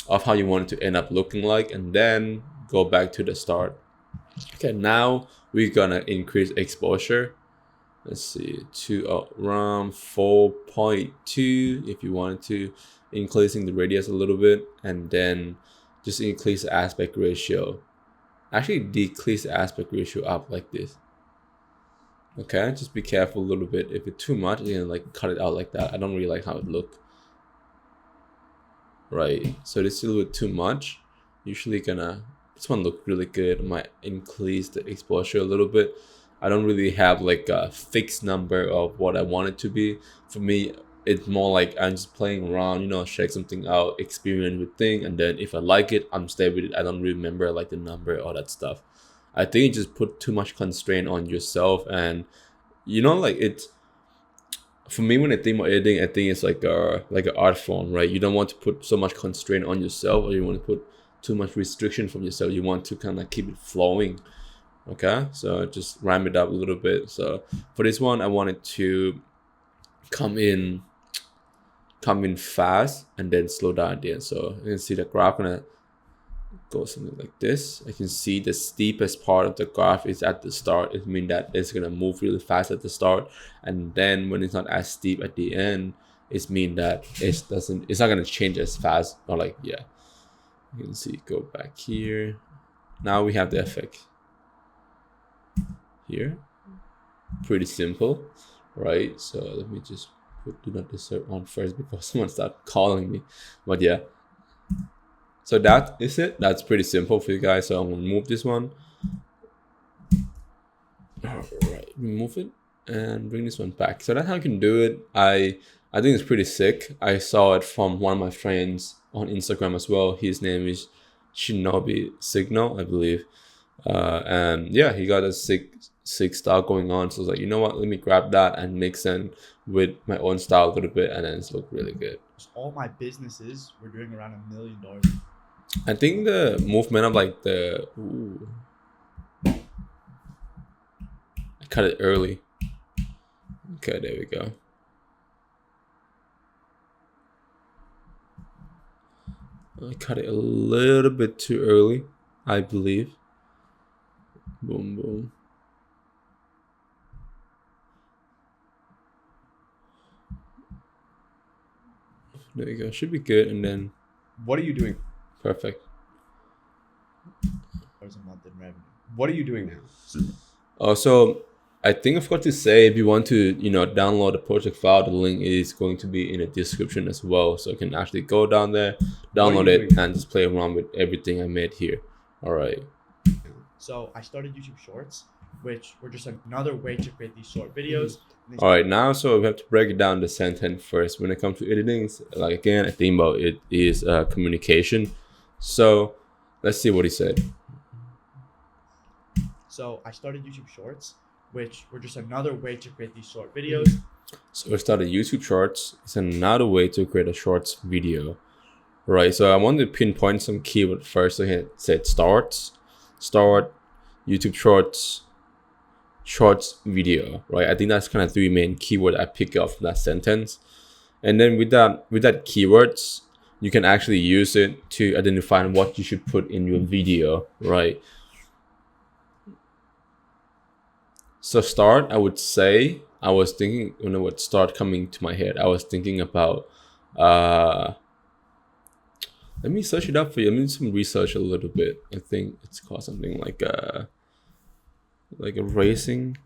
of how you want it to end up looking like, and then go back to the start. Okay, now we're gonna increase exposure. Let's see, to around 4.2 if you wanted to, increasing the radius a little bit, and then just increase the aspect ratio. Actually decrease the aspect ratio up like this. Okay, just be careful a little bit. If it's too much, you can like cut it out like that. I don't really like how it looks. Right, so this is a little bit too much. Usually this one look really good. I might increase the exposure a little bit. I don't really have like a fixed number of what I want it to be. For me, it's more like I'm just playing around, check something out, experiment with thing, and then if I like it, I'm stay with it. I don't remember like the number, all that stuff. I think it just put too much constraint on yourself, and like it's, for me, when I think about editing, I think it's like an art form, right? You don't want to put so much constraint on yourself, or you want to put too much restriction from yourself. You want to kind of keep it flowing. Okay, so just ramp it up a little bit. So for this one, I want it to come in fast and then slow down at the end. So you can see the graph gonna go something like this. I can see the steepest part of the graph is at the start. It means that it's gonna move really fast at the start, and then when it's not as steep at the end, it means that it's not gonna change as fast. Or like, yeah, you can see, go back here. Now we have the effect here. Pretty simple, right? So let me just put do not disturb on first before someone start calling me. But yeah, so that is it. That's pretty simple for you guys. So I'm gonna remove this one. All right, remove it and bring this one back. So that's how you can do it. I think it's pretty sick. I saw it from one of my friends on Instagram as well. His name is Shinobi Signal, I believe. And yeah, he got a sick style going on. So I was like, you know what, let me grab that and mix in with my own style a little bit, and then it's look really good. All my businesses were doing around $1 million. I think the movement of like I cut it early. Okay, there we go. I cut it a little bit too early, I believe. Boom, boom. There you go. Should be good. And then, What are you doing? perfect. A month in revenue. What are you doing now? Also, I think I forgot to say, if you want to, download the project file, the link is going to be in the description as well. So you can actually go down there, download it, doing? and just play around with everything I made here. All right. So I started YouTube Shorts, which were just another way to create these short videos. All right, now, so we have to break it down the sentence first. When it comes to editing, like again, I think about it is communication. So let's see what he said. So I started YouTube Shorts, which were just another way to create these short videos. So we started YouTube Shorts. It's another way to create a shorts video, right? So I wanted to pinpoint some keyword first. So he said start, YouTube Shorts video, right? I think that's kind of three main keyword I pick up from that sentence. And then with that keywords, you can actually use it to identify what you should put in your video, right? So start, I would say, I was thinking, what start coming to my head, I was thinking about, let me search it up for you. Let me do some research a little bit. I think it's called something like a racing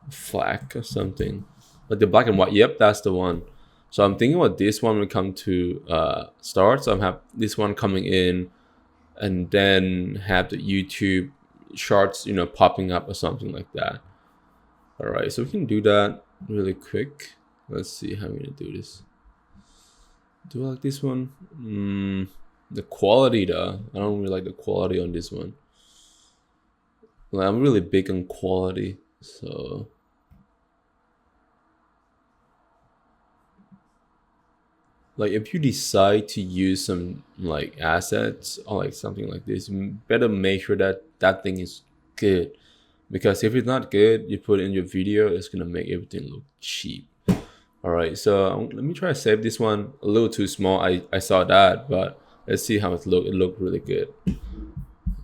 flag or something. Like the black and white. Yep, that's the one. So I'm thinking about this one when it comes to start. So I have this one coming in, and then have the YouTube Shorts, popping up or something like that. All right, so we can do that really quick. Let's see how we're gonna do this. Do I like this one? The quality though, I don't really like the quality on this one. Like, I'm really big on quality, so like if you decide to use some like assets or like something like this, you better make sure that that thing is good, because if it's not good, you put it in your video, it's gonna make everything look cheap. All right, so let me try to save this one. A little too small, I saw that, but let's see how it looked. It looked really good.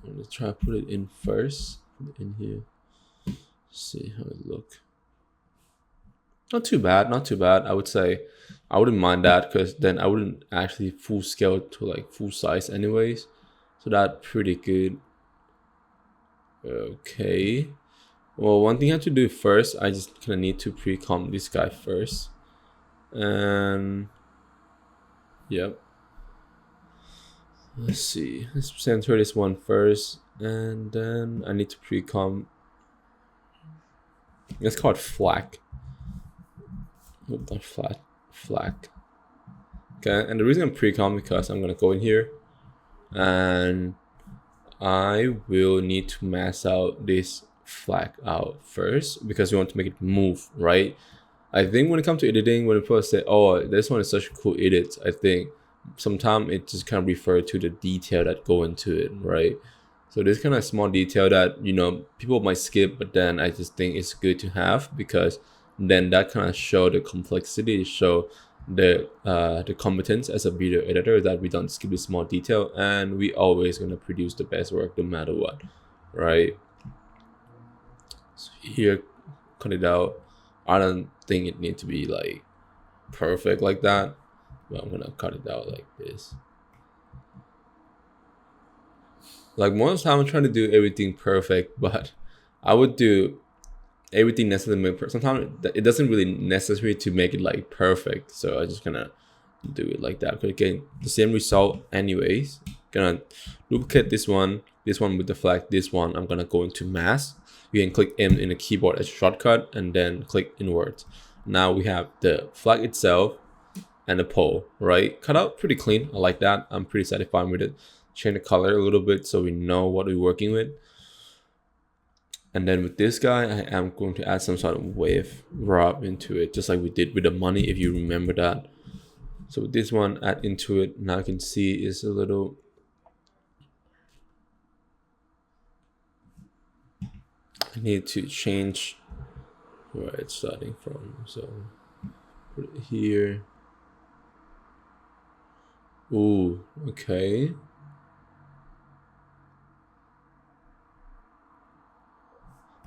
Let's try to put it in first. Put it in here. See how it look. Not too bad, not too bad. I would say I wouldn't mind that, because then I wouldn't actually full scale to like full size anyways. So that's pretty good. Okay. Well, one thing I have to do first, I just kind of need to pre-comp this guy first. And yep. Let's see. Let's center this one first, and then I need to pre-comp. Let's call it FLAC. Not flat, FLAC. Okay, and the reason I'm pre-comp because I'm gonna go in here, and I will need to mask out this FLAC out first, because we want to make it move, right? I think when it comes to editing, when people say, oh, this one is such a cool edit, I think sometimes it just kind of refer to the detail that go into it, right? So this kind of small detail that, you know, people might skip, but then I just think it's good to have, because then that kind of show the complexity, show the competence as a video editor, that we don't skip this small detail, and we always gonna produce the best work no matter what, right? So here, cut it out. I don't think it needs to be like perfect like that, but I'm gonna cut it out like this. Like most of the time I'm trying to do everything perfect, but I would do everything necessary. Sometimes it doesn't really necessary to make it like perfect, so I just gonna do it like that. But again, the same result anyways. Gonna duplicate this one with the flag. This one I'm gonna go into mask. You can click M in the keyboard as a shortcut, and then click inward. Now we have the flag itself and the pole, right? Cut out pretty clean. I like that. I'm pretty satisfied with it. Change the color a little bit so we know what we're working with. And then with this guy, I am going to add some sort of wave wrap into it, just like we did with the money, if you remember that. So with this one, add into it. Now I can see is a little. I need to change where it's starting from. So put it here. Ooh, okay.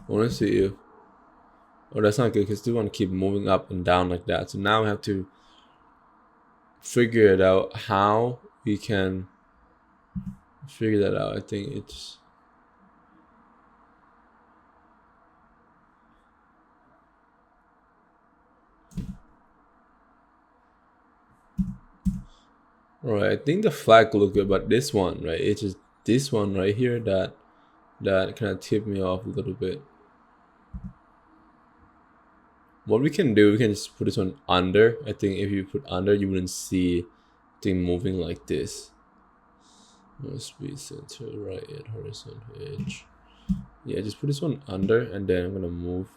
I want to see if. Oh, that's not good, because we want to keep moving up and down like that. So now we have to figure it out how we can figure that out. I think it's. Alright, I think the flag look good, but this one, right? It's just this one right here that kind of tipped me off a little bit. What we can do, we can just put this one under. I think if you put under, you wouldn't see thing moving like this. Must be center, right, at horizontal edge. Yeah, just put this one under, and then I'm gonna move.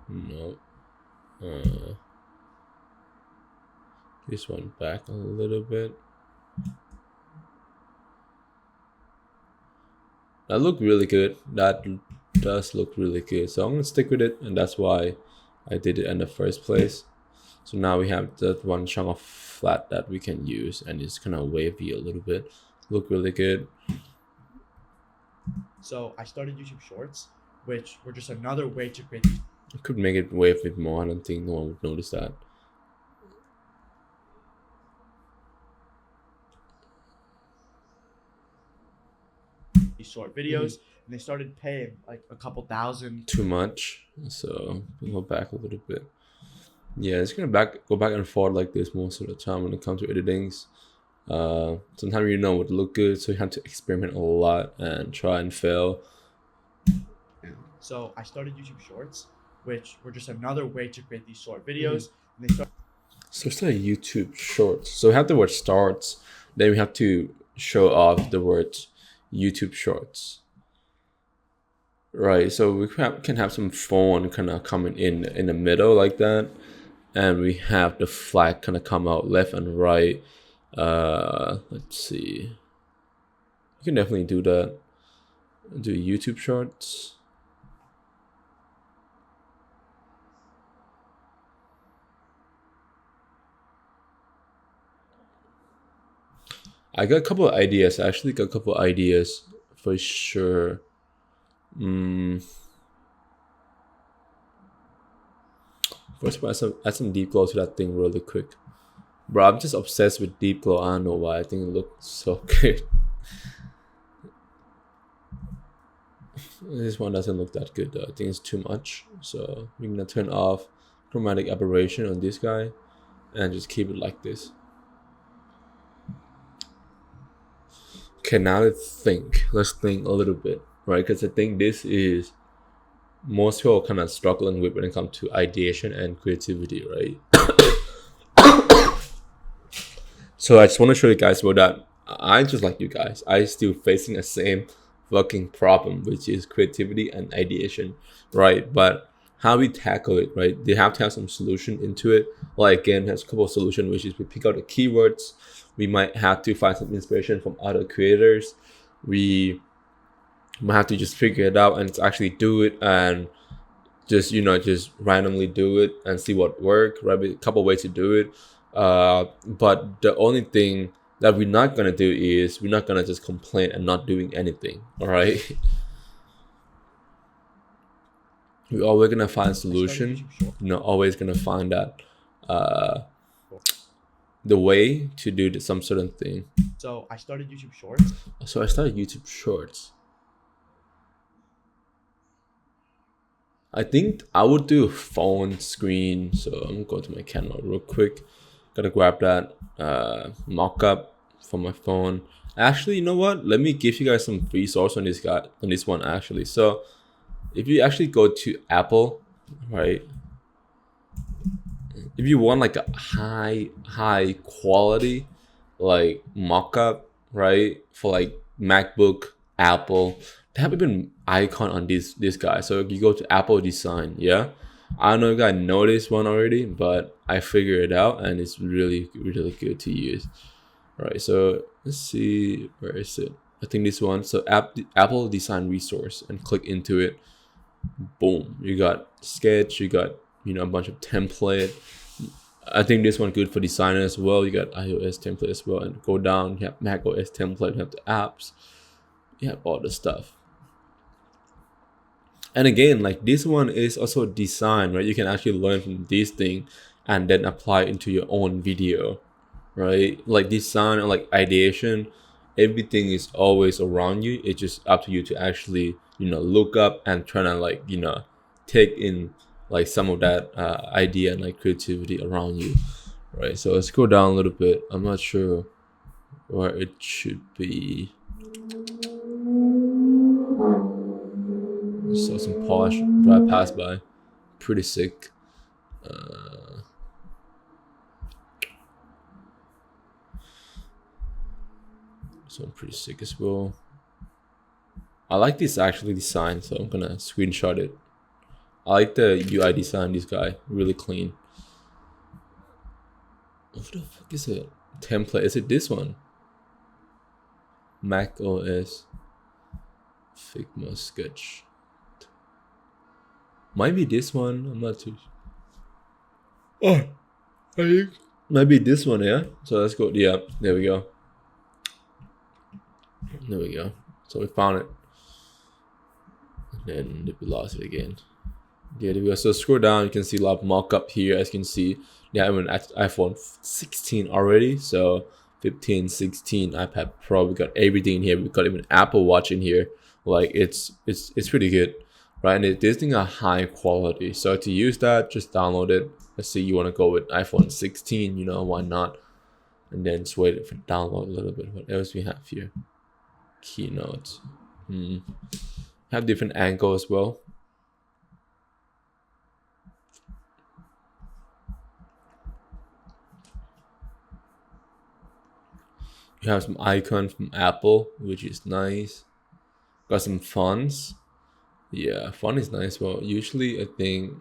No. This one back a little bit. That looked really good. That does look really good. So I'm gonna stick with it, and that's why I did it in the first place. So now we have that one chunk of flat that we can use, and it's kind of wavy a little bit. Look really good. So I started YouTube Shorts, which were just another way to create. I could make it wave a bit more. I don't think no one would notice that. These short videos, and they started paying like a couple thousand. Too much, so we'll go back a little bit. Yeah, it's gonna go back and forth like this most of the time when it comes to editings. Sometimes you know what look good, so you have to experiment a lot and try and fail. So I started YouTube Shorts, which were just another way to create these short videos, and they started. So it's like YouTube Shorts. So we have the word starts, then we have to show off the word YouTube Shorts. Right, so we can have some phone kind of coming in the middle like that, and we have the flag kind of come out left and right. Let's see. You can definitely do that. Do YouTube shorts. I got a couple of ideas. I actually got a couple of ideas for sure. First, add some deep glow to that thing really quick. Bro, I'm just obsessed with deep glow. I don't know why. I think it looks so good. This one doesn't look that good though. I think it's too much. So we're gonna turn off chromatic aberration on this guy and just keep it like this. Okay, now let's think a little bit, right? Because I think this is most people kind of struggling with when it comes to ideation and creativity, right? So I just want to show you guys about that. I just like you guys. I still facing the same fucking problem, which is creativity and ideation, right? But how we tackle it, right? They have to have some solution into it. Like again, there's a couple of solutions, which is we pick out the keywords. We might have to find some inspiration from other creators. We might have to just figure it out and actually do it, and just just randomly do it and see what works, right? A couple of ways to do it. But the only thing that we're not gonna do is we're not gonna just complain and not doing anything. All right. We're always gonna find a solution. Always gonna find that the way to do some certain thing. So I started YouTube Shorts. So I started YouTube Shorts. I think I would do phone screen. So I'm gonna go to my camera real quick. Gotta grab that mock-up for my phone. Actually, you know what? Let me give you guys some free source on this one actually. So if you actually go to Apple, right? If you want like a high quality like mock-up, right? For like MacBook, Apple, they have even icon on this guy. So you go to Apple Design, yeah. I don't know if you guys know this one already, but I figured it out and it's really good to use. All right, so let's see, where is it? I think this one. So Apple Design Resource, and click into it. Boom, you got sketch, you got a bunch of template. I think this one good for designer as well. You got iOS template as well, and go down, you have Mac OS template, you have the apps, you have all the stuff. And again, like this one is also design, right? You can actually learn from this thing and then apply it into your own video, right? Like design and like ideation, everything is always around you. It's just up to you to actually look up and try to like take in like some of that idea and like creativity around you, right? So let's go down a little bit. I'm not sure where it should be. Saw some Porsche drive past by, pretty sick. So I'm pretty sick as well. I like this actually design, so I'm gonna screenshot it. I like the UI design. This guy really clean. What the fuck is it? Template? Is it this one? Mac OS Figma Sketch. Might be this one. I'm not too sure. Oh, I think might be this one, yeah? So let's go. Yeah, there we go. There we go. So we found it. And then we lost it again. Yeah, there we go. So scroll down, you can see a lot of mock-up here. As you can see, they have an iPhone 16 already. So 15, 16, iPad Pro. We got everything in here. We got even Apple Watch in here. Like it's pretty good, right? And this thing are high quality. So to use that, just download it. Let's say you want to go with iPhone 16. Why not? And then just wait for download a little bit. What else we have here? Keynote. Have different angle as well. You have some icon from Apple, which is nice. Got some fonts. Yeah, font is nice. Well, usually I think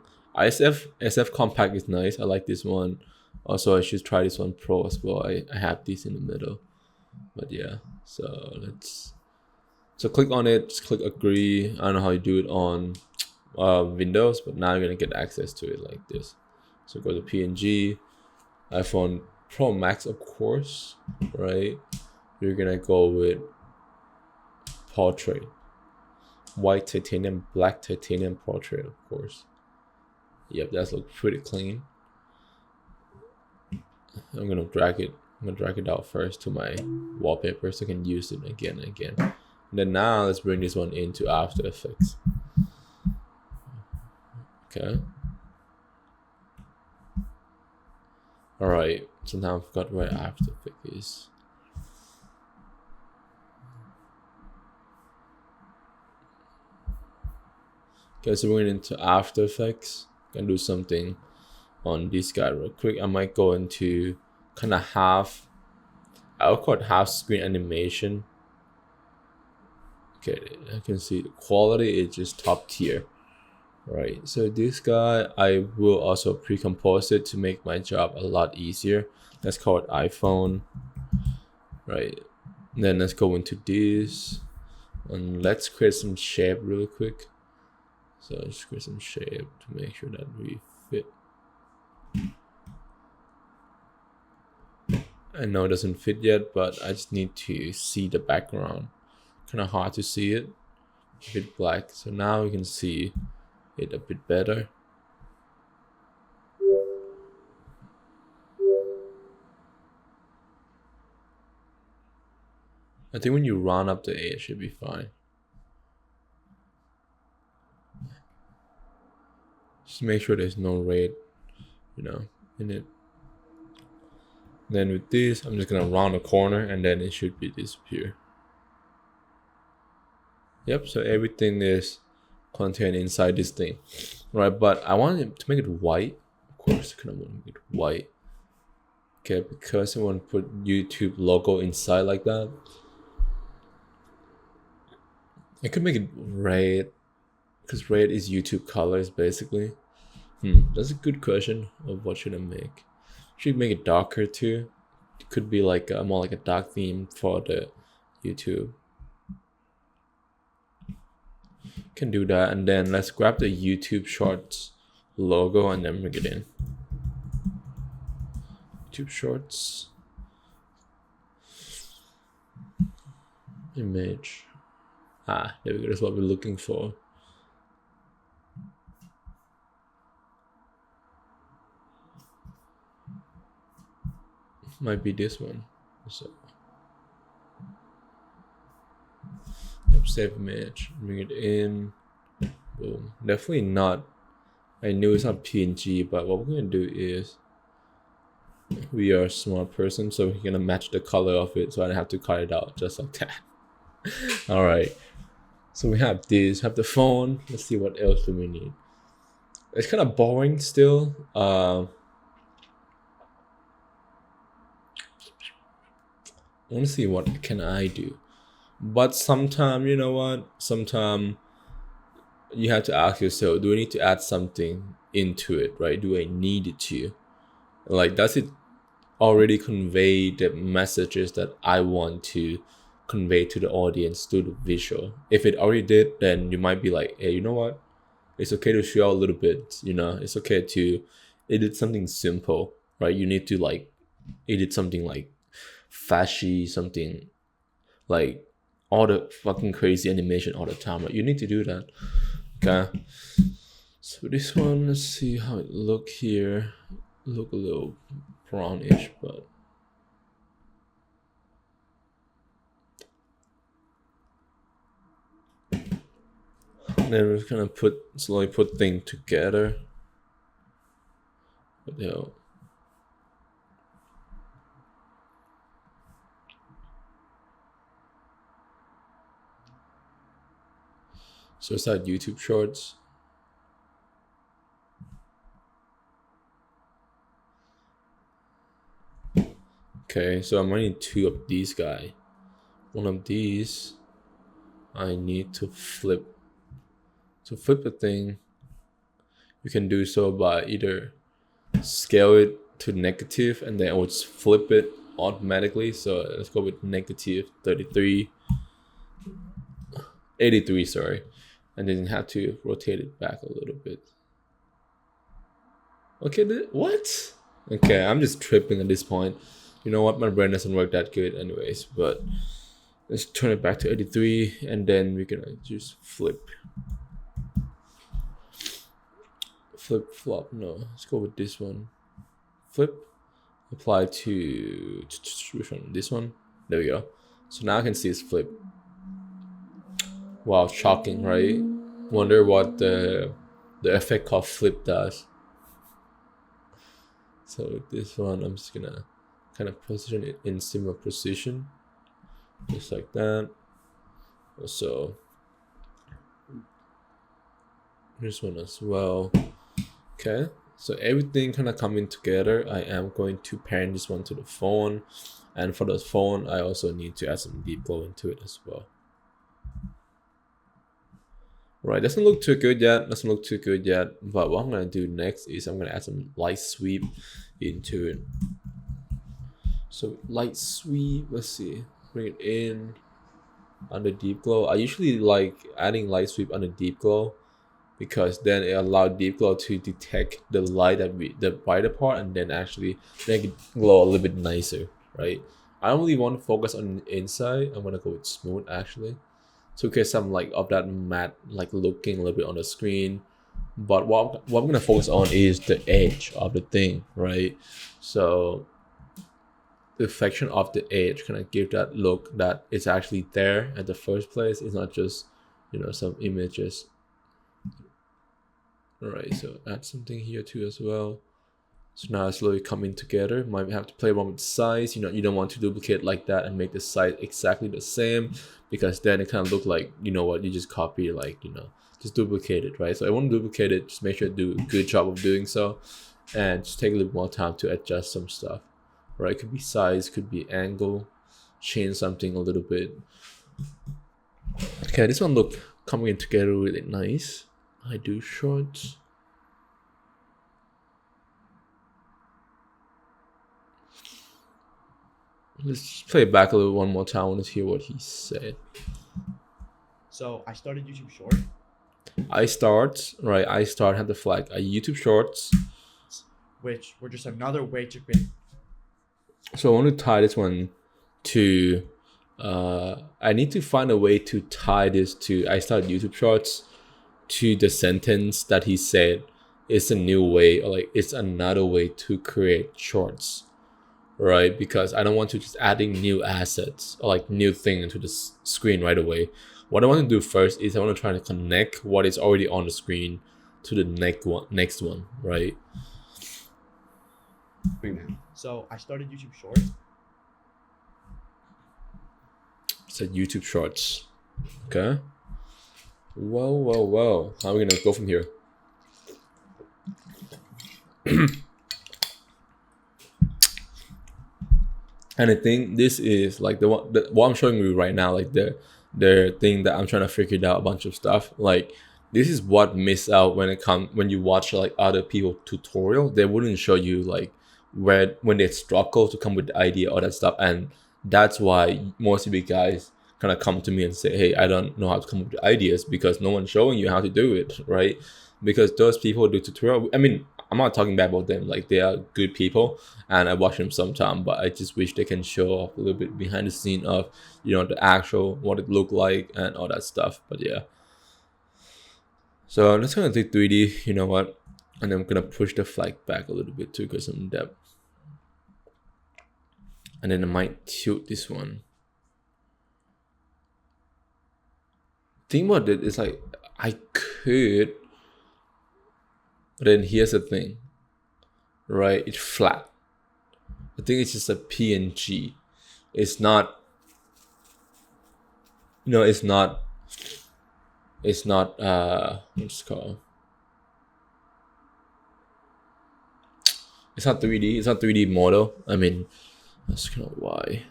SF compact is nice. I like this one. Also, I should try this one pro as well. I have these in the middle. But yeah, so click on it, just click agree. I don't know how you do it on Windows, but now you're gonna get access to it like this. So go to PNG, iPhone Pro Max, of course, right? You're gonna go with portrait, white titanium, black titanium portrait, of course. Yep, that's look pretty clean. I'm gonna drag it out first to my wallpaper so I can use it again and again. And then now let's bring this one into After Effects. Okay. Alright, so now I've got where After Effects is. Okay, so we're going into After Effects. Gonna do something on this guy real quick. I might go into kind of I'll call it half screen animation. Okay, I can see the quality is just top tier. Right, so this guy, I will also pre-compose it to make my job a lot easier. Let's call it iPhone. Right, and then let's go into this. And let's create some shape really quick. So let's create some shape to make sure that we fit. I know it doesn't fit yet, but I just need to see the background. Kind of hard to see it, a bit black. So now we can see it a bit better. I think when you round up the A, it should be fine. Just make sure there's no red, in it. Then with this, I'm just gonna round the corner and then it should be disappear. Yep, so everything is contained inside this thing. Right, but I wanted to make it white. Of course, I kind of want to make it white. Okay, because I want to put YouTube logo inside like that. I could make it red, because red is YouTube colors basically. That's a good question of what should I make. Should make it darker too. It could be like more like a dark theme for the YouTube. Can do that, and then let's grab the YouTube Shorts logo and then bring it in. YouTube Shorts image. There we go. That's what we're looking for. Might be this one. So, yep, save image, bring it in. Boom. Definitely not. I knew it's not PNG, but what we're gonna do is we are a smart person, so we're gonna match the color of it, so I don't have to cut it out just like that. All right. So we have this. Have the phone. Let's see what else do we need. It's kind of boring still. I want to see what can I do, but sometime, you know what? Sometime you have to ask yourself, do I need to add something into it, right? Do I need it to? Like, does it already convey the messages that I want to convey to the audience through the visual? If it already did, then you might be like, hey, you know what? It's okay to show a little bit, it's okay to edit something simple, right? You need to like edit something like flashy, something like all the fucking crazy animation all the time, right? You need to do that. Okay, so this one, let's see how it look here. Look a little brownish, but then we're gonna slowly put things together. What the hell? So it's that YouTube Shorts. Okay, so I'm running two of these guys. One of these, I need to flip. To flip the thing, you can do so by either scale it to negative and then it will just flip it automatically. So let's go with negative 33, 83, sorry. And then you have to rotate it back a little bit. Okay, what? Okay, I'm just tripping at this point. You know what? My brain doesn't work that good anyways, but let's turn it back to 83 and then we're gonna just flip flop. No, let's go with this one. Flip, apply to which one? This one. There we go. So now I can see it's flip. Wow, shocking, right? Wonder what the effect called flip does. So with this one, I'm just gonna kind of position it in similar position, just like that. Also, this one as well. Okay, so everything kind of coming together. I am going to parent this one to the phone, and for the phone, I also need to add some deep glow into it as well. Right, doesn't look too good yet. But what I'm gonna do next is I'm gonna add some light sweep into it. So light sweep, let's see, bring it in under deep glow. I usually like adding light sweep under deep glow because then it allows deep glow to detect the light the brighter part and then actually make it glow a little bit nicer, right? I don't really want to focus on the inside. I'm gonna go with smooth actually. So get some like of that matte like looking a little bit on the screen. But what I'm gonna focus on is the edge of the thing, right? So the reflection of the edge kind of give that look that it's actually there at the first place. It's not just, you know, some images. All right, so add something here too as well. So now it's slowly coming together. Might have to play around with size. You know, you don't want to duplicate like that and make the size exactly the same because then it kind of look like, you know what, you just copy like, you know, just duplicate it, right? So I want to duplicate it, just make sure to do a good job of doing so and just take a little more time to adjust some stuff, right? It could be size, could be angle, change something a little bit. Okay, this one look coming in together really nice. I do shorts. Let's play it back a little one more time. I want to hear what he said. So I started YouTube Short, I start had the flag YouTube Shorts. which were just another way to create. So I want to tie this one to. I need to find a way to tie this to. I started YouTube Shorts to the sentence that he said. It's a new way, or like it's another way to create shorts. Right, because I don't want to just adding new assets or like new thing into the screen right away. What I want to do first is I want to try to connect what is already on the screen to the next one, right? So I started YouTube Short. It's a YouTube Shorts. Okay. Whoa. How are we gonna go from here? And I think this is like what I'm showing you right now, like the thing that I'm trying to figure out a bunch of stuff. Like this is what miss out when you watch like other people tutorial. They wouldn't show you like when they struggle to come with the idea, all that stuff. And that's why most of you guys kind of come to me and say, hey, I don't know how to come up with ideas because no one's showing you how to do it, right? Because those people do tutorial. I mean, I'm not talking bad about them. Like they are good people, and I watch them sometime. But I just wish they can show off a little bit behind the scene of, you know, the actual what it looked like and all that stuff. But yeah. So let's gonna do 3D. You know what? And I'm gonna push the flag back a little bit to get some depth. And then I might tilt this one. Thing about it is like I could. But then here's the thing, right? It's flat. I think it's just a PNG. It's not, you know, it's not, what's it called? It's not 3D. It's not 3D model. I mean, that's kind of why.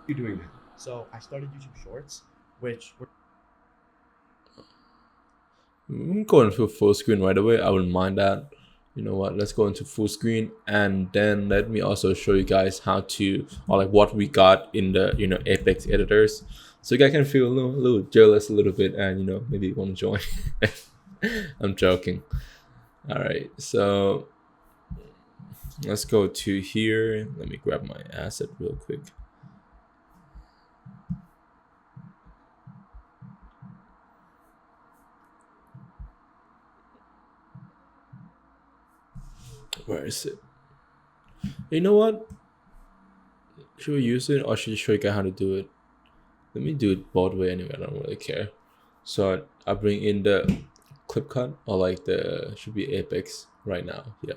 You doing that? So I started YouTube Shorts, which were I'm going to full screen right away. I wouldn't mind that. You know what, let's go into full screen, and then let me also show you guys how to, or like what we got in the, you know, Apex editors, so you guys can feel a little jealous a little bit, and you know, maybe want to join. I'm joking. All right, so let's go to here. Let me grab my asset real quick. Where is it? You know what, should we use it, or should I show you guys how to do it? Let me do it both way anyway, I don't really care. So I bring in the clip cut, or like the, should be Apex right now. Yeah.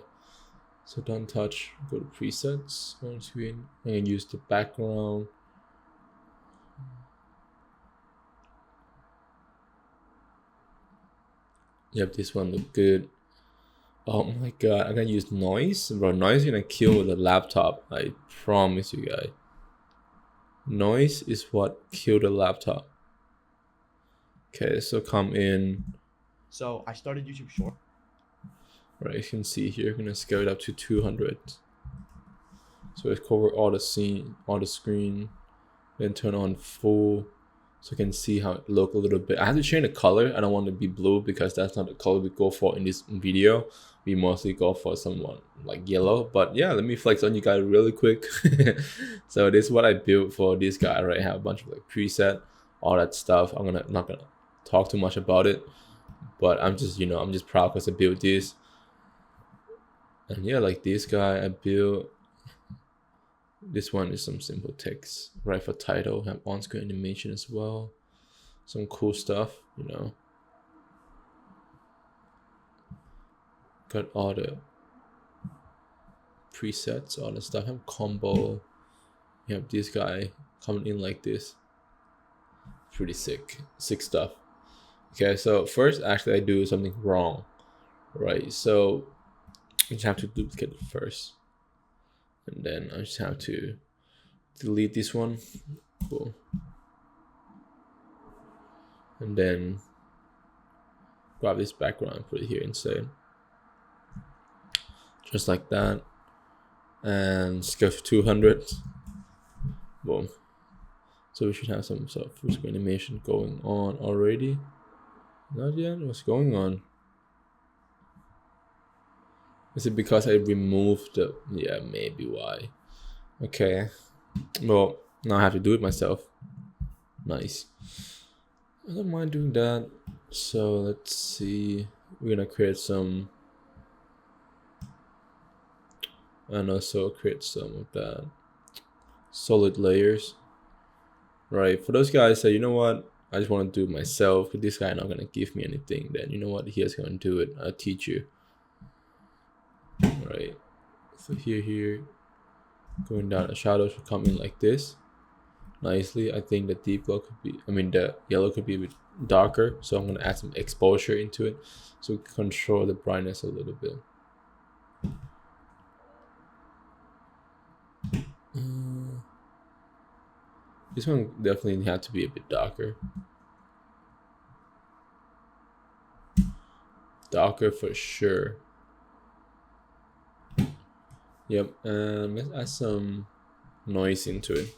So don't touch, go to presets, on screen, and use the background. Yep, this one look good. Oh my god, I'm gonna use noise. Bro, noise is gonna kill the laptop. I promise you guys. Noise is what killed the laptop. Okay, so come in. So I started YouTube Short. Right, you can see here, I'm gonna scale it up to 200. So it cover all the scene, all the screen, then turn on full, so you can see how it look a little bit. I have to change the color. I don't want to be blue because that's not the color we go for in this video. We mostly go for someone like yellow. But yeah, let me flex on you guys really quick. So this is what I built for this guy. Right, I have a bunch of like preset, all that stuff. Not gonna talk too much about it, but I'm just, you know, I'm just proud because I built this. And yeah, like this guy I built. This one is some simple text, right, for title. Have on-screen animation as well. Some cool stuff, you know. Got all the presets, all the stuff. Have combo. You have this guy coming in like this. Pretty sick stuff. Okay, so first, actually, I do something wrong, right? So I just have to duplicate it first, and then I just have to delete this one. Cool. And then grab this background and put it here instead. Just like that. And scale to 200. Boom. So we should have some sort of full screen animation going on already. Not yet? What's going on? Is it because I removed the... Yeah, maybe why. Okay. Well, now I have to do it myself. Nice. I don't mind doing that. So let's see. We're gonna create some... And also create some of that solid layers. Right, for those guys say, you know what, I just want to do it myself, but this guy not gonna give me anything, then you know what, he is gonna do it. I'll teach you. Right, so here going down, the shadow should come in like this nicely. I think the deep glow could be, I mean the yellow could be a bit darker, so I'm gonna add some exposure into it so we can control the brightness a little bit. This one definitely had to be a bit darker. Darker for sure. Yep, and let's add some noise into it.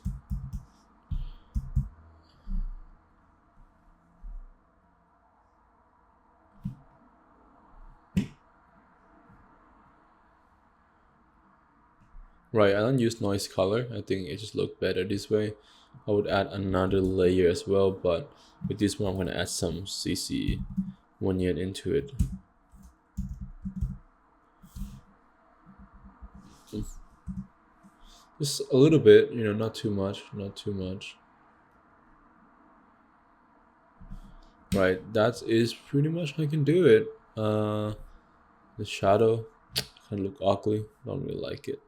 Right, I don't use noise color. I think it just looked better this way. I would add another layer as well, but with this one I'm gonna add some CC vignette into it. Just a little bit, you know, not too much, not too much. Right, that is pretty much how I can do it. The shadow kind of look ugly, don't really like it.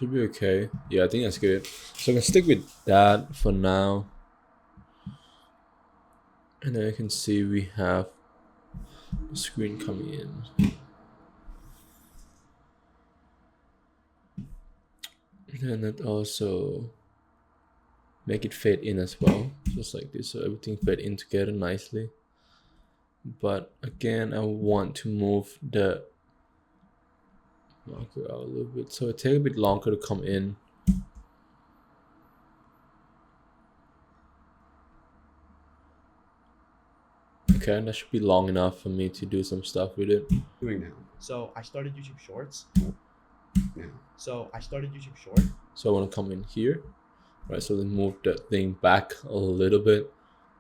Should be okay. Yeah, I think that's good. So I'm gonna stick with that for now. And then I can see we have the screen coming in. And then also make it fade in as well, just like this, so everything fade in together nicely. But again, I want to move the marker out a little bit, so it takes a bit longer to come in. Okay, that should be long enough for me to do some stuff with it. Doing now. So I started YouTube Shorts. Now. So I started YouTube Shorts. So I want to come in here, right? So then move that thing back a little bit.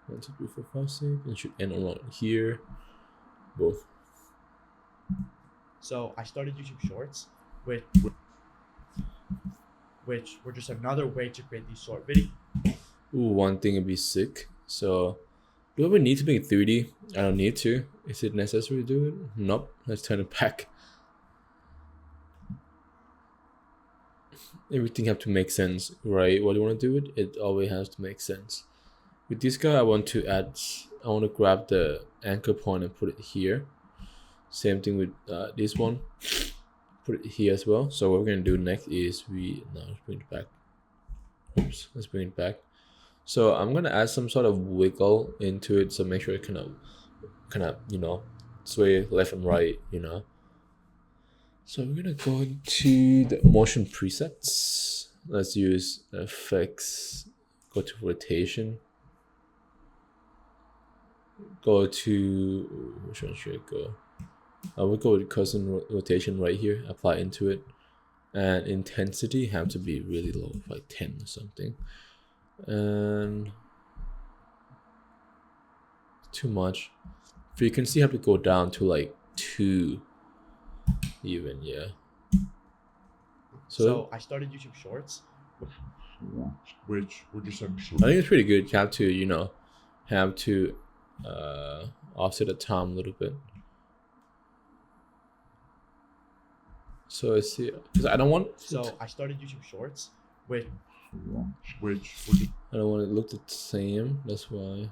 1, 2, 3, 4, 5, 6. It should end around here. Both. So I started YouTube Shorts, which were just another way to create these short videos. Ooh, one thing would be sick. So, do I ever need to make it 3D? I don't need to. Is it necessary to do it? Nope. Let's turn it back. Everything have to make sense, right? What do you want to do with it? It always has to make sense. With this guy, I want to grab the anchor point and put it here. Same thing with this one. Put it here as well. So what we're gonna do next is let's bring it back. Oops, let's bring it back. So I'm gonna add some sort of wiggle into it, so make sure it kind of sway left and right, So we're gonna go into the motion presets. Let's use effects. Go to rotation. Go to which one should I go? We'll go with custom rotation right here. Apply into it, and intensity have to be really low, like 10 or something. And too much. Frequency have to go down to like 2 even, yeah. So I started YouTube Shorts, Which were just I think it's pretty good. You have to offset the time a little bit. So I see, because I don't want. So I started YouTube Shorts, which were just I don't want it to look the same. That's why.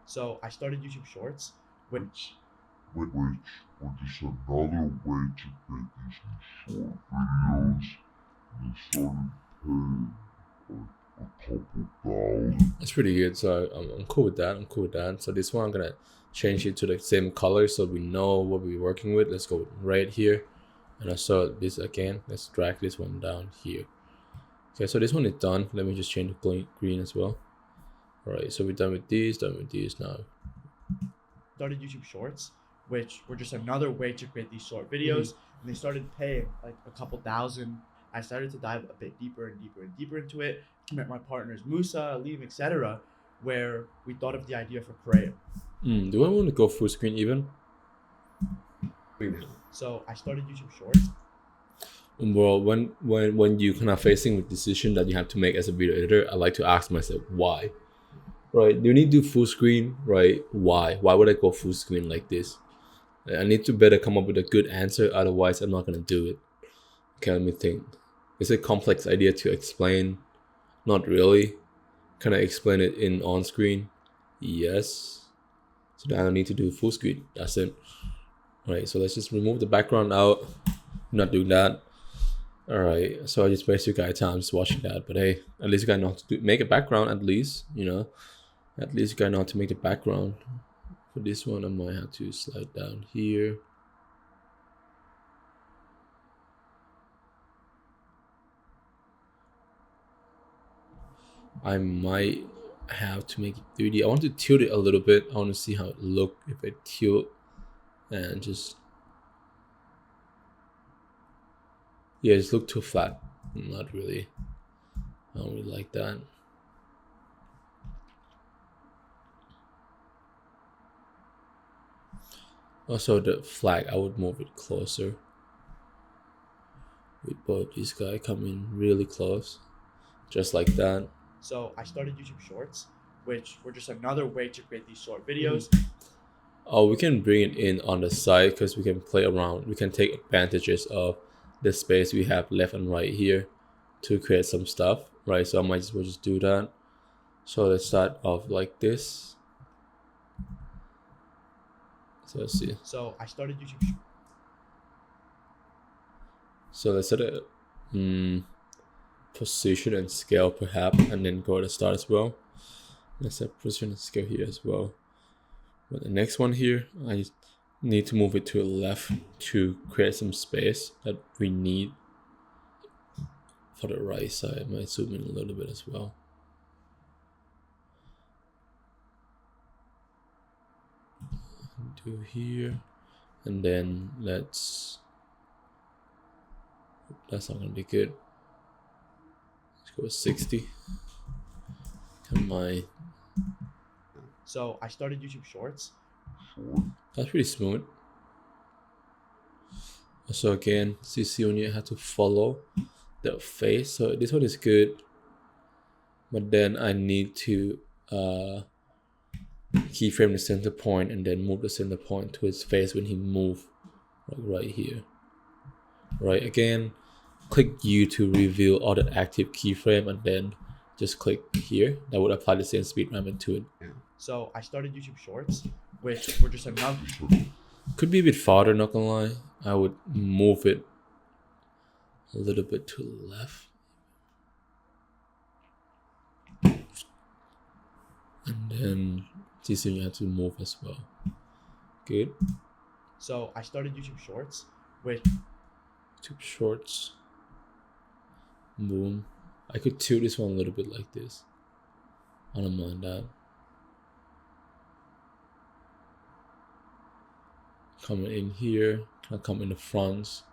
So I started YouTube Shorts, which were just another way to make these short videos. And they started paying like a couple $1,000. It's pretty good. So I'm cool with that. So this one I'm gonna change it to the same color so we know what we're working with. Let's go with red here. And I saw this again. Let's drag this one down here. Okay, so this one is done. Let me just change the green as well. All right, so we're done with these now. started YouTube Shorts, which were just another way to create these short videos. And they started paying like a couple thousand. I started to dive a bit deeper and deeper and deeper into it. Met my partners Musa, Aleem, etc., where we thought of the idea for Korea. Do I want to go full screen even? So I started YouTube Shorts. Well, when you kind of facing with decision that you have to make as a video editor, I like to ask myself why. Right? Do you need to do full screen? Right? Why? Why would I go full screen like this? I need to better come up with a good answer. Otherwise, I'm not gonna do it. Okay, let me think. It's a complex idea to explain. Not really. Can I explain it in on screen? Yes. So now I need to do full screen. That's it. Alright, so let's just remove the background out. I'm not doing that. Alright, so I just waste you guys time just watching that. But hey, at least you guys know how to make a background at least, At least you guys know how to make the background. For this one, I might have to slide down here. I might have to make it 3D. I want to tilt it a little bit. I want to see how it looks if I tilt and just just look too flat. Not really. I don't really like that. Also the flag, I would move it closer. With both these guys coming really close. Just like that. So I started YouTube Shorts, which were just another way to create these short videos. Oh, we can bring it in on the side because we can play around. We can take advantages of the space we have left and right here to create some stuff, right? So I might as well just do that. So let's start off like this. So let's see. So I started YouTube. So let's set a position and scale perhaps, and then go to start as well. Let's set position and scale here as well. But the next one here, I need to move it to the left to create some space that we need for the right side. I might zoom in a little bit as well. Do here, and then that's not gonna be good. Let's go with 60. Come on. So I started YouTube Shorts. That's pretty smooth. So again, CC only had to follow the face. So this one is good. But then I need to keyframe the center point and then move the center point to his face when he moves, like right here. Right, again, click U to reveal all the active keyframe and then just click here. That would apply the same speed ramp to it. So I started YouTube Shorts, which were just another. Could be a bit farther, not gonna lie. I would move it a little bit to the left. And then this one you have to move as well. Good. So I started YouTube Shorts, which YouTube Shorts. Boom. I could tilt this one a little bit like this. I don't mind that. Coming in here, I'll come in the fronts.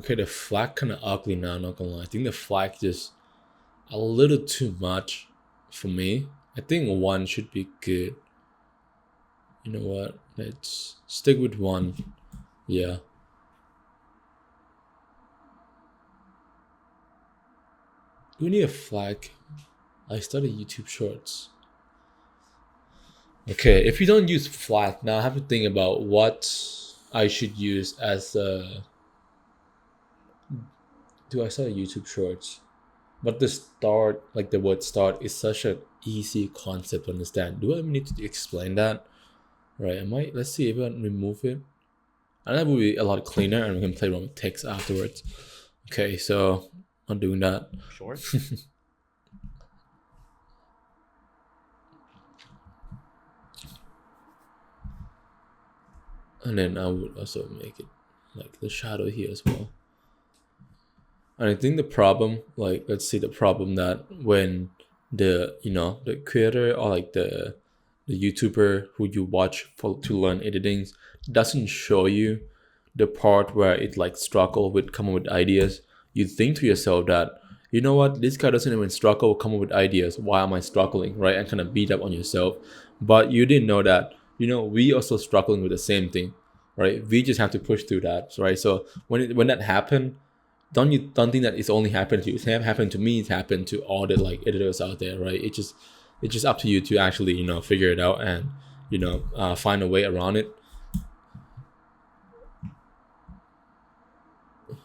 Okay, the flag kind of ugly now, not gonna lie. I think the flag just a little too much for me. I think one should be good. You know what? Let's stick with one. Yeah. Do we need a flag? I started YouTube Shorts. Okay, if you don't use flag, now I have to think about what I should use as a... Do I start YouTube Shorts? But the start, like the word start, is such an easy concept to understand. Do I need to explain that? Right, let's see if I can remove it. And that would be a lot cleaner and we can play around with text afterwards. Okay, so I'm doing that. Shorts. And then I would also make it like the shadow here as well. And I think the problem, like, let's see the problem that when the, the creator or like the YouTuber who you watch to learn editing doesn't show you the part where it like struggle with coming up with ideas, you think to yourself that, you know what, this guy doesn't even struggle come up with ideas. Why am I struggling, right? And kind of beat up on yourself. But you didn't know that, we also struggling with the same thing, right? We just have to push through that, right? So when that happened, don't think that it's only happened to you. It's happened to me. It's happened to all the like editors out there, right? It's just up to you to actually figure it out and find a way around it.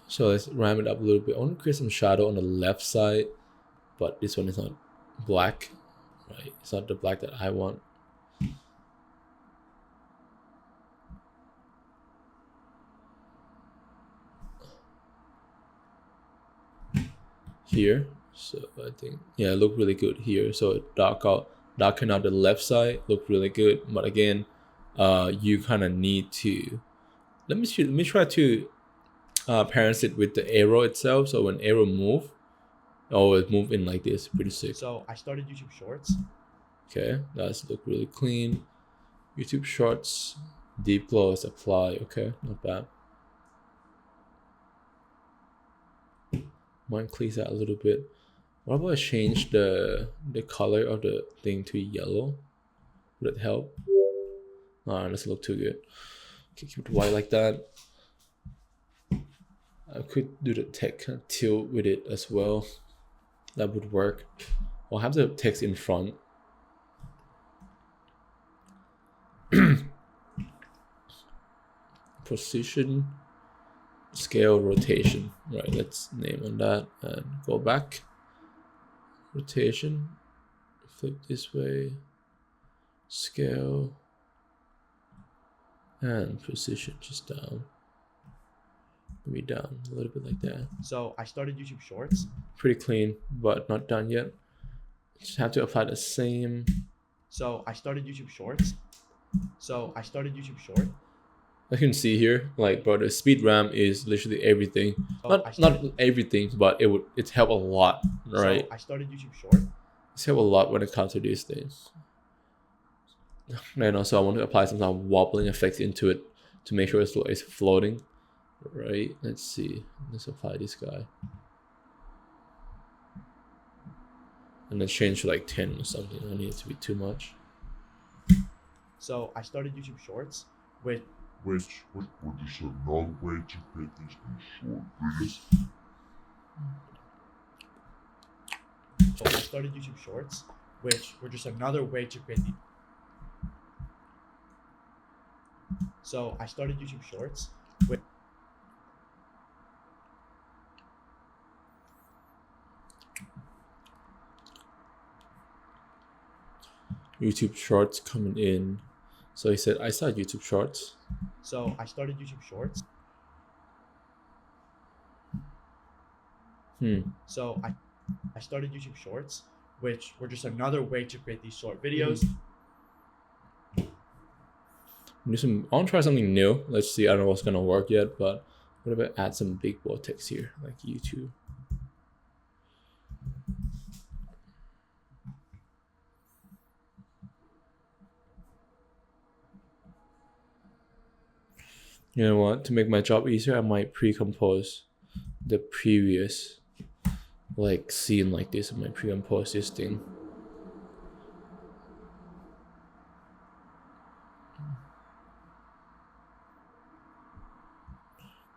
So let's ramp it up a little bit. I want to create some shadow on the left side, but this one is not black, right? It's not the black that I want. Here, so I think it look really good here. So darken out the left side, look really good. But again, you kind of need to let me try to parent it with the arrow itself. So when arrow move, it move in like this, pretty sick. So I started YouTube Shorts. Okay, that's look really clean. YouTube Shorts, deep gloss apply. Okay, not bad. Might clean that a little bit. What about I change the color of the thing to yellow? Would it help? Nah, doesn't look too good. Okay, keep it white like that. I could do the text kind of tilt with it as well. That would work. I'll have the text in front. position, scale, rotation. Right, let's name on that and go back. Rotation, flip this way, scale, and position just down. Maybe down a little bit like that. So I started YouTube Shorts. Pretty clean, but not done yet. Just have to apply the same. So I started YouTube Shorts. I can see here, like, bro, the speed ramp is literally everything. Not everything, but it's helped a lot, right? So I started YouTube Shorts. It's helped a lot when it comes to these things. And also I want to apply some kind of wobbling effects into it to make sure it's floating. Right, let's see. Let's apply this guy. And let's change to like 10 or something. I don't need it to be too much. So I started YouTube Shorts, which We're just another way to create these short videos. So I started YouTube Shorts, which were just another way to create the. So I started YouTube Shorts, which. YouTube Shorts coming in. So he said, I started YouTube Shorts. So I started YouTube Shorts. So I started YouTube Shorts, which were just another way to create these short videos. I want to try something new. Let's see. I don't know what's gonna work yet, but what about add some big bold text here, like YouTube. You know what? To make my job easier, I might pre-compose the previous like scene like this. I might pre-compose this thing.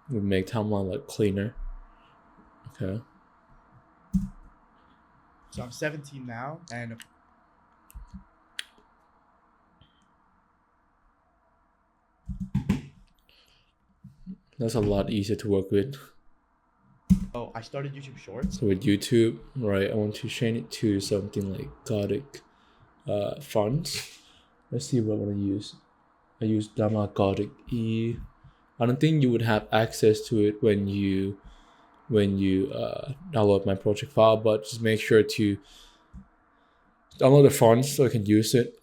Would make timeline like cleaner. Okay. So I'm 17 now, and That's a lot easier to work with. oh, I started YouTube Shorts. So with YouTube, right, I want to change it to something like Gothic fonts. Let's see what I want to use. I use Dama Gothic E. I don't think you would have access to it when you download my project file, but just make sure to download the fonts so I can use it.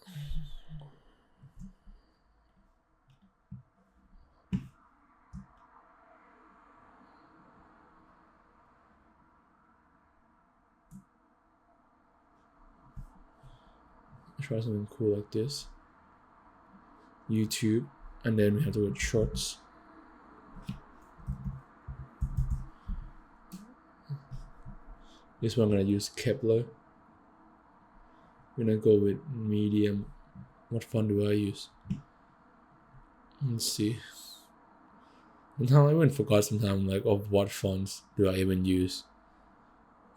Try something cool like this. YouTube, and then we have the word shorts. This one I'm gonna use Kepler. We're gonna go with medium. What font do I use? Let's see. Sometimes I even forgot sometimes like of what fonts do I even use.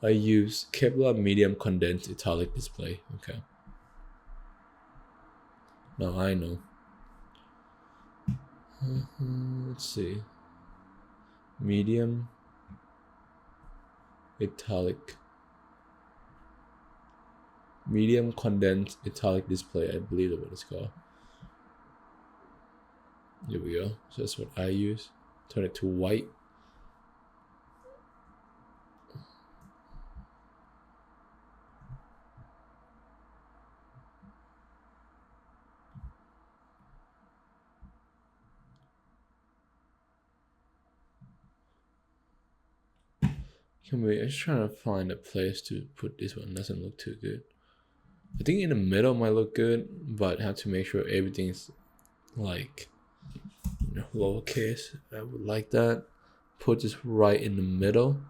I use Kepler medium condensed italic display. Okay. Now I know. Let's see. Medium italic. Medium condensed italic display, I believe that's what it's called. Here we go. So that's what I use. Turn it to white. I'm just trying to find a place to put this one. Doesn't look too good. I think in the middle might look good, but have to make sure everything's like, you know, lowercase. I would like that. Put this right in the middle.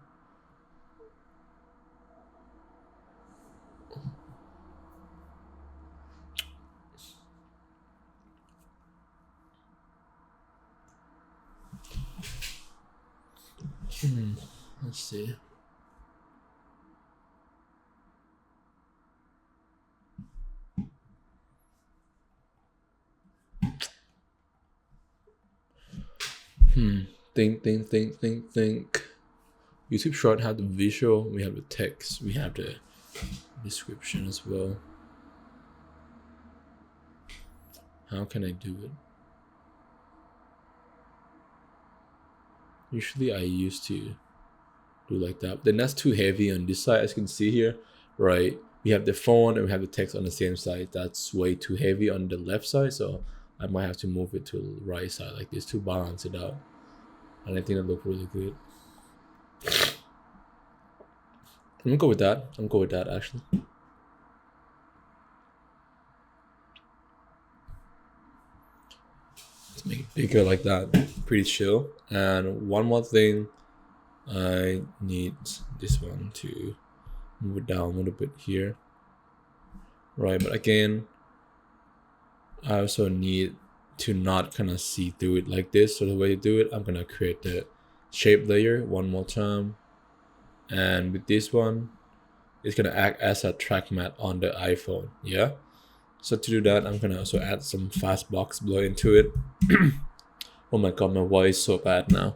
Let's see. Think. YouTube short have the visual, we have the text, we have the description as well. How can I do it? Usually I used to do like that. Then that's too heavy on this side, as you can see here, right? We have the font and we have the text on the same side. That's way too heavy on the left side, so I might have to move it to the right side like this to balance it out. And I think it look really good. I'm gonna go with that. I'm gonna go with that actually. Let's make it bigger like that. Pretty chill. And one more thing, I need this one to move it down a little bit here. Right, but again, I also need to not kind of see through it like this. So the way to do it, I'm gonna create the shape layer one more time. And with this one, it's gonna act as a track mat on the iPhone. Yeah. So to do that, I'm gonna also add some fast box blur into it. Oh my god, my voice is so bad now.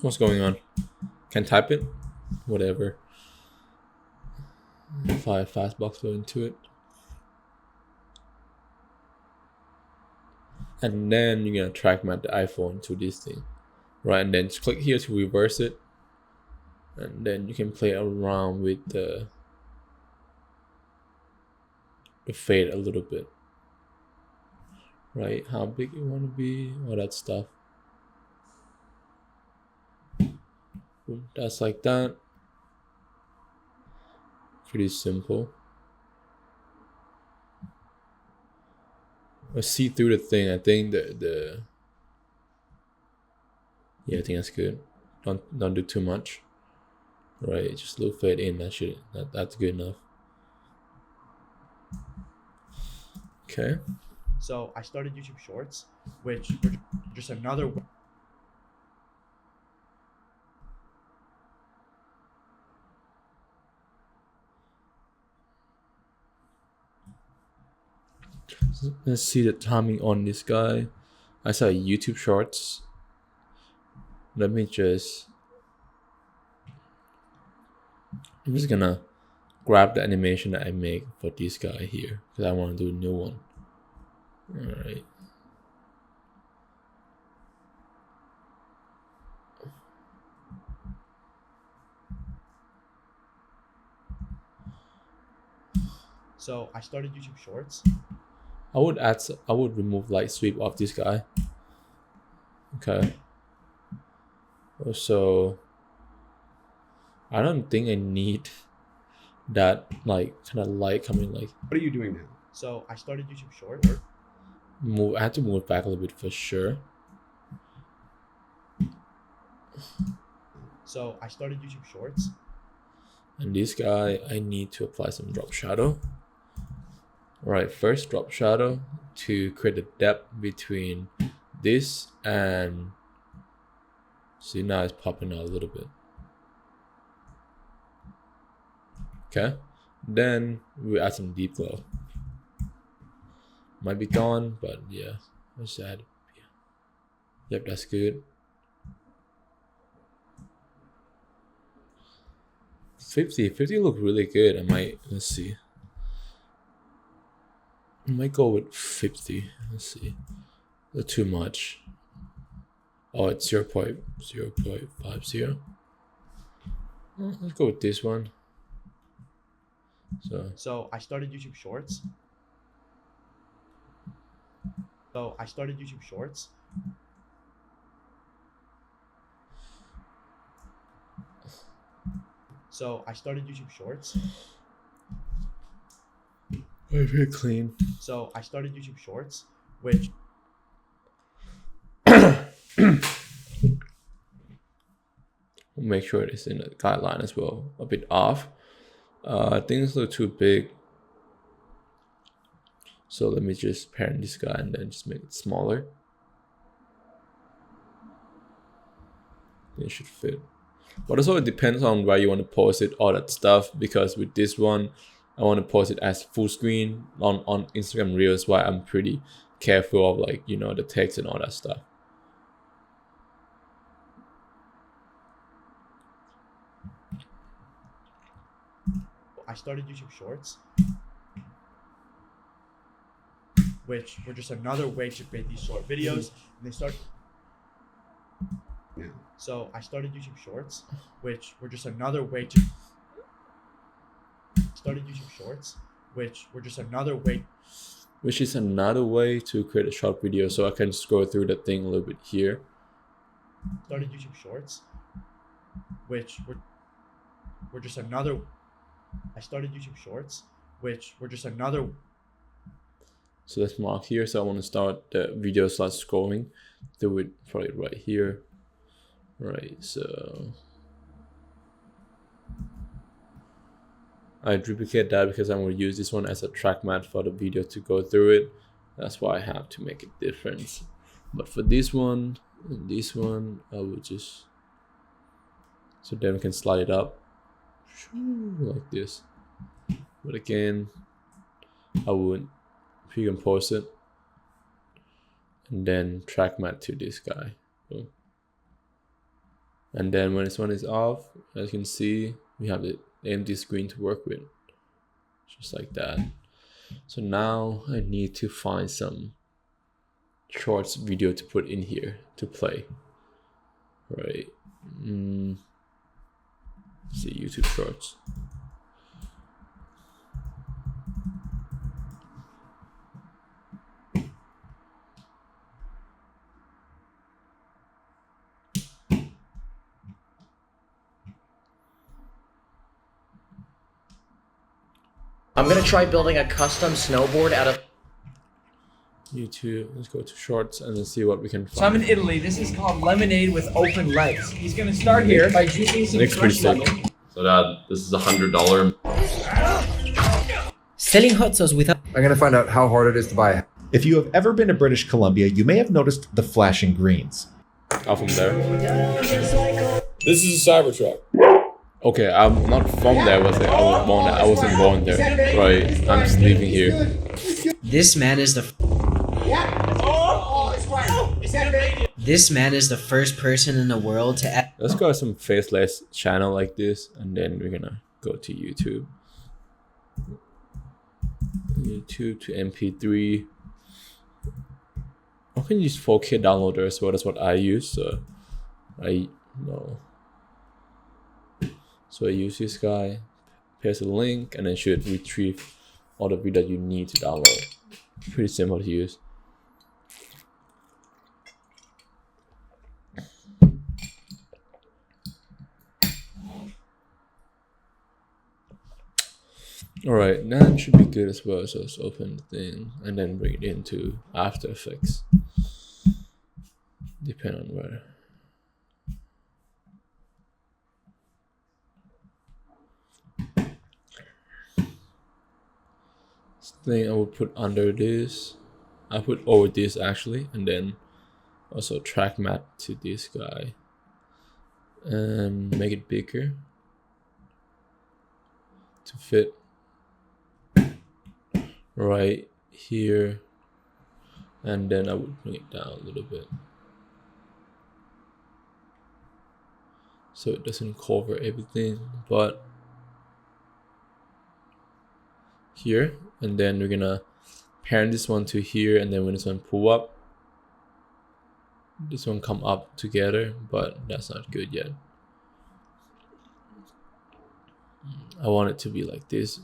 What's going on? Can't type it? Whatever. Apply a fast box blur into it. And then you're gonna track mat the iPhone to this thing. Right, and then just click here to reverse it. And then you can play around with the fade a little bit. Right, how big you want to be, all that stuff. That's like that. Pretty simple. I see through the thing. I think yeah, I think that's good. Don't do too much. Right, just a little fade in. That's good enough. Okay. So I started YouTube Shorts, which were just another. Let's see the timing on this guy. I saw YouTube Shorts. I'm just gonna grab the animation that I make for this guy here because I want to do a new one. All right. So I started YouTube Shorts. I would remove light sweep off this guy. Okay. So I don't think I need that like kind of light coming like. What are you doing now? So I started YouTube Shorts. I had to move it back a little bit for sure. So I started YouTube Shorts. And this guy, I need to apply some drop shadow. Alright, first drop shadow to create a depth between this and see now it's popping out a little bit. Okay, then we add some deep glow. Might be gone, but yeah, let's add. Yeah. Yep, that's good. 50 look really good. Let's see. I might go with 50. Let's see. Not too much. Oh, it's 0.50. Let's go with this one. So I started YouTube Shorts. So I started YouTube Shorts. So I started YouTube Shorts. Very clean. So I started YouTube Shorts, which make sure it's in the guideline as well. A bit off. Things look too big. So let me just parent this guy and then just make it smaller. It should fit. But also it depends on where you want to post it, all that stuff. Because with this one, I want to post it as full screen on Instagram Reels, why I'm pretty careful of like, you know, the text and all that stuff. I started YouTube Shorts, which were just another way to create these short videos. And they start. Yeah. So I started YouTube Shorts, which were just another way to. Started YouTube Shorts, which were just another way. Which is another way to create a short video, so I can scroll through the thing a little bit here. Started YouTube Shorts, which were just another. I started YouTube Shorts, which were just another. So let's mark here. So I want to start the video start scrolling. Do it probably right here. Right, so I duplicate that because I'm going to use this one as a track mat for the video to go through it. That's why I have to make a difference. But for this one and this one, I will just, so then we can slide it up like this. But again, I would pre-compose it and then track mat to this guy. Boom. And then when this one is off, as you can see, we have the empty screen to work with, just like that. So now I need to find some shorts video to put in here to play. Right. Let's see, YouTube Shorts. I'm gonna try building a custom snowboard out of YouTube, let's go to Shorts and then see what we can find. So I'm in Italy. This is called lemonade with open legs. He's gonna start here by juicing some Looks pretty fresh sick. lemon. So Dad, this is $100. selling hot sauce without. I'm gonna find out how hard it is to buy. If you have ever been to British Columbia, you may have noticed the flashing greens. Off from there. This is a Cybertruck. Okay, I'm not from there, was it? I was born there. I wasn't born there. Right, I'm just leaving here. This man is the. This man is the first person in the world to. Let's go to some faceless channel like this, and then we're gonna go to YouTube. YouTube to MP3. I can use 4K downloader as well. That's what I use. So I use this guy, paste the link, and then should retrieve all the video that you need to download. Pretty simple to use. Alright, now it should be good as well. So let's open the thing and then bring it into After Effects. Depend on where. This thing I would put under this. I put over this actually, and then also track mat to this guy and make it bigger to fit right here, and then I would bring it down a little bit so it doesn't cover everything, but here, and then we're gonna parent this one to here, and then when this one pull up, this one come up together, but that's not good yet. I want it to be like this.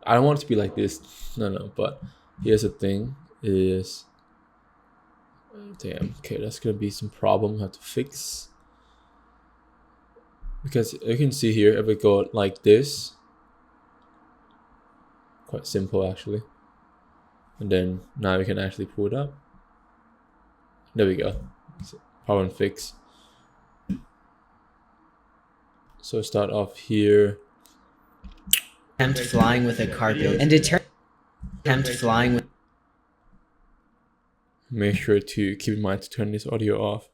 I don't want it to be like this. No, but here's the thing is, damn, okay, that's gonna be some problem we have to fix. Because you can see here, if we go like this, quite simple actually. And then now we can actually pull it up. There we go. Problem fix. So start off here. Attempt flying with a carpet and attempt flying with. Make sure to keep in mind to turn this audio off.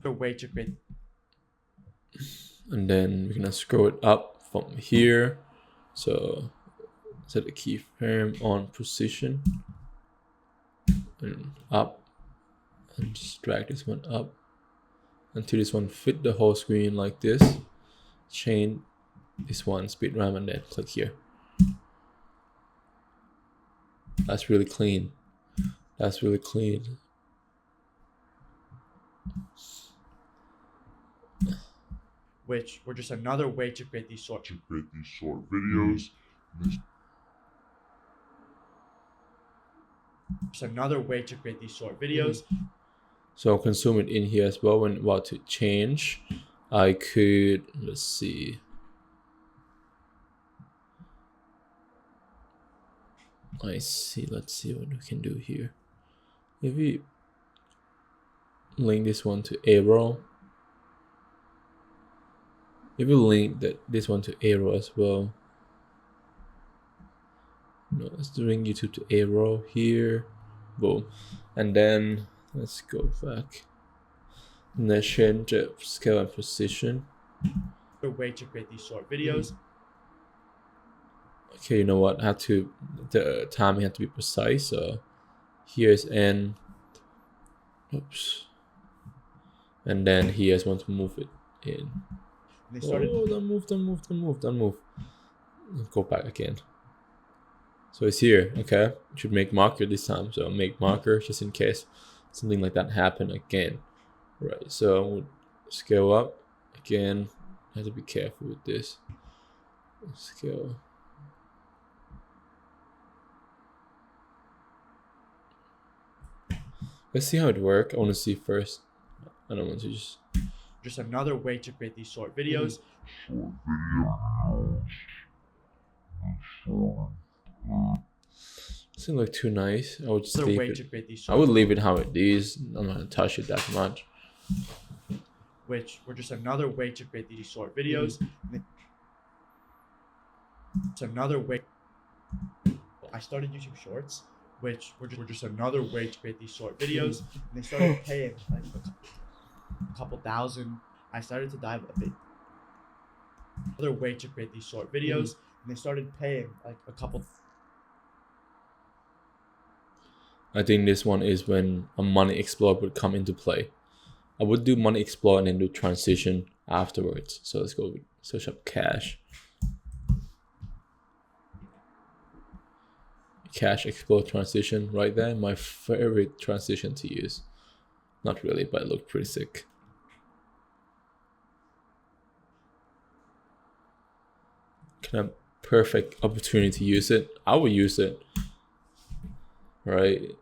The way to create. And then we're gonna scroll it up from here So set a keyframe on position and up, and just drag this one up until this one fit the whole screen like this. Chain this one speed ramp and then click here. That's really clean. That's really clean. Which were just another way to create these short videos. Just another way to create these short videos. So I'll consume it in here as well. When about to change, I could, let's see. I see, let's see what we can do here. If we link this one to arrow, if we link this one to arrow as well. No, let's bring YouTube to arrow here. Boom. And then let's go back. And then change the scale and position. A way to create these short videos. Okay, you know what? The timing had to be precise. So here's N. Oops. And then here's one to move it in. They started. Oh, don't move. Go back again. So it's here. Okay, should make marker this time. So make marker just in case something like that happen again. Right. So we'll scale up again. Have to be careful with this. Scale. Let's see how it works. I want to see first. I don't want to just another way to create these short videos. Doesn't look too nice. I would just leave it. I I would leave it how it is. I'm not gonna touch it that much. Which were just another way to create these short videos. It's another way. I started YouTube Shorts, which were just another way to create these short videos. And they started paying like a couple thousand. I started to dive a bit. Another way to create these short videos, and they started paying like a couple. I think this one is when a money explorer would come into play. I would do money explorer and then do transition afterwards. So let's go search up cash. Cash explore transition right there. My favorite transition to use. Not really, but it looked pretty sick. Kind of perfect opportunity to use it. I will use it. Right,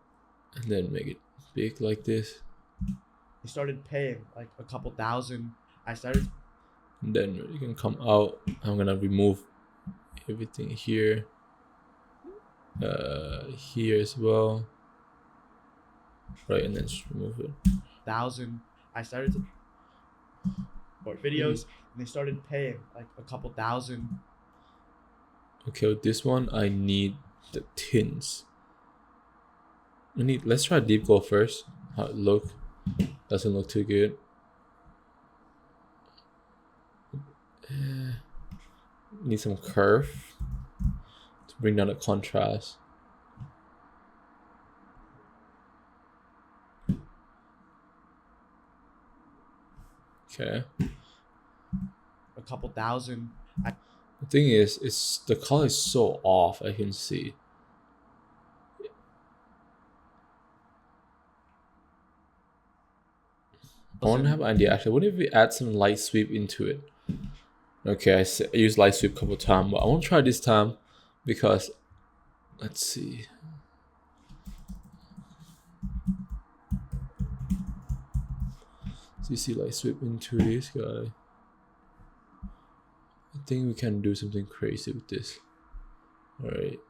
and then make it big like this. They started paying like a couple thousand. I started. And then you can come out. I'm gonna remove everything here. Here as well. Right, and then just remove it. 1,000. I started to record videos, and they started paying like a couple thousand. Okay, with this one, I need the tins. Let's try deep glow first. How it look? Doesn't look too good. Need some curve to bring down the contrast. Okay. A couple thousand. The thing is, the color is so off. I can see. I want to have an idea actually. What if we add some light sweep into it? Okay, I used light sweep a couple times, but I want to try this time because let's see. So you see light sweep into this guy. I think we can do something crazy with this. Alright.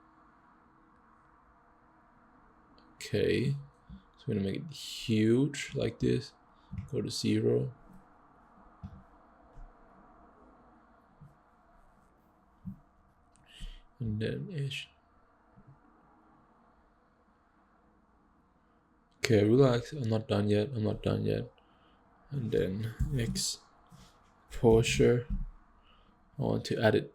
Okay. So we're gonna make it huge like this. Go to 0. And then ish. Okay, relax. I'm not done yet. And then exposure. I want to add it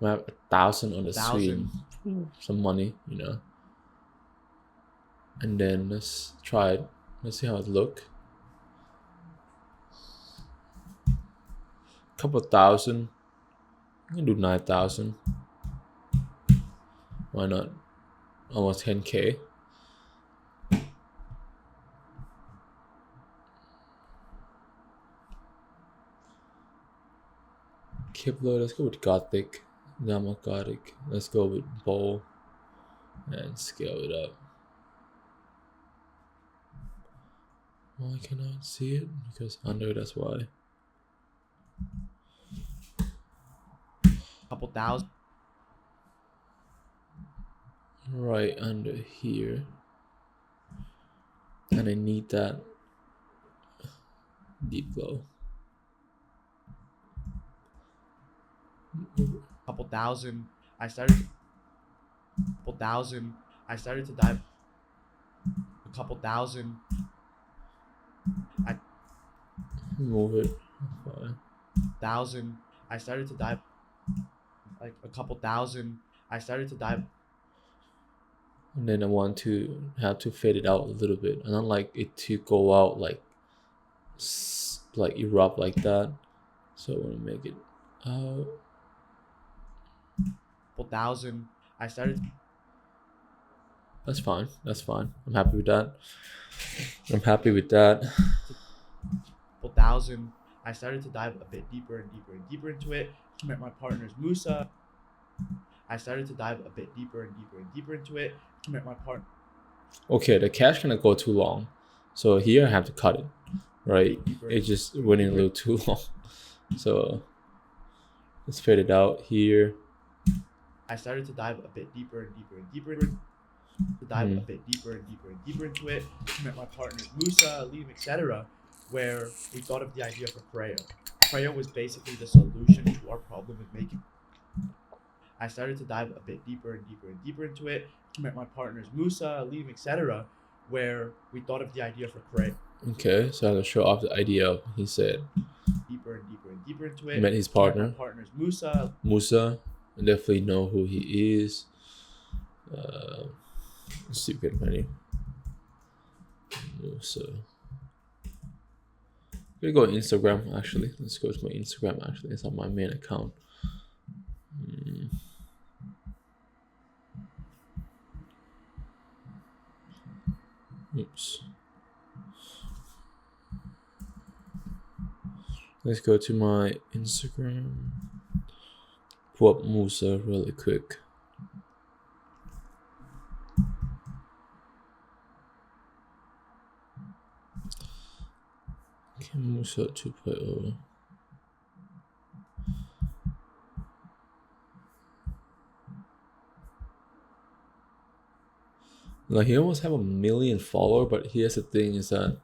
I have 1,000 on the 1,000. screen. Some money, you know. And then let's try it. Let's see how it look. Couple thousand. I can do 9,000. Why not? Almost 10K. Kibler, let's go with Gothic. Gamma Gothic. Let's go with Bowl. And scale it up. Why can I see it? Because under, that's why. Couple thousand. Right under here. And I need that deep glow. Couple thousand. I started to dive. A couple thousand. Move it. Fine. Thousand. I started to dive. Like a couple thousand. I started to dive. And then I want to have to fade it out a little bit. I don't like it to go out like erupt like that. So I want to make it out. Couple thousand. I started. That's fine. That's fine. I'm happy with that. I'm happy with that. Couple thousand. I started to dive a bit deeper and deeper and deeper into it. Met my partners Musa. I started to dive a bit deeper and deeper and deeper into it. Met my partner. Okay, the cache gonna go too long. So here I have to cut it. Right? It just went in a little too long. So let's fade it out here. I started to dive a bit deeper and deeper and deeper. To dive a bit deeper and deeper and deeper into it. Met my partners Musa, Liam, etc. Where we thought of the idea for Freya. Freya was basically the solution to our problem with making. I started to dive a bit deeper and deeper and deeper into it. Met my partners Musa, Liam, etc. Where we thought of the idea for Freya. Okay, so I'm gonna show off the idea he said. Deeper and deeper and deeper into it. Met his partner. Met my partners Musa. Musa. I definitely know who he is. Let's see if we can find him. Musa. I'm gonna go Instagram actually. Let's go to my Instagram actually. It's on my main account. Oops. Let's go to my Instagram. Pull up Musa really quick. Okay, Musa 2.0. Like he almost have 1 million followers, but here's the thing is that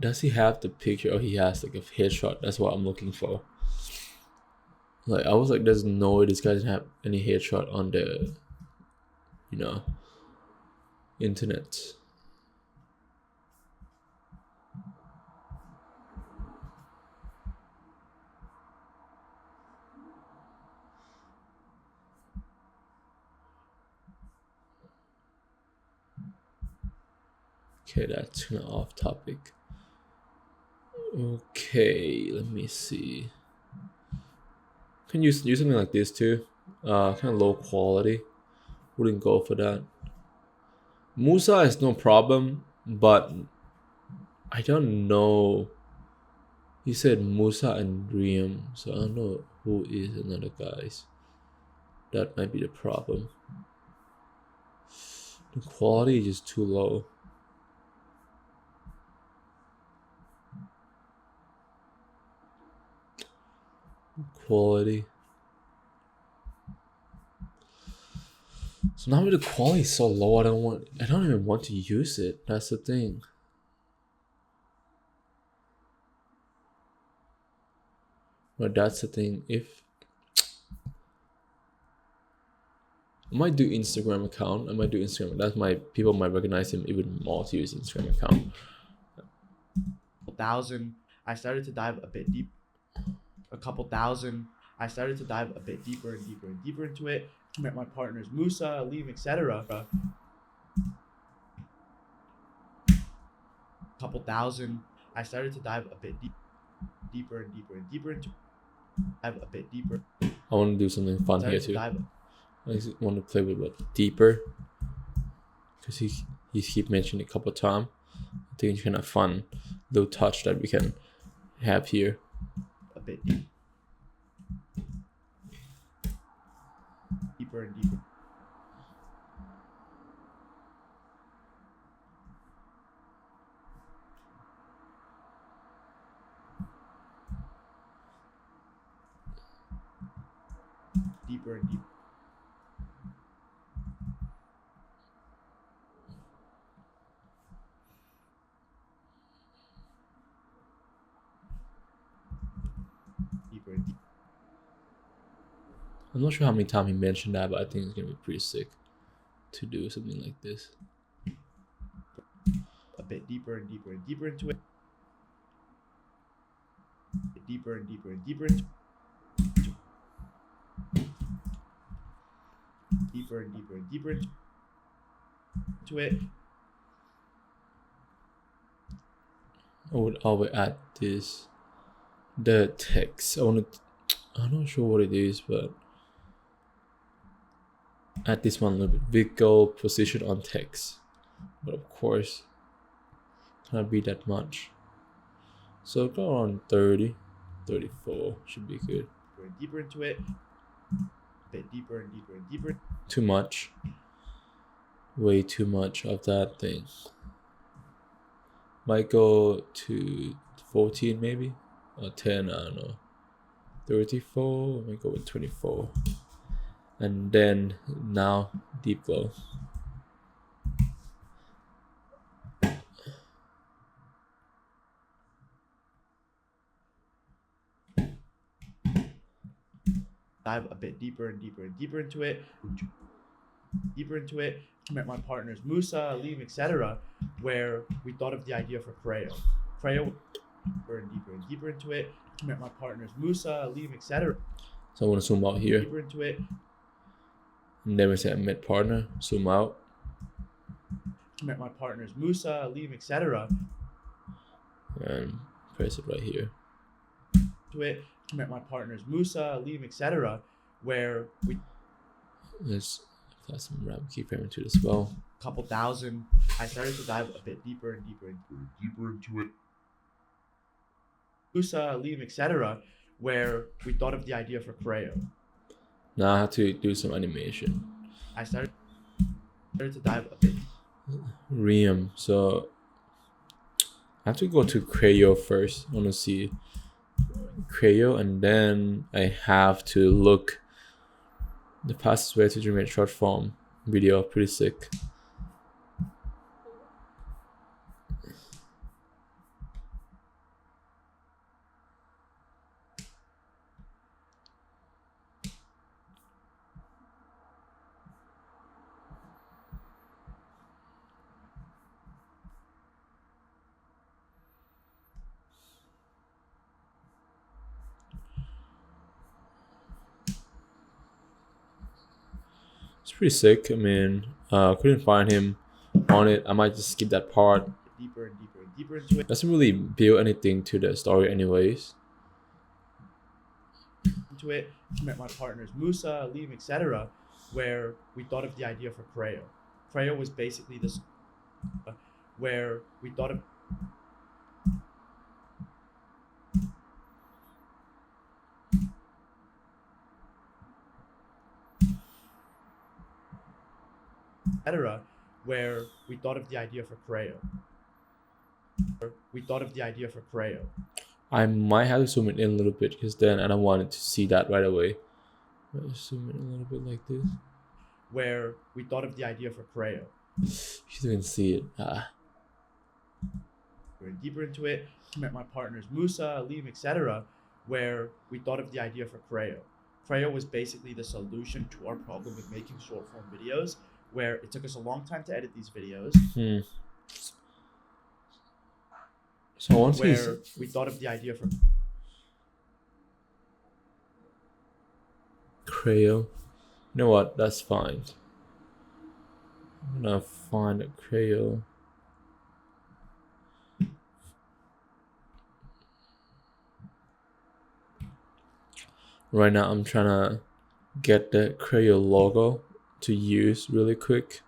does he have the picture? Oh, he has like a headshot. That's what I'm looking for. Like I was like, there's no way this guy doesn't have any headshot on the, you know, internet. Okay, that's kind of off topic. Okay, let me see. Can you use something like this too? Kind of low quality. Wouldn't go for that. Musa is no problem, but I don't know. He said Musa and Riam, so I don't know who is another guys. That might be the problem. The quality is just too low. Quality. So now the quality is so low, I don't even want to use it. That's the thing. But that's the thing. If I might do Instagram account, That's my people might recognize him even more to use Instagram account. 1,000. I started to dive a bit deep. A couple thousand. I started to dive a bit deeper and deeper and deeper into it. Met my partners Musa, Aleem, etc. Couple thousand. I started to dive a bit deeper and deeper and deeper into. Dive a bit deeper. I want to do something fun here too. I just want to play with what deeper, because he keep mentioning it a couple of times. I think it's kind of fun little touch that we can have here. A bit deeper and deeper. Deeper and deeper. Deeper and deeper. I'm not sure how many times he mentioned that, but I think it's gonna be pretty sick to do something like this. A bit deeper and deeper and deeper into it. Deeper and deeper and deeper into. Deeper and deeper and deeper into it. I would always add this, the text. I'm not sure what it is, but add this one a little bit. Vehicle position on text, but of course cannot be that much. So go on 30, 34 should be good. Deeper into it. A bit deeper and deeper and deeper. Too much. Way too much of that thing. Might go to 14 maybe, or 10, I don't know. 34, might go with 24. And then now deep glow. Dive a bit deeper and deeper and deeper into it. Deeper into it. Met my partners Musa, Aleem, etc. Where we thought of the idea for Creo. Creo deeper and deeper into it. Met my partners Musa, Aleem, etc. So I want to zoom out here. Deeper into it. And then we say met partner, zoom out. Met my partners Musa, Aleem, etc. And press it right here. To it. Met my partners Musa, Aleem, etc. Where we Let's apply some RAM keyframe into it as well. Couple thousand. I started to dive a bit deeper and deeper and deeper into it. Musa, Aleem, etc. Where we thought of the idea for Creo. Now I have to do some animation. I started to dive a bit. Ream. So I have to go to Creo first. I want to see Creo, and then I have to look the fastest way to generate short form video. Pretty sick. It's pretty sick. I mean, couldn't find him on it. I might just skip that part. Deeper and deeper and deeper into it. Doesn't really build anything to the story anyways. Into it. Met my partners Musa, Aleem, etc. Where we thought of the idea for Creo. Creo was basically this where we thought of etc. Where we thought of the idea for Creo. We thought of the idea for Creo. I might have to zoom it in a little bit because then I don't want it to see that right away. Let's zoom in a little bit like this. Where we thought of the idea for Creo. You didn't see it. We're deeper into it. Met my partners Musa, Aleem, etc. Where we thought of the idea for Creo. Creo was basically the solution to our problem with making short form videos, where it took us a long time to edit these videos. So once where we thought of the idea for Creo. You know what? That's fine. I'm gonna find a Creo. Right now, I'm trying to get the Creo logo to use really quick.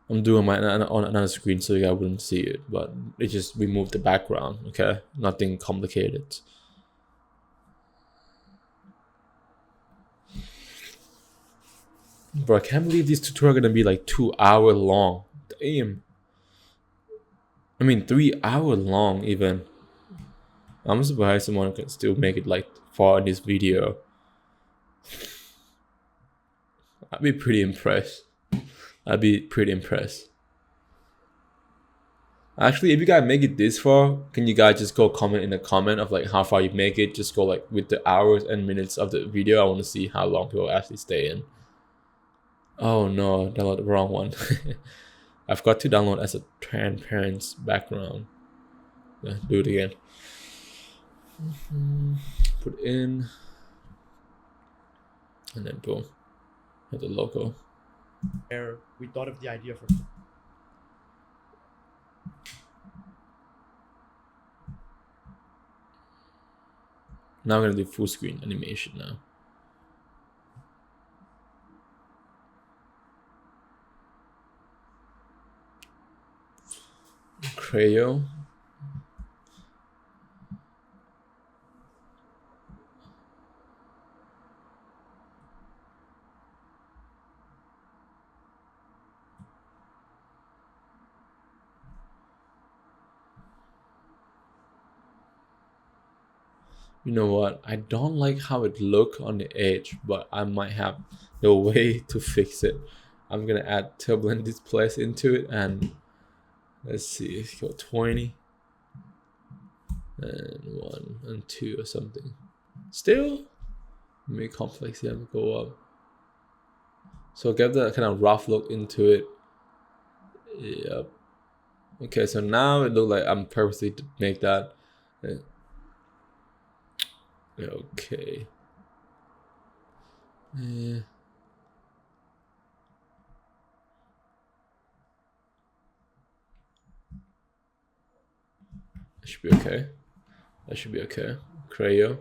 I'm doing mine on another screen so you guys wouldn't see it, but it just removed the background. Okay, nothing complicated. Bro, I can't believe these tutorials are gonna be like 2 hours long. Damn. I mean 3 hours long even. I'm surprised someone can still make it like far in this video. I'd be pretty impressed. Actually, if you guys make it this far, can you guys just go comment in the comment of like how far you make it? Just go like with the hours and minutes of the video. I want to see how long people actually stay in. Oh no, download the wrong one. I forgot to download as a transparent background. Yeah, do it again. Put in, and then boom, hit the logo. Where we thought of the idea for. Now I'm gonna do full screen animation now. Creo. You know what? I don't like how it look on the edge, but I might have the way to fix it. I'm gonna add turbulent displays into it, and let's see, let's go 20 and 1 and 2 or something. Still, make complexity go up. So get that kind of rough look into it. Yep. Okay, so now it looks like I'm purposely to make that. Okay. Yeah. That should be okay. That should be okay. Creo.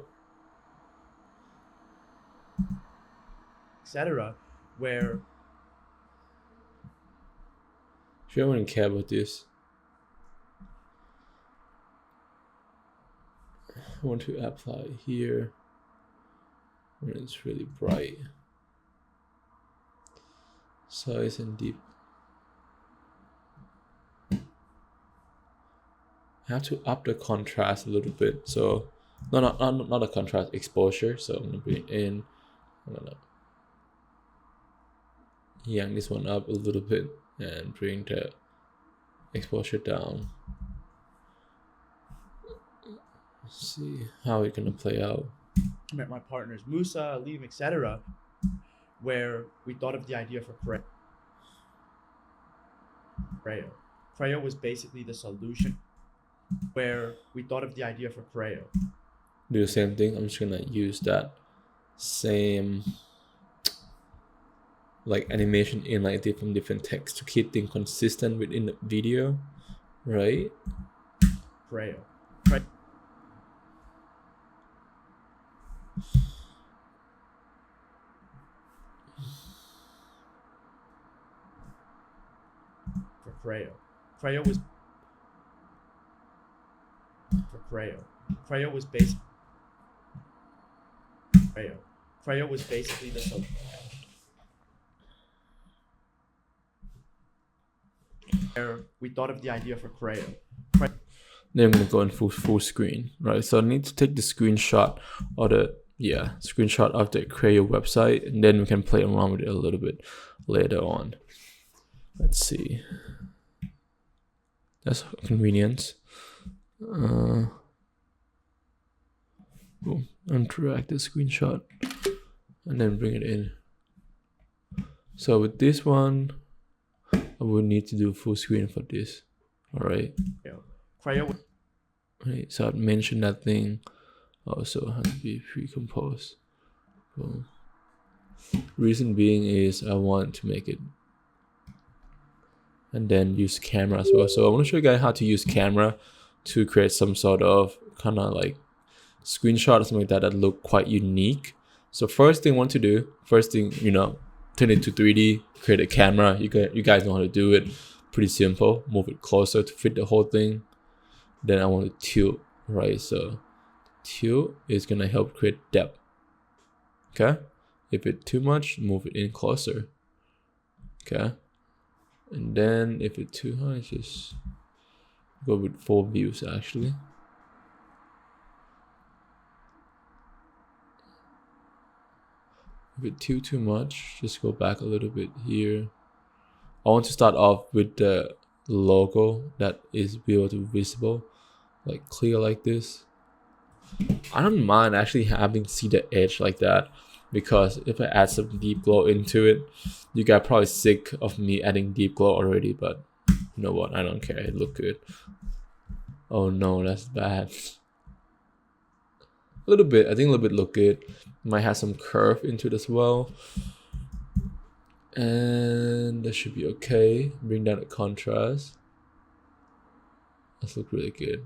Etc. Where. Sure, I wouldn't care about this. I want to apply here when it's really bright. Size and deep. I have to up the contrast a little bit. So, not a contrast, exposure. So I'm gonna bring it in. I'm gonna yank this one up a little bit and bring the exposure down. Let's see how it's gonna play out. Met my partners Musa, Aleem, etc. Where we thought of the idea for Creo. Creo was basically the solution. Where we thought of the idea for Creo. Do the same thing. I'm just gonna use that same like animation in like different text to keep things consistent within the video, right? Creo. For Creo. Creo was for Creo. Creo was based. Creo was basically the solution. We thought of the idea for Creo. Then I'm gonna go in full screen, right? So I need to take the screenshot of the screenshot of the Creo website, and then we can play around with it a little bit later on. Let's see. That's convenient. Boom. Interact the screenshot, and then bring it in. So with this one, I would need to do full screen for this. All right. Creo. Right, so I'd mentioned that thing also has to be pre-composed. Cool. Reason being is I want to make it and then use camera as well. So I want to show you guys how to use camera to create some sort of kind of like screenshot or something like that that look quite unique. So first thing I want to do, you know, turn it to 3D, create a camera. You guys know how to do it. Pretty simple. Move it closer to fit the whole thing. Then I want to tilt, right? So tilt is gonna help create depth. Okay. If it's too much, move it in closer. Okay. And then if it's too high, just go with 4 views actually. If it's too much, just go back a little bit here. I want to start off with the logo that is able to be visible, like clear like this. I don't mind actually having see the edge like that, because if I add some deep glow into it, you guys probably sick of me adding deep glow already, but you know what, I don't care, it look good. Oh no, that's bad. A little bit, I think a little bit look good. Might have some curve into it as well. And that should be okay. Bring down the contrast. This look really good.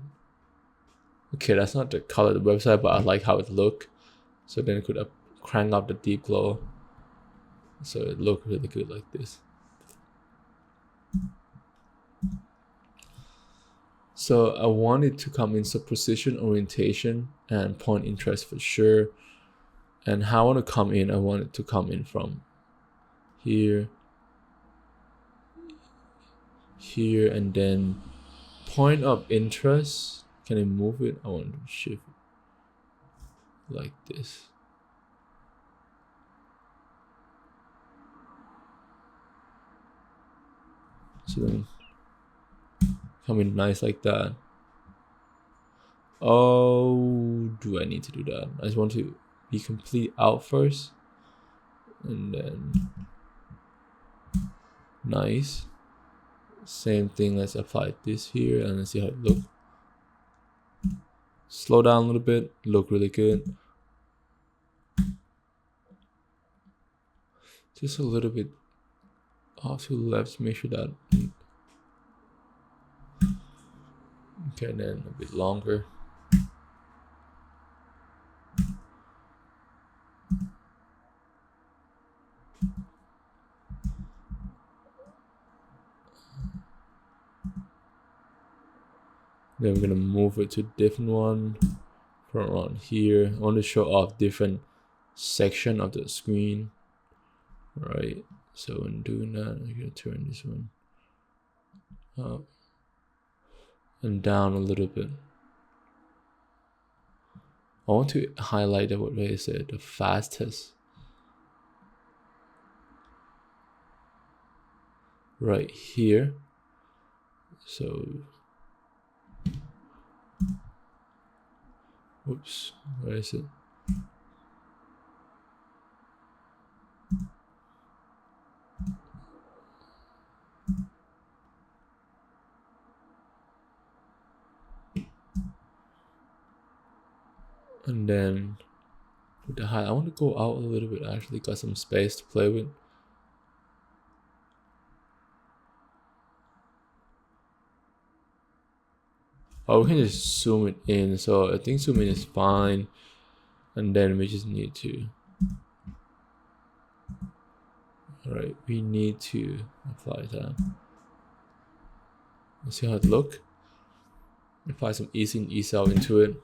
Okay, that's not the color of the website, but I like how it look. So then I could crank up the deep glow, so it look really good like this. So I want it to come in so position, orientation, and point interest for sure. And how I want to come in, I want it to come in from here, here, and then point of interest. Can I move it? I want to shift it like this. So then come in nice like that. Oh, do I need to do that? I just want to be complete out first, and then nice. Same thing, let's apply this here and let's see how it looks. Slow down a little bit, look really good. Just a little bit off to the left, make sure that. Okay, then a bit longer. Then we're gonna move it to a different one from around here. I want to show off different section of the screen. Right. So when doing that, I'm gonna turn this one up and down a little bit. I want to highlight what they said, the fastest. Right here. So whoops, where is it? And then with the height, I want to go out a little bit actually, got some space to play with. Oh, we can just zoom it in. So I think zoom in is fine. And then we just need to, alright, we need to apply that. Let's see how it look. Apply some ease in, ease out into it.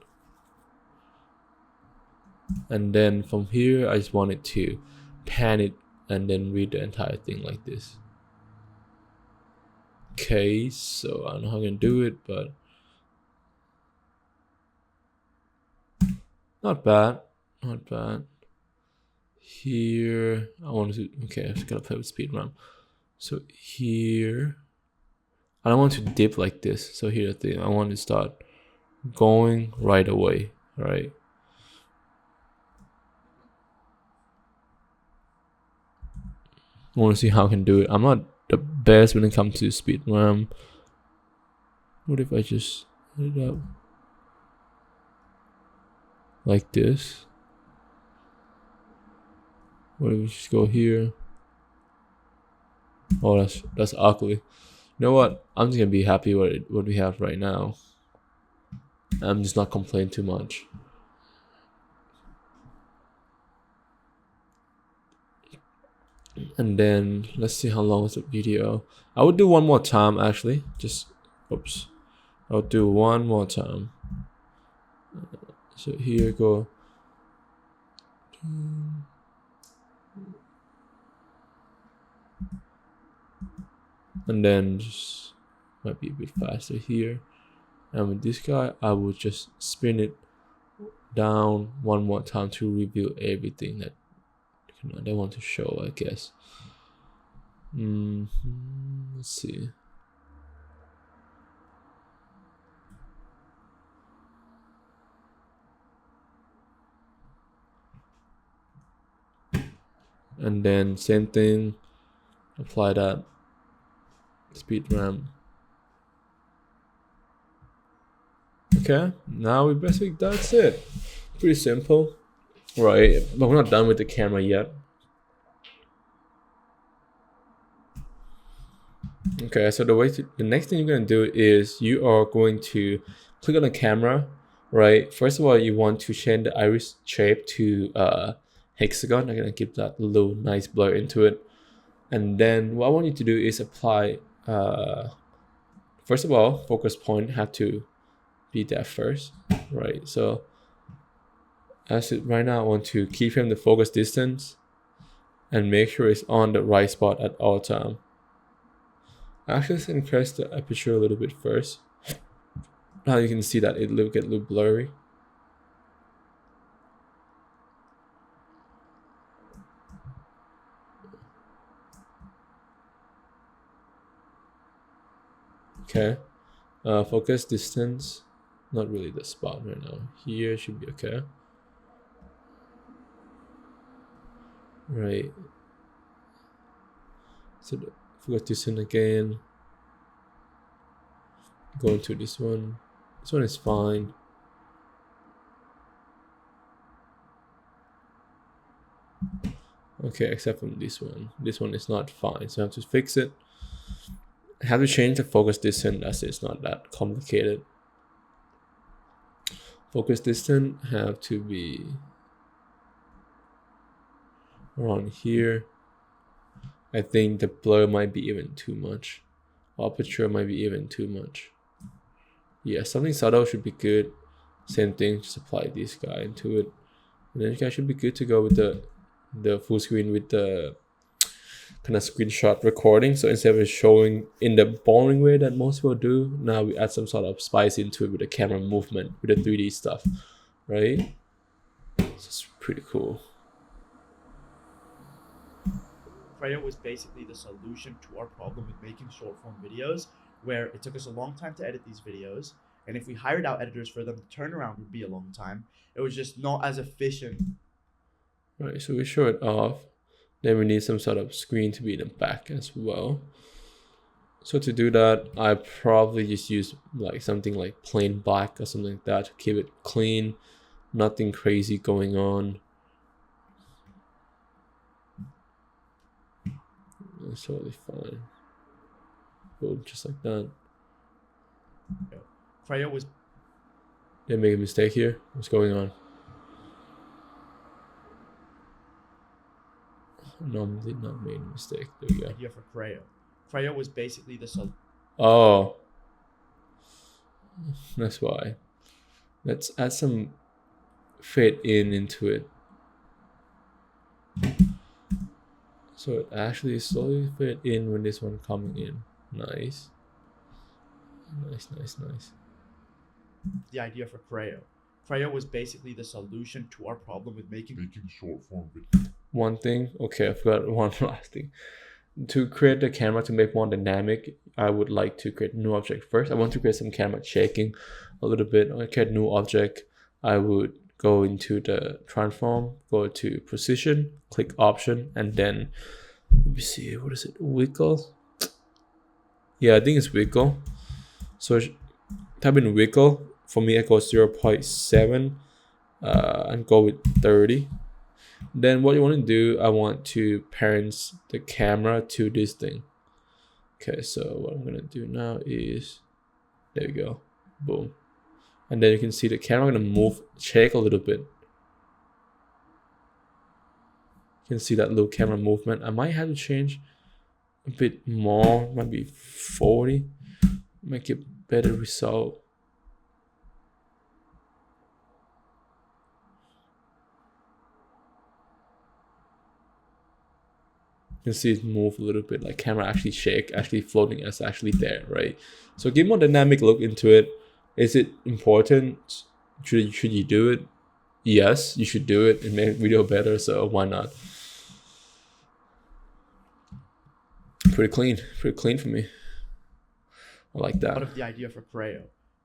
And then from here, I just wanted to pan it and then read the entire thing like this. Okay, so I don't know how I'm gonna do it, but not bad, not bad. Here, I want to, okay, I just gotta play with speed run. So here, I don't want to dip like this. So here's the thing, I want to start going right away, right? I want to see how I can do it. I'm not the best when it comes to speed run. What if I just hit it up? like this. What if we just go here? Oh, that's ugly. You know what? I'm just gonna be happy with what we have right now. I'm just not complaining too much. And then let's see how long is the video. I would do one more time actually. Just oops. I'll do one more time. So here go. And then just might be a bit faster here. And with this guy, I would just spin it down one more time to reveal everything that they want to show, I guess. Let's see. And then same thing, apply that speed ramp. Okay, now we basically, that's it. Pretty simple, right? But we're not done with the camera yet. Okay, so the next thing you're gonna do is you are going to click on the camera, right? First of all, you want to change the iris shape to hexagon. I'm gonna give that little nice blur into it. And then what I want you to do is apply, first of all, focus point have to be there first, right? So right now, I want to keyframe the focus distance and make sure it's on the right spot at all time. Actually, let's increase the aperture a little bit first. Now you can see that it will get a little blurry. Okay, focus distance, not really the spot right now. Here should be okay. Right. So the focus distance again. Go into this one. This one is fine. Okay, except from this one. This one is not fine, so I have to fix it. I have to change the focus distance as it's not that complicated. Focus distance have to be around here. I think the blur might be even too much. Aperture might be even too much. Yeah, something subtle should be good. Same thing, just apply this guy into it. And then you guys should be good to go with the full screen with the kind of screenshot recording. So instead of showing in the boring way that most people do, now we add some sort of spice into it with the camera movement, with the 3D stuff, right? So it's pretty cool. Creo was basically the solution to our problem with making short form videos, where it took us a long time to edit these videos, and if we hired out editors for them, the turnaround would be a long time. It was just not as efficient. Right, so we show it off. Then we need some sort of screen to be in the back as well. So to do that, I probably just use like something like plain black or something like that to keep it clean, nothing crazy going on. It's totally fine. Boom, just like that. Creo was... Did I make a mistake here? What's going on? No, I did not make a mistake. There we go. Idea for Creo. Creo was basically the solution. Oh, that's why. Let's add some fade into it. So it actually slowly fade in when this one coming in. Nice. Nice, nice, nice. The idea for Creo. Creo was basically the solution to our problem with making short form videos. One thing, okay, I forgot one last thing. To create the camera to make more dynamic, I would like to create a new object first. I want to create some camera shaking a little bit. I create a new object. I would go into the transform, go to position, click option, and then let me see, what is it? Wiggle? Yeah, I think it's wiggle. So type in wiggle. For me, I go 0.7 and go with 30. Then what you want to do, I want to parent the camera to this thing. Okay, so what I'm gonna do now is, there you go, boom. And then you can see the camera gonna move, shake a little bit. You can see that little camera movement. I might have to change a bit more, maybe 40, make it better result. You can see it move a little bit, like camera actually shake, actually floating as actually there, right? So give more dynamic look into it. Is it important? Should you do it? Yes, you should do it. It made video better, so why not? Pretty clean for me. I like that. Out of the idea for Creo.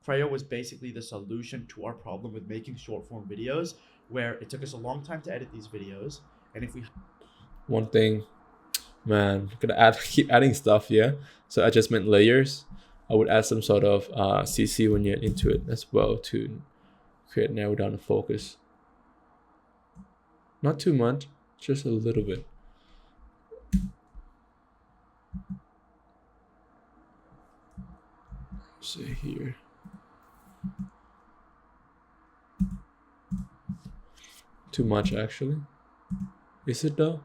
Creo was basically the solution to our problem with making short form videos, where it took us a long time to edit these videos, and if we one thing, man, gonna keep adding stuff, yeah. So adjustment layers, I would add some sort of CC vignette into it as well to narrow down the focus. Not too much, just a little bit. See here. Too much actually. Is it though?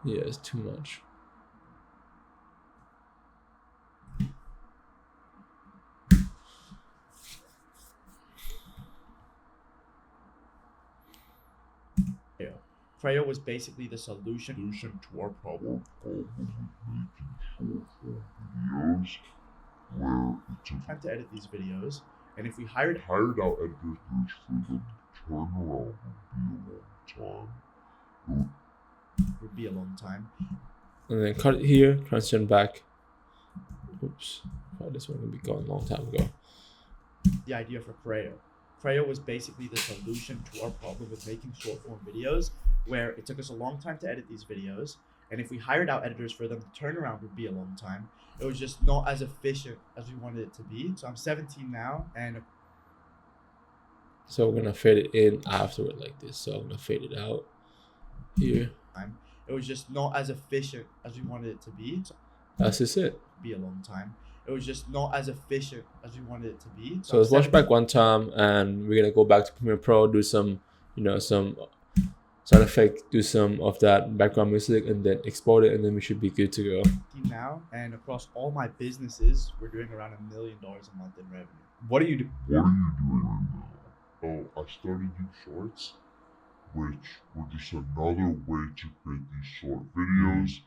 Yeah, it's too much. Creo was basically the solution To our problem with making short form videos where it took time to edit these videos, and if we hired out editors for them to turn around would be a long time. And then cut it here, transition back. Oops, oh, this one will be gone a long time ago. The idea for Creo. Creo was basically the solution to our problem with making short form videos, where it took us a long time to edit these videos, and if we hired out editors for them, the turnaround would be a long time. It was just not as efficient as we wanted it to be. So I'm 17 now, and so we're gonna fade it in afterward like this. So I'm gonna fade it out here. It was just not as efficient as we wanted it to be. So that's just it. Be a long time. It was just not as efficient as we wanted it to be. So let's watch back one time, and we're gonna go back to Premiere Pro, do some, some sound effect, do some of that background music, and then export it, and then we should be good to go. Now, and across all my businesses, we're doing around $1 million a month in revenue. What are you doing? What are you doing right now? Oh, I started YouTube Shorts, which were just another way to create these short videos.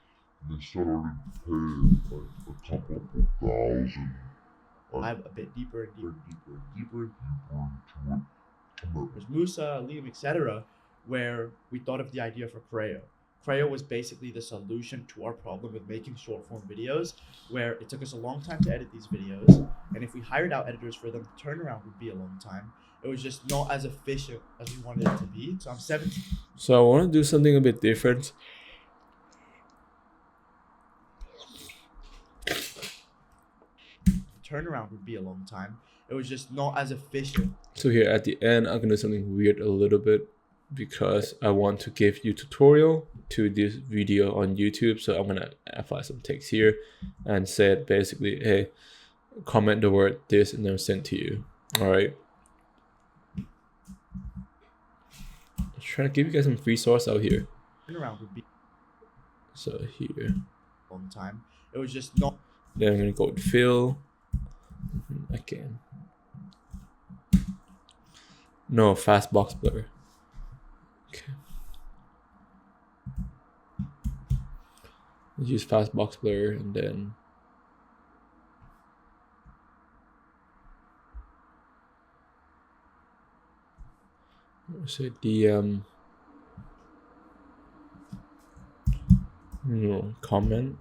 And they started paying like a couple of thousand. I'm a bit deeper and deeper into it. There's Musa, Liam, etc., where we thought of the idea for Creo. Creo was basically the solution to our problem with making short form videos, where it took us a long time to edit these videos, and if we hired out editors for them, the turnaround would be a long time. It was just not as efficient as we wanted it to be. So I'm 17. So I want to do something a bit different. Turnaround would be a long time. It was just not as efficient. So here at the end, I'm gonna do something weird a little bit, because I want to give you tutorial to this video on YouTube. So I'm gonna apply some text here and say it basically, hey, comment the word this and then send to you. All right. Trying to give you guys some free source out here. Turnaround would be so here. Long time. It was just not. Then I'm gonna go with fill. Again. No, fast box blur. Okay. Let's use fast box blur and then say DM comment.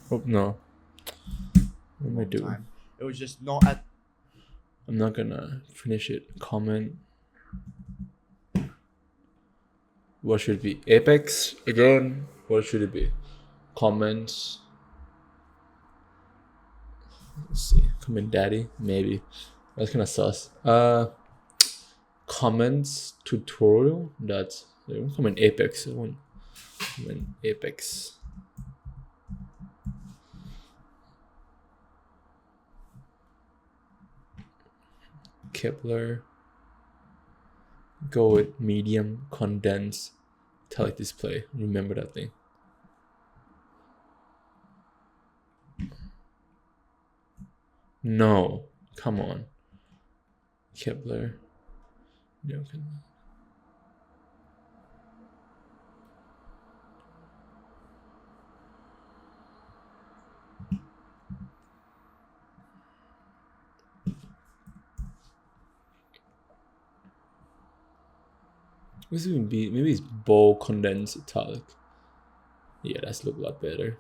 Oh no. am I long doing? time. It was just not at. I'm not gonna finish it. Comment. What should it be? Apex again? What should it be? Comments. Let's see. Comment daddy? Maybe. That's kind of sus. Comments tutorial? That's comment Apex. I want comment Apex. Kepler. Go with medium condense tele display. Remember that thing. No, come on. Kepler. No, this would be maybe it's bold condensed italic. Yeah, that's look a lot better.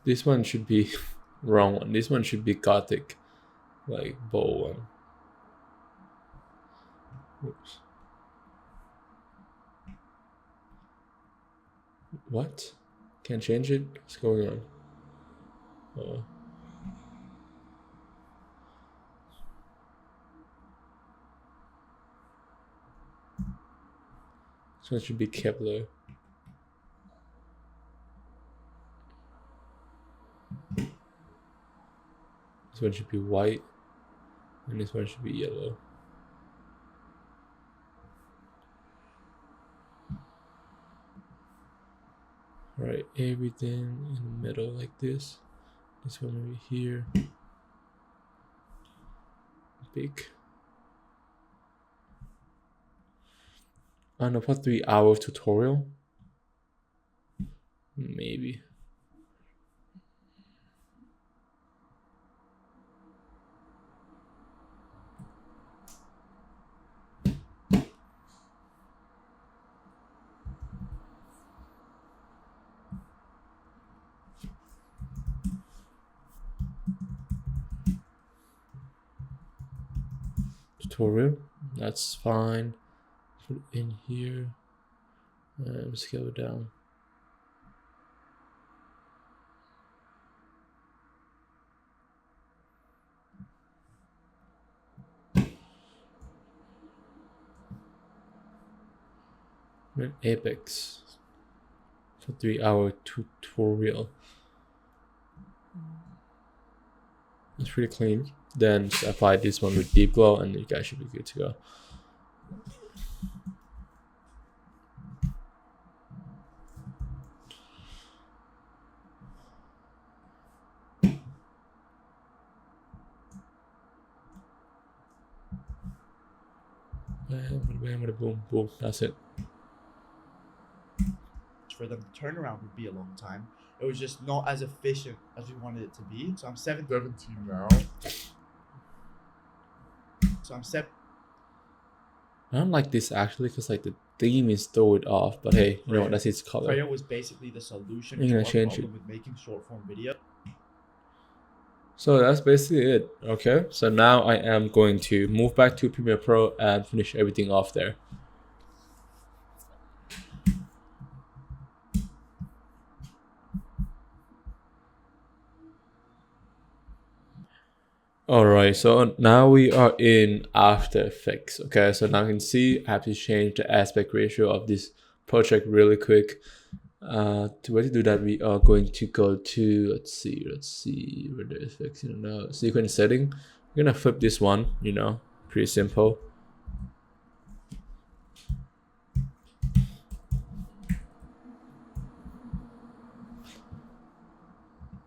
This one should be wrong one. This one should be gothic, like bold one. Oops. What? Can't change it? What's going on? Oh. This one should be Kepler. This one should be white. And this one should be yellow. Alright, everything in the middle like this. This one over here. Big. I don't know, for 3-hour tutorial? Maybe. Tutorial, that's fine. Put it in here and scale it down. And Apex for 3-hour tutorial. It's pretty clean. Then just apply this one with deep glow and you guys should be good to go. Bam, bam, bam, boom, boom. That's it. For them to turn around would be a long time. It was just not as efficient as we wanted it to be. So I'm 17 now. So I'm I don't like this actually because like the theme is throw it off, but hey, you know what? That's its color. Prayer was basically the solution I'm to gonna our change problem it. with making short form video. So that's basically it. Okay, so now I am going to move back to Premiere Pro and finish everything off there. Alright, so now we are in After Effects. Okay, so now you can see I have to change the aspect ratio of this project really quick. To do that, we are going to go to, let's see, where the effects, now, sequence setting. We're gonna flip this one, pretty simple.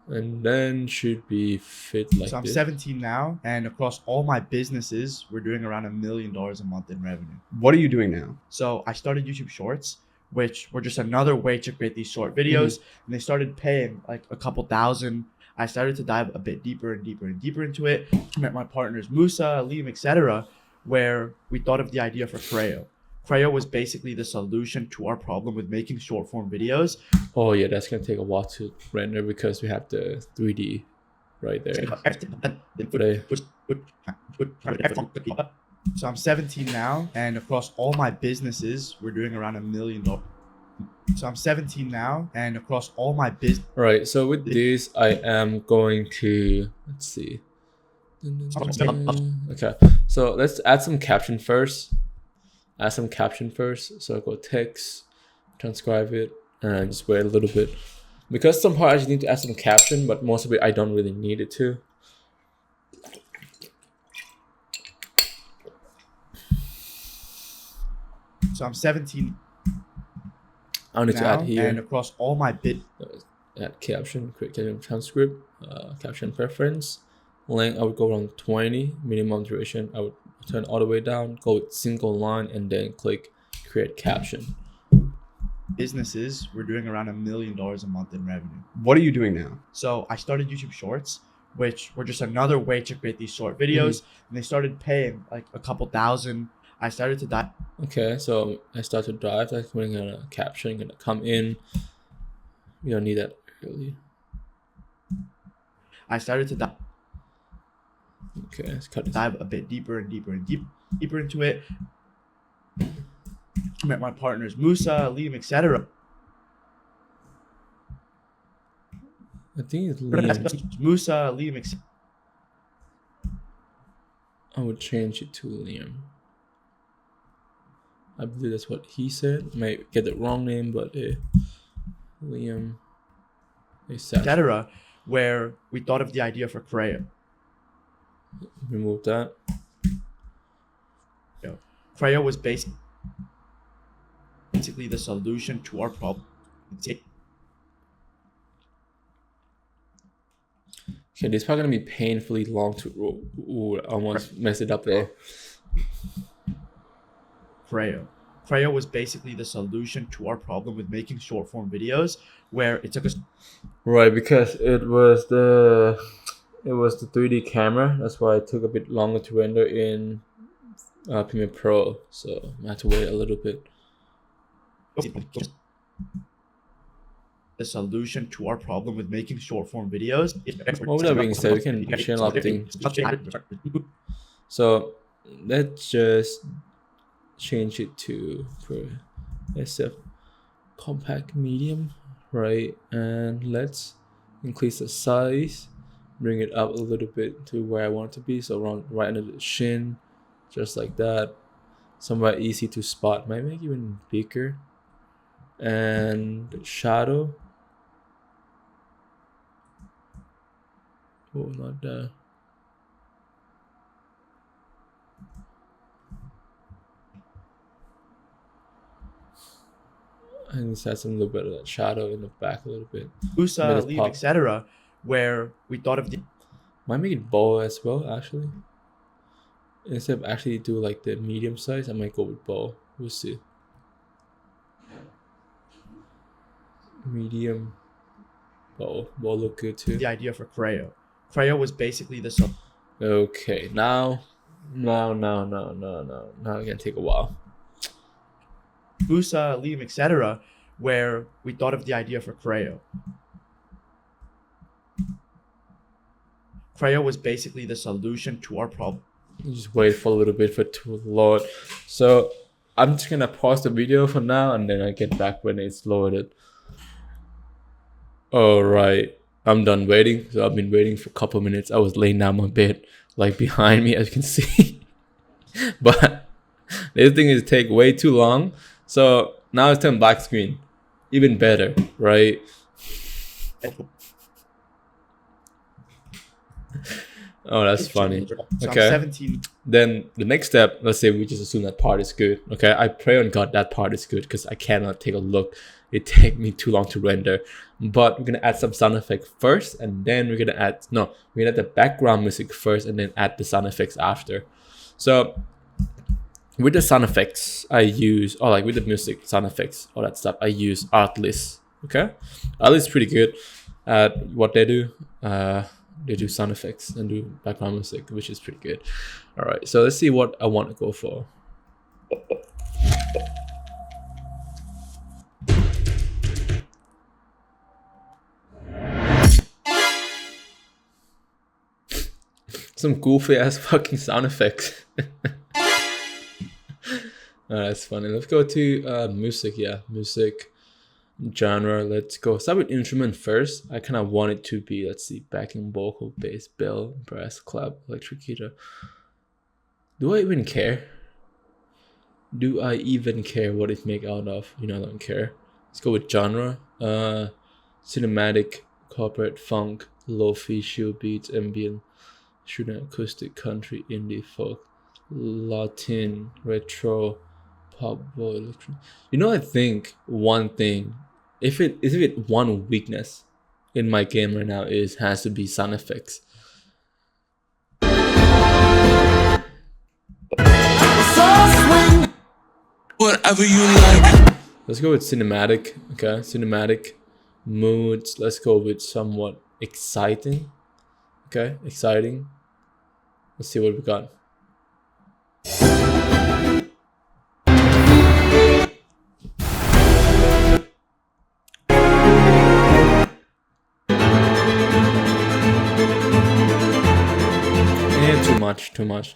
and then should be fit like So I'm this. 17 now, and across all my businesses, we're doing around $1 million a month in revenue. What are you doing now? So I started YouTube Shorts, which were just another way to create these short videos, and they started paying like a couple thousand. I started to dive a bit deeper and deeper and deeper into it. Met my partners Musa, Liam, etc., where we thought of the idea for Creo. Creo was basically the solution to our problem with making short form videos. Oh yeah, that's gonna take a while to render because we have the 3D right there. So I'm 17 now, and across all my businesses, we're doing around $1 million. So I'm 17 now, and across all my business. Right. So with this, I am going to let's see. Okay. So let's add some caption first. So I go text, transcribe it, and just wait a little bit. Because some part I just need to add some caption, but most of it I don't really need it to. So I'm 17 I need to add here. and across all my Add caption, create caption transcript, caption preference. Length I would go around 20. Minimum duration I would turn all the way down. Go with single line and then click create caption. businesses, we're doing around $1 million a month in revenue. What are you doing now? So I started YouTube Shorts, which were just another way to create these short videos, and they started paying like a couple thousand. I started to dive. Okay, so I start to drive. Like putting in a caption, gonna come in. We don't need that really. I started to dive. Okay, let's cut it. Dive a bit deeper and deeper and deeper into it. Met my partners Musa, Liam, etc. I think it's Liam. Musa, Liam, etc. I would change it to Liam. I believe that's what he said. Might get the wrong name, but Liam. Etc. Where we thought of the idea for Creo. Remove that. Creo was basically the solution to our problem. Okay, this is probably gonna be painfully long to. Ooh, I almost messed it up there. Creo was basically the solution to our problem with making short form videos, where it took us. Right, because it was the 3D camera. That's why it took a bit longer to render in Premiere Pro. So I had to wait a little bit. The solution to our problem with making short form videos. Well, with that being said, we can channel up things. So let's just change it to SF compact medium, right? And let's increase the size, bring it up a little bit to where I want it to be. So around right under the shin, just like that. Somewhere easy to spot. Might make it even bigger. And shadow. Oh, not that. I need to add some little bit of that shadow in the back a little bit. Usa, Leave, etc. Where we thought of the. Might make it bold as well, actually. Instead of actually do like the medium size, I might go with bold. We'll see. Medium. Bold look good too. The idea for Creo. Creo was basically the. Okay, now it's gonna take a while. Usa, Liam, etc., where we thought of the idea for Creo. Creo was basically the solution to our problem. You just wait for a little bit for it to load. So I'm just gonna pause the video for now, and then I get back when it's loaded. All right, I'm done waiting. So I've been waiting for a couple minutes. I was laying down my bed, like behind me, as you can see. But this thing is take way too long. So now it's turned black screen. Even better, right? Oh, that's funny. So Okay. I'm 17. Then the next step, let's say we just assume that part is good. Okay, I pray on God that part is good because I cannot take a look. It take me too long to render. But we're gonna add some sound effect first, and then we're gonna add the background music first, and then add the sound effects after. So with the sound effects, I use with the music, sound effects, all that stuff, I use Artlist. Okay, Artlist is pretty good at what they do. They do sound effects and do background music, which is pretty good. All right, so let's see what I want to go for. Some goofy ass fucking sound effects. That's funny. Let's go to music. Yeah, music genre. Let's go start with instrument first. I kind of want it to be, let's see, backing vocal, bass, bell, brass, clap, electric guitar. Do I even care? Do I even care what it's made out of? I don't care. Let's go with genre. Cinematic, corporate, funk, lo-fi, chill beats, ambient, student acoustic, country, indie, folk, Latin, retro, pop, electro. I think one thing, if it one weakness in my game right now has to be sound effects. Whatever you like. Let's go with cinematic. Okay, cinematic moods. Let's go with somewhat exciting. Okay, exciting. Let's see what we got. Yeah, too much. Too much.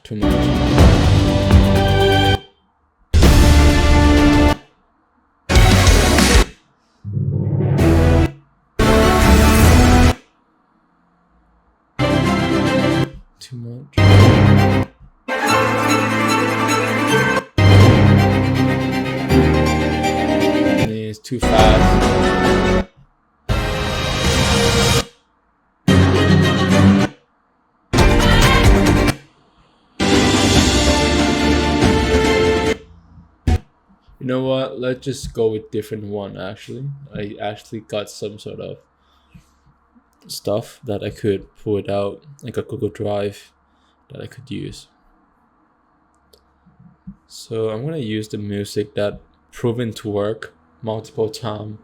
It's too fast. You know what? Let's just go with different one. Actually, I actually got some sort of stuff that I could pull it out, like a Google Drive that I could use. So I'm gonna use the music that proven to work multiple times.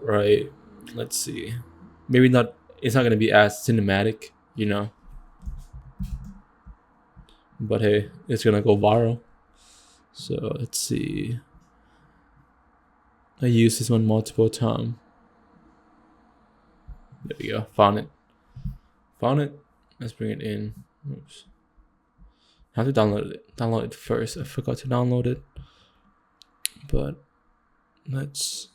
Right? Let's see. Maybe not. It's not gonna be as cinematic, But hey, it's gonna go viral. So let's see. I use this one multiple times. There we go. Found it. Let's bring it in. Oops. I have to download it first. I forgot to download it. But let's.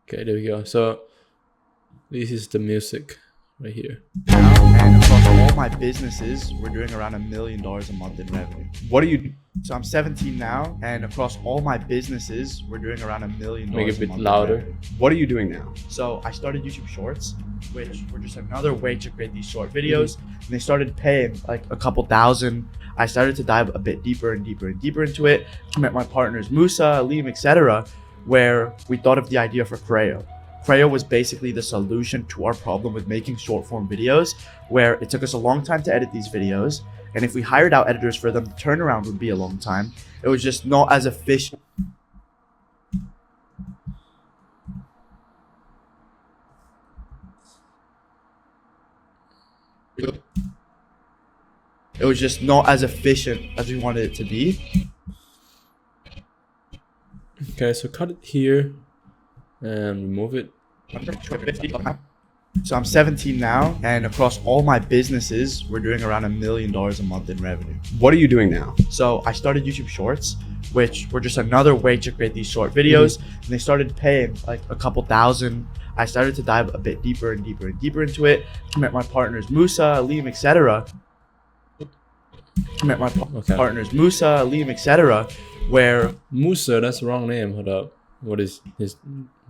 Okay, there we go. So this is the music right here. And across all my businesses, we're doing around $1 million a month in revenue. What do you? So I'm 17 now, and across all my businesses, we're doing around $1 million. Make it a bit month in louder. revenue. What are you doing now? So I started YouTube Shorts, which were just another way to create these short videos. And they started paying like a couple thousand. I started to dive a bit deeper and deeper and deeper into it. I met my partners Musa, Aleem, etc., where we thought of the idea for Creo. Creo was basically the solution to our problem with making short form videos, where it took us a long time to edit these videos. And if we hired out editors for them, the turnaround would be a long time. It was just not as efficient. It was just not as efficient as we wanted it to be. Okay, so cut it here and remove it. So I'm 17 now, and across all my businesses, we're doing around $1 million a month in revenue. What are you doing now? So I started YouTube Shorts, which were just another way to create these short videos. And they started paying like a couple thousand. I started to dive a bit deeper and deeper and deeper into it. I met my partners Musa, Aleem, etc. Partners Musa, Aleem, etc. Where Musa, that's the wrong name. Hold up. What is his?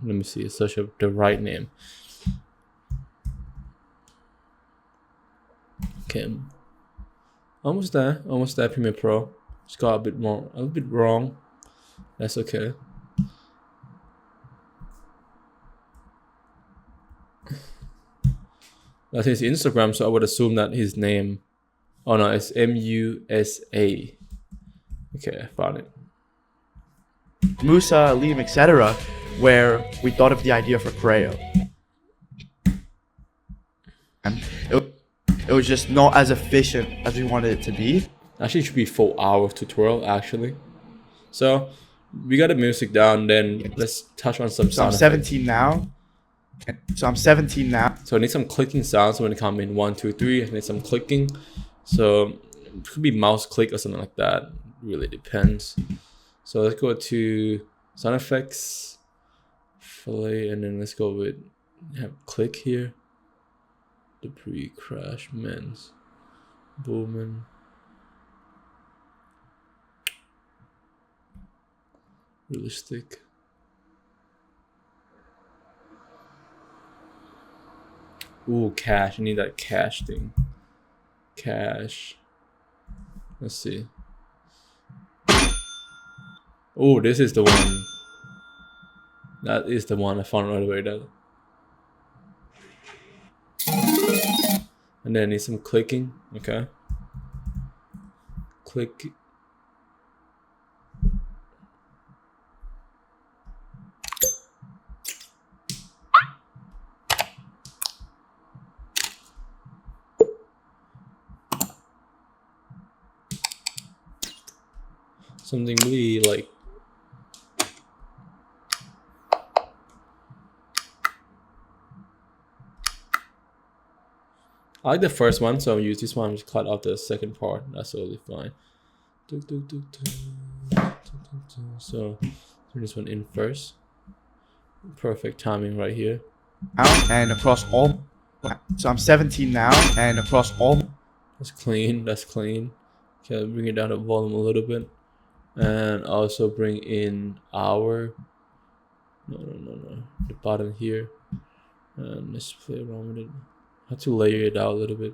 Let me see. Search up the right name. Okay. Almost there. Almost there. Premiere Pro. Just got a little bit wrong. That's okay. That's his Instagram, so I would assume that his name. Oh no, it's Musa. Okay, I found it. Musa, Liam, etc., where we thought of the idea for Creo. And it was just not as efficient as we wanted it to be. Actually, it should be 4 hour tutorial actually. So we got the music down. Then let's touch on some. So I'm 17 now. So I need some clicking sounds when it come in 1, 2, 3. I need some clicking. So it could be mouse click or something like that. Really depends. So let's go to sound effects, fillet, and then let's go with have click here. Debris, crash, mens, booming. Realistic. Ooh, cache. I need that cache thing. Cache. Let's see. Oh, this is the one. That is the one I found right away. That. And then I need some clicking. Okay. Click. Something really like. I like the first one, so I'll use this one. Just cut off the second part. That's totally fine. So turn this one in first. Perfect timing right here. And across all. So I'm 17 now, and across all. That's clean. That's clean. Okay, bring it down the volume a little bit, and also bring in our. No. The bottom here, and let's play around with it. I have to layer it out a little bit.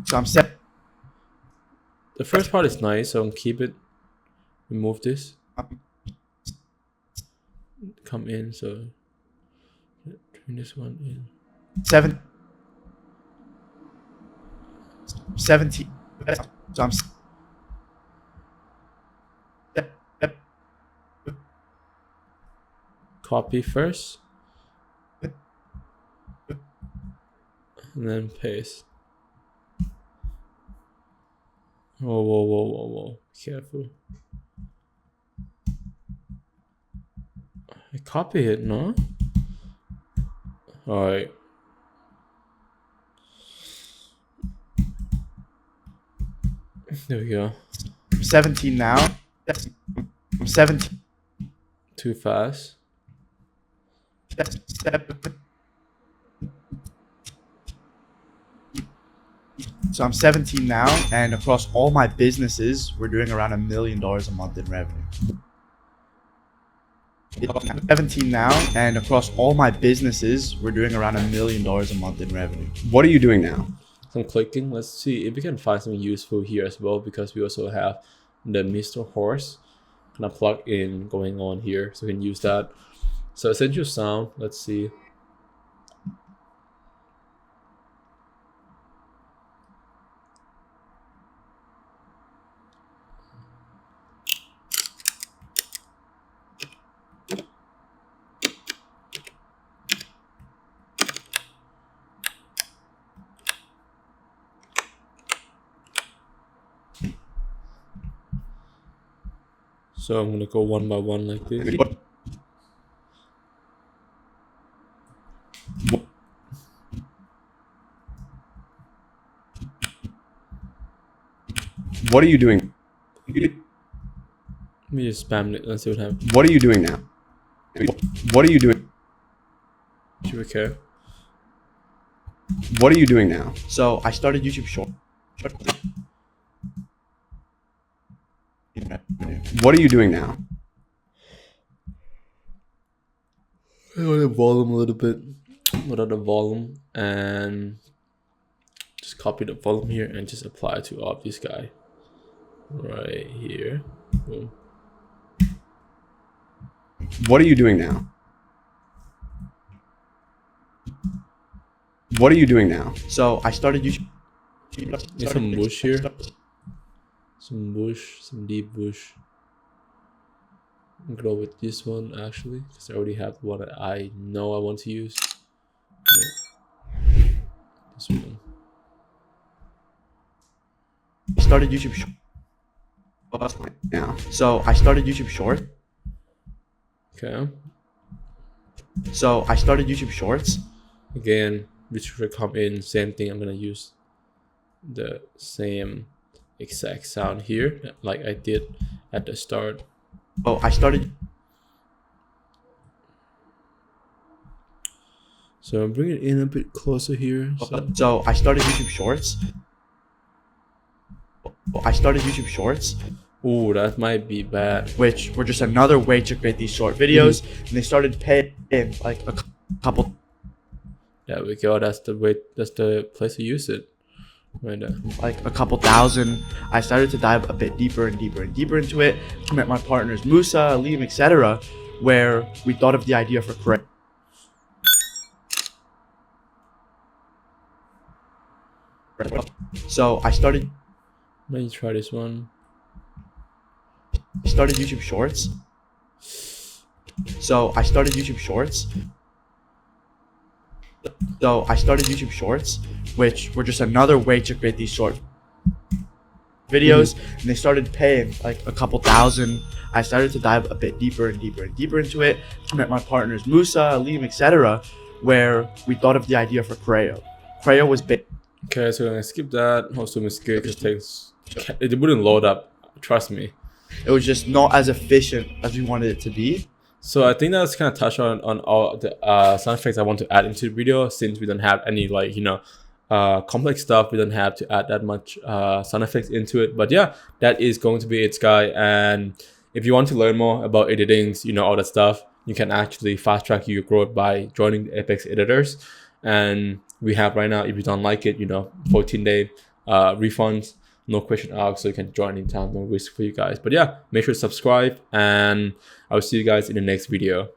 So I'm set. The first part is nice, so I'll keep it. Remove this. Come in, so turn this one in. 17. So I'm. Copy first. And then paste. Whoa. Careful. I copy it, no? Alright. There we go. I'm 17 now. I'm 17. Too fast. So I'm 17 now, and across all my businesses, we're doing around $1 million a month in revenue. I'm 17 now, and across all my businesses, we're doing around $1 million a month in revenue. What are you doing now? Some clicking. Let's see if we can find something useful here as well, because we also have the Mr. Horse kind of plug in going on here, so we can use that. So essential sound. Let's see. So I'm gonna go one by one like this. What are you doing? Let me just spam it. Let's see what happens. What are you doing now? What are you doing? Should we care? What are you doing now? So I started YouTube Short. What are you doing now? lower the volume a little bit. Lower the volume and just copy the volume here and just apply it to obvious guy right here. Boom. What are you doing now? What are you doing now? So I started YouTube. Get some bush here. Some bush, some deep bush. Go with this one actually, because I already have one that I know I want to use. No. This one. I started YouTube. Yeah. So I started YouTube Shorts. Okay. So I started YouTube Shorts. Again, which will come in same thing. I'm gonna use the same exact sound here, like I did at the start. Oh, I started. So I'm bringing it in a bit closer here. So I started YouTube Shorts. I started YouTube Shorts. Ooh, that might be bad. Which were just another way to create these short videos, and they started paying like a couple. There we go. That's the way. That's the place to use it. Right there. Like a couple thousand. I started to dive a bit deeper and deeper and deeper into it. I met my partners Musa, Liam, etc., where we thought of the idea for create. So I started. Let me try this one. Started YouTube Shorts. So I started YouTube Shorts. So I started YouTube Shorts, which were just another way to create these short videos, and they started paying like a couple thousand. I started to dive a bit deeper and deeper and deeper into it. I met my partners Musa, Liam, etc., where we thought of the idea for Creo. Creo was big. Okay, so I'm gonna skip that. Also, mistake. It takes. It wouldn't load up. Trust me. It was just not as efficient as we wanted it to be. So I think that's kind of touch on all the sound effects I want to add into the video, since we don't have any like complex stuff. We don't have to add that much sound effects into it. But yeah, that is going to be it, guy. And if you want to learn more about editing, all that stuff, you can actually fast track your growth by joining the Apex editors. And we have right now, if you don't like it, 14-day refunds. No question asked, so you can join anytime. No risk for you guys. But yeah, make sure to subscribe, and I'll see you guys in the next video.